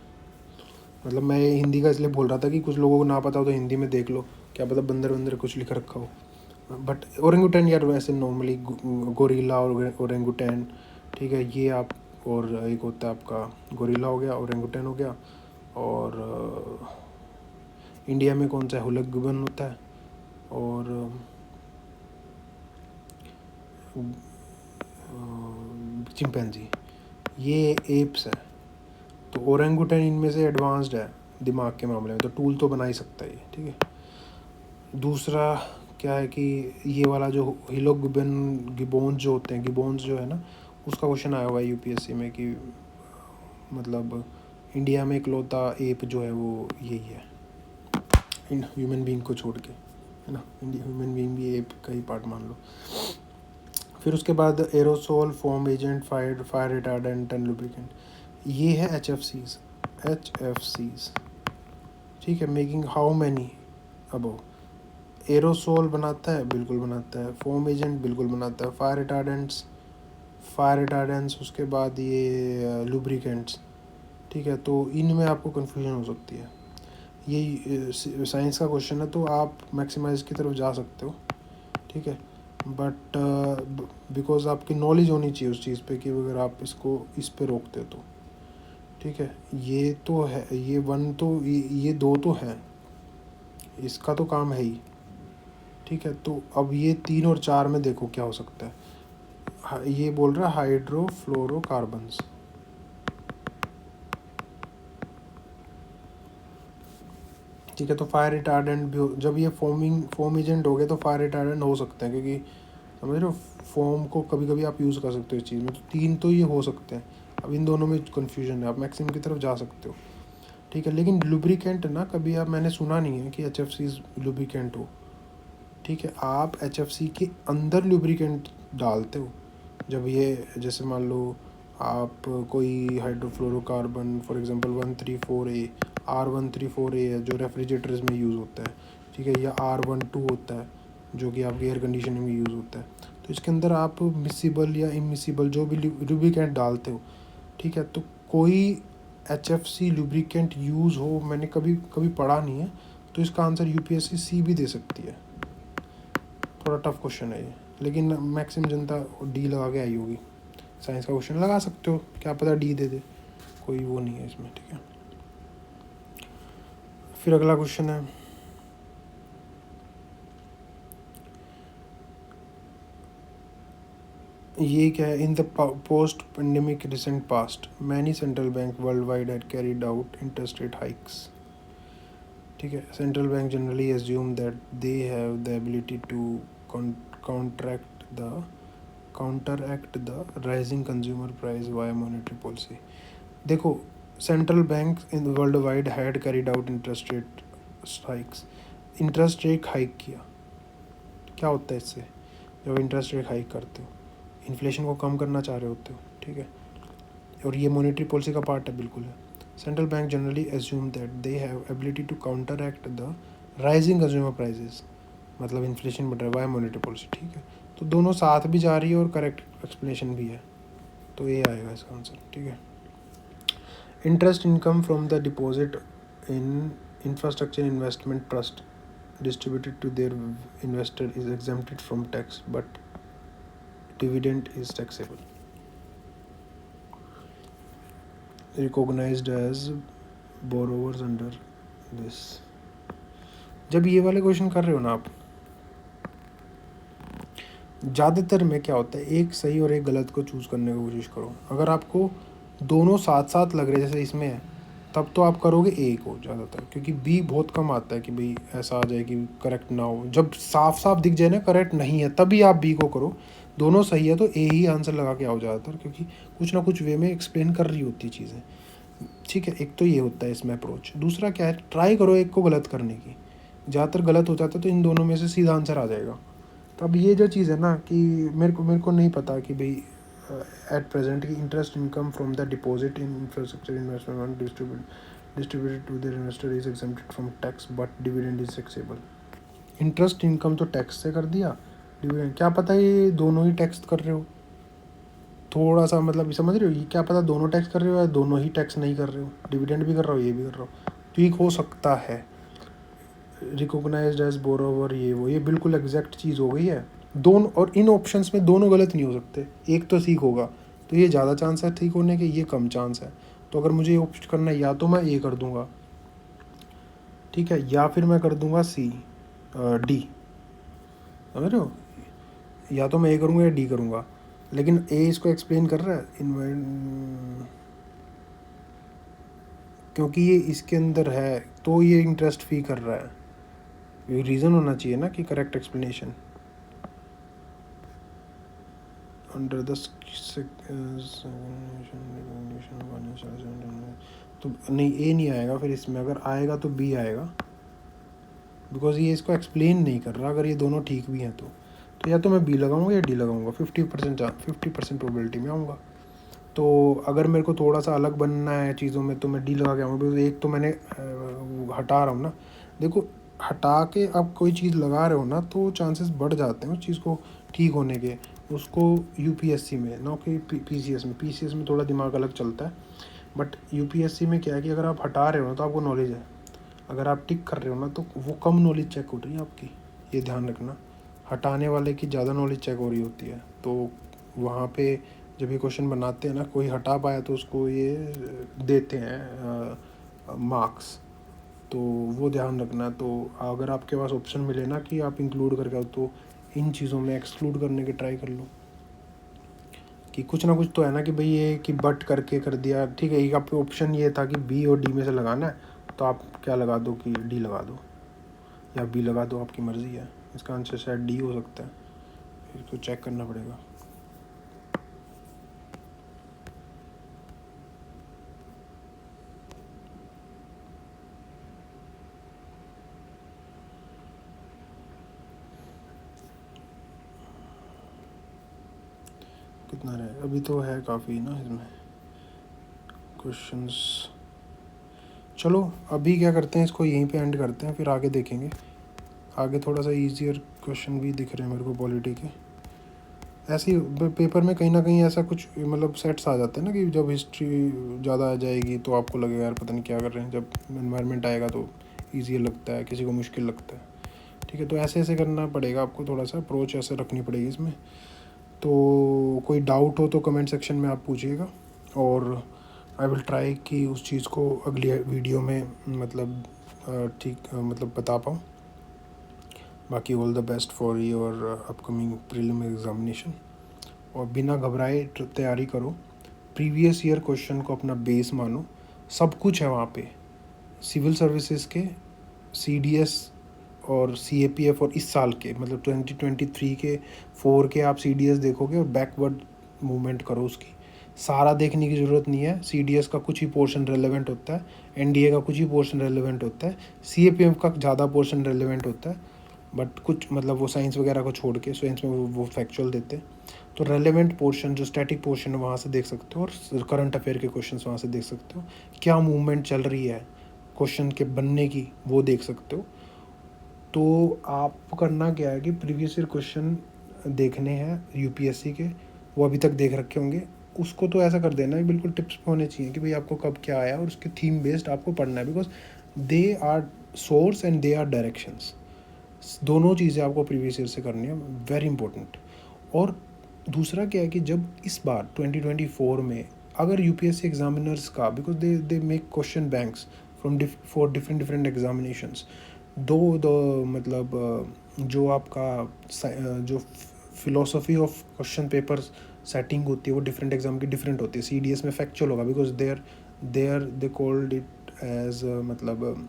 मतलब मैं हिंदी का इसलिए बोल रहा था कि कुछ लोगों को ना पता हो तो हिंदी में देख लो, क्या पता बंदर वंदर कुछ लिख रखा हो। बट ओरेंगुटैन यार वैसे नॉर्मली गोरिल्ला और ओरेंगुटैन, ठीक है ये आप। और एक होता है आपका गोरिल्ला हो गया, ओरेंगुटैन हो गया। और इंडिया में कौन सा है, हुलगबन होता है। और चिंपैंजी, ये एप्स है। तो ओरेंगुटैन इनमें से एडवांस्ड है दिमाग के मामले में, तो टूल तो बना ही सकता है ये, ठीक है। दूसरा क्या है कि ये वाला जो गिबोन्स जो होते हैं, गिबोन्स जो है ना, उसका क्वेश्चन आया हुआ है यूपीएससी में कि मतलब इंडिया में इकलौता एप जो है वो यही है, इन ह्यूमन बीइंग को छोड़ के, है ना। ह्यूमन बीइंग भी एप का ही पार्ट मान लो। फिर उसके बाद aerosol, foam agent, fire retardant and lubricant, ये है एच एफ सीज, ठीक है। Making how many above, aerosol बनाता है, बिल्कुल बनाता है। फोम एजेंट बिल्कुल बनाता है। फायर रिटार्डेंट्स उसके बाद ये लुब्रिकेंट्स, ठीक है। तो इनमें आपको कन्फ्यूजन हो सकती है। ये साइंस का क्वेश्चन है, तो आप मैक्सिमाइज की तरफ जा सकते हो, ठीक है। बट बिकॉज आपकी नॉलेज होनी चाहिए उस चीज़ पे कि अगर आप इसको इस पे रोकते हो तो, ठीक है, ये तो है, ये 1 तो ये 2 तो है, इसका तो काम है ही। ठीक है, तो अब ये 3 और 4 में देखो क्या हो सकता है। ये बोल रहा है हाइड्रोफ्लोरोकार्बन्स। ठीक है, तो फायर रिटार्डेंट भी जब ये फोम एजेंट हो गए तो फायर रिटार्डेंट हो सकते हैं, क्योंकि समझ रहे हो, फोम को कभी कभी आप यूज़ कर सकते हो इस चीज़ में। तो 3 तो ये हो सकते हैं। अब इन दोनों में कन्फ्यूजन है, आप मैक्सिमम की तरफ जा सकते हो। ठीक है, लेकिन लुब्रिकेंट ना कभी आप, मैंने सुना नहीं है कि HFC लुब्रिकेंट हो। ठीक है, आप HFC के अंदर लुब्रिकेंट डालते हो। जब ये जैसे मान लो आप कोई hydrofluorocarbon for example 134A R134A है जो रेफ्रिजरेटर्स में यूज़ होता है। ठीक है, या R12 होता है जो कि आपके एयर कंडीशनिंग में यूज़ होता है। तो इसके अंदर आप मिसिबल या इमिसिबल जो भी लुब्रिकेंट डालते हो, ठीक है, तो कोई HFC लुब्रिकेंट यूज़ हो मैंने कभी कभी पढ़ा नहीं है। तो इसका आंसर UPSC C भी दे सकती है। थोड़ा टफ क्वेश्चन है ये, लेकिन मैक्सिमम जनता डी लगा के आई होगी। साइंस का क्वेश्चन लगा सकते हो, क्या पता डी दे दे, कोई वो नहीं है इसमें। ठीक है, फिर अगला क्वेश्चन है, ये क्या है। In the post pandemic recent past many central bank worldwide had carried out interest rate hikes. ठीक है, central bank generally assume that they have the ability to counteract the counteract the rising consumer price via monetary policy। देखो, central bank in world wide had carried out interest rate hikes. Interest rate hike किया, क्या होता है इससे, जब interest rate hike करते हो inflation को कम करना चाह रहे होते हो। ठीक है, और ये मॉनेटरी पॉलिसी का पार्ट है, बिल्कुल है। Central bank generally assume that they have ability to counteract the rising consumer prices, मतलब इन्फ्लेशन बढ़ रहा है बाय मॉनेटरी पॉलिसी। ठीक है, तो दोनों साथ भी जा रही है और करेक्ट एक्सप्लेनेशन भी है, तो ये आएगा इसका आंसर। ठीक है, interest income from the deposit in infrastructure investment trust distributed to their investor is exempted from tax but dividend is taxable, recognized as borrowers under this। जब ये वाले क्वेश्चन कर रहे हो ना आप, ज़्यादातर में क्या होता है, एक सही और एक गलत को चूज़ करने की कोशिश करो। अगर आपको दोनों साथ साथ लग रहे जैसे इसमें है, तब तो आप करोगे ए को ज़्यादातर, क्योंकि बी बहुत कम आता है कि भाई ऐसा आ जाए कि करेक्ट ना हो। जब साफ साफ दिख जाए ना करेक्ट नहीं है, तभी आप बी को करो। दोनों सही है तो ए ही आंसर लगा के आओ ज़्यादातर, क्योंकि कुछ ना कुछ वे में एक्सप्लेन कर रही होती चीज़ें। ठीक है, एक तो ये होता है इसमें अप्रोच। दूसरा क्या है, ट्राई करो एक को गलत करने की। ज़्यादातर गलत हो जाता है तो इन दोनों में से सीधा आंसर आ जाएगा। तो अब ये जो चीज़ है ना कि मेरे को नहीं पता कि भाई एट प्रेजेंट की interest income from the deposit in infrastructure investment distributed to their investor is exempted from tax but dividend is taxable. Interest income तो टैक्स से कर दिया, डिविडेंड क्या पता ये दोनों ही टैक्स कर रहे हो। थोड़ा सा मतलब समझ रहे हो, ये क्या पता दोनों टैक्स कर रहे हो या दोनों ही टैक्स नहीं कर रहे हो, डिविडेंड भी कर रहा हो ये भी कर रहा हो, ठीक हो सकता है। रिकॉग्नाइज्ड एज बोरोवर ये वो, ये बिल्कुल एग्जैक्ट चीज़ हो गई है। दोनों, और इन ऑप्शंस में दोनों गलत नहीं हो सकते, एक तो ठीक होगा। तो ये ज़्यादा चांस है ठीक होने के, ये कम चांस है। तो अगर मुझे ऑप्शन करना है, या तो मैं ए कर दूंगा, ठीक है, या फिर मैं कर दूंगा सी डी। समझ रहे हो, या तो मैं ए करूँगा या डी करूँगा, लेकिन ए इसको एक्सप्लेन कर रहा है क्योंकि ये इसके अंदर है तो ये इंटरेस्ट फी कर रहा है। ये रीज़न होना चाहिए ना कि करेक्ट एक्सप्लेनेशन। अंडर द तो नहीं, ए नहीं आएगा फिर इसमें। अगर आएगा तो बी आएगा, बिकॉज ये इसको एक्सप्लेन नहीं कर रहा। अगर ये दोनों ठीक भी हैं तो या तो मैं बी लगाऊंगा या डी लगाऊंगा। 50% प्रोबेबिलिटी में आऊँगा। तो अगर मेरे को थोड़ा सा अलग बनना है चीज़ों में तो मैं डी लगा के आऊँगा, बिकॉज एक तो मैंने हटा रहा हूँ ना। देखो, हटा के अब कोई चीज़ लगा रहे हो ना तो चांसेस बढ़ जाते हैं उस चीज़ को ठीक होने के। उसको यूपीएससी में ना कि पीसीएस में थोड़ा दिमाग अलग चलता है, बट यूपीएससी में क्या है कि अगर आप हटा रहे हो ना तो आपको नॉलेज है, अगर आप टिक कर रहे हो ना तो वो कम नॉलेज चेक हो रही है आपकी, ये ध्यान रखना। हटाने वाले की ज़्यादा नॉलेज चेक हो रही होती है, तो वहाँ पे जब ये क्वेश्चन बनाते हैं ना, कोई हटा पाया तो उसको ये देते हैं मार्क्स, तो वो ध्यान रखना। तो अगर आपके पास ऑप्शन मिले ना कि आप इंक्लूड करके आओ, तो इन चीज़ों में एक्सक्लूड करने की ट्राई कर लो, कि कुछ ना कुछ तो है ना कि भाई ये कि बट करके कर दिया, ठीक है। एक आपका ऑप्शन ये था कि बी और डी में से लगाना है, तो आप क्या लगा दो कि डी लगा दो या बी लगा दो, आपकी मर्ज़ी है। इसका आंसर शायद डी हो सकता है, इसको चेक करना पड़ेगा। कितना रहे अभी, तो है काफ़ी ना इसमें क्वेश्चंस। चलो अभी क्या करते हैं, इसको यहीं पे एंड करते हैं, फिर आगे देखेंगे। आगे थोड़ा सा ईजियर क्वेश्चन भी दिख रहे हैं मेरे को पॉलिटी के। ऐसे ही पेपर में कहीं ना कहीं ऐसा कुछ मतलब सेट्स आ जाते हैं ना कि जब हिस्ट्री ज़्यादा आ जाएगी तो आपको लगेगा यार पता नहीं क्या कर रहे हैं, जब एनवायरनमेंट आएगा तो ईजियर लगता है, किसी को मुश्किल लगता है, ठीक है। तो ऐसे ऐसे करना पड़ेगा आपको, थोड़ा सा अप्रोच ऐसे रखनी पड़ेगी इसमें। तो कोई डाउट हो तो कमेंट सेक्शन में आप पूछिएगा, और आई विल ट्राई कि उस चीज़ को अगली वीडियो में मतलब ठीक मतलब बता पाऊँ। बाकी all the best for your upcoming prelim examination, और बिना घबराए तैयारी करो। प्रीवियस ईयर क्वेश्चन को अपना बेस मानो, सब कुछ है वहाँ पे। सिविल सर्विसेज के, CDS और CAPF और इस साल के मतलब 2023 के 4 के आप CDS देखोगे और बैकवर्ड मूवमेंट करो उसकी। सारा देखने की ज़रूरत नहीं है। CDS का कुछ ही पोर्शन रेलेवेंट होता है, NDA का कुछ ही पोर्शन रेलेवेंट होता है, CAPF का ज़्यादा पोर्शन रेलेवेंट होता है, बट कुछ मतलब वो साइंस वगैरह को छोड़ के, साइंस में वो फैक्चुअल देते हैं। तो रेलेवेंट पोर्शन जो स्टैटिक पोर्शन है वहाँ से देख सकते हो, और करंट अफेयर के क्वेश्चन वहाँ से देख सकते हो। क्या मूवमेंट चल रही है क्वेश्चन के बनने की, वो देख सकते हो। तो आप करना क्या है कि प्रीवियस ईयर क्वेश्चन देखने हैं UPSC के, वो अभी तक देख रखे होंगे, उसको तो ऐसा कर देना है, बिल्कुल टिप्स होने चाहिए कि भाई आपको कब क्या आया, और उसके थीम बेस्ड आपको पढ़ना है, because they are source and they are directions. दोनों चीज़ें आपको प्रीवियस ईयर से करनी है, वेरी इंपॉर्टेंट। और दूसरा क्या है कि जब इस बार 2024 में अगर UPSC एग्जामिनर्स का, because they make question banks from for different examinations, दो मतलब जो आपका जो philosophy of question papers setting होती है वो डिफरेंट एग्जाम की डिफरेंट होती है। CDS में फैक्चुअल होगा, because they called it as मतलब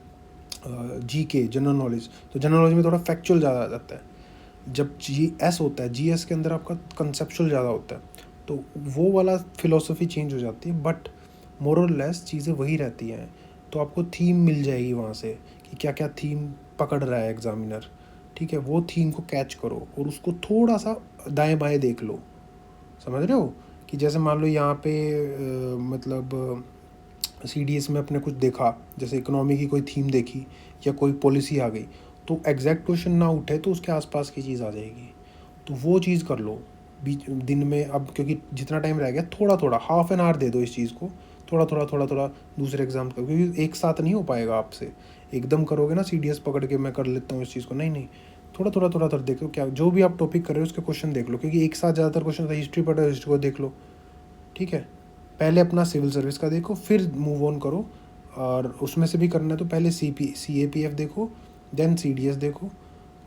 GK जनरल नॉलेज, तो जनरल नॉलेज में थोड़ा फैक्चुअल ज़्यादा आ जाता है। जब GS होता है, GS के अंदर आपका कंसेप्चुअल ज़्यादा होता है, तो वो वाला फिलोसफी चेंज हो जाती है, बट मोर और लेस चीज़ें वही रहती हैं। तो आपको थीम मिल जाएगी वहाँ से कि क्या क्या थीम पकड़ रहा है एग्जामिनर, ठीक है। वो थीम को कैच करो और उसको थोड़ा सा दाएं बाएं देख लो, समझ रहे हो। कि जैसे मान लो यहाँ पे मतलब CDS में अपने कुछ देखा, जैसे इकोनॉमी की कोई थीम देखी या कोई पॉलिसी आ गई, तो एग्जैक्ट क्वेश्चन ना उठे तो उसके आसपास की चीज़ आ जाएगी। तो वो चीज़ कर लो बीच दिन में, अब क्योंकि जितना टाइम रह गया थोड़ा थोड़ा हाफ एन आवर दे दो इस चीज़ को, थोड़ा थोड़ा दूसरे एग्जाम का, क्योंकि एक साथ नहीं हो पाएगा आपसे। एकदम करोगे ना CDS पकड़ के मैं कर लेता हूँ इस चीज़ को, नहीं, थोड़ा देखो क्या जो भी आप टॉपिक कर रहे हो उसके क्वेश्चन देख लो, क्योंकि एक साथ ज़्यादातर क्वेश्चन था। हिस्ट्री पढ़ो, हिस्ट्री को देख लो, ठीक है। पहले अपना सिविल सर्विस का देखो, फिर मूव ऑन करो, और उसमें से भी करना है तो पहले CAPF देखो, देन CDS देखो,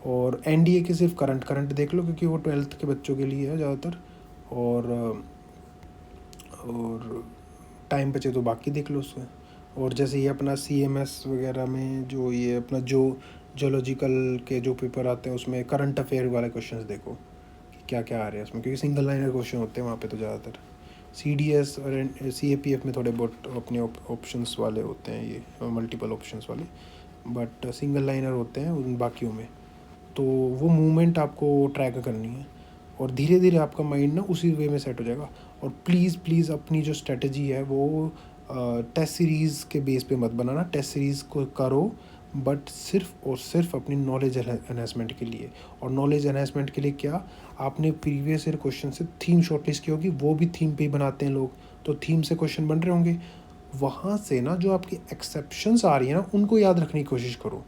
और NDA के सिर्फ करंट देख लो, क्योंकि वो 12th के बच्चों के लिए है ज़्यादातर। और टाइम बचे तो बाकी देख लो उसमें। और जैसे ये अपना CMS वगैरह में जो ये अपना जो जोलॉजिकल के जो पेपर आते हैं उसमें करंट अफेयर वाले क्वेश्चंस देखो कि क्या क्या आ रहे हैं उसमें, क्योंकि सिंगल लाइनर क्वेश्चन होते हैं वहाँ पे तो ज़्यादातर। CDS और CAPF में थोड़े बहुत अपने ऑप्शंस वाले होते हैं, ये मल्टीपल ऑप्शंस वाले, बट सिंगल लाइनर होते हैं उन बाकियों में। तो वो मूवमेंट आपको ट्रैक करनी है, और धीरे धीरे आपका माइंड ना उसी वे में सेट हो जाएगा। और प्लीज़ अपनी जो स्ट्रेटजी है वो टेस्ट सीरीज़ के बेस पे मत बनाना, टेस्ट सीरीज़ को करो बट सिर्फ और सिर्फ अपनी नॉलेज एनहेंसमेंट के लिए। और नॉलेज एनहेंसमेंट के लिए क्या, आपने प्रीवियस ईयर क्वेश्चन से थीम शॉर्टलिस्ट की होगी, वो भी थीम पे ही बनाते हैं लोग, तो थीम से क्वेश्चन बन रहे होंगे। वहाँ से ना जो आपकी एक्सेप्शंस आ रही है ना उनको याद रखने की कोशिश करो।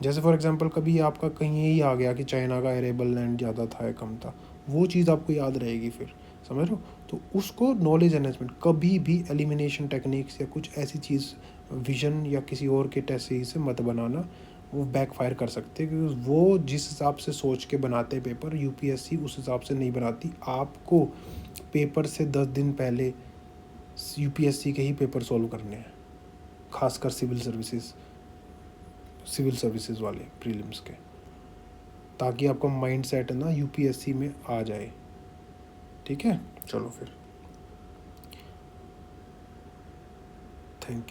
जैसे फॉर एग्जांपल कभी आपका कहीं यही आ गया कि चाइना का एरेबल लैंड ज़्यादा था या कम था, वो चीज़ आपको याद रहेगी फिर। समझ रहे हो? तो उसको नॉलेज एनहेंसमेंट, कभी भी एलिमिनेशन टेक्निक्स या कुछ ऐसी चीज़ विजन या किसी और के टेस्ट से मत बनाना, वो बैकफायर कर सकते हैं, क्योंकि वो जिस हिसाब से सोच के बनाते हैं पेपर, यूपीएससी उस हिसाब से नहीं बनाती। आपको पेपर से 10 दिन पहले यूपीएससी के ही पेपर सॉल्व करने हैं, खासकर सिविल सर्विसेज वाले प्रीलिम्स के, ताकि आपका माइंड सेट ना यूपीएससी में आ जाए। ठीक है, चलो फिर, थैंक यू।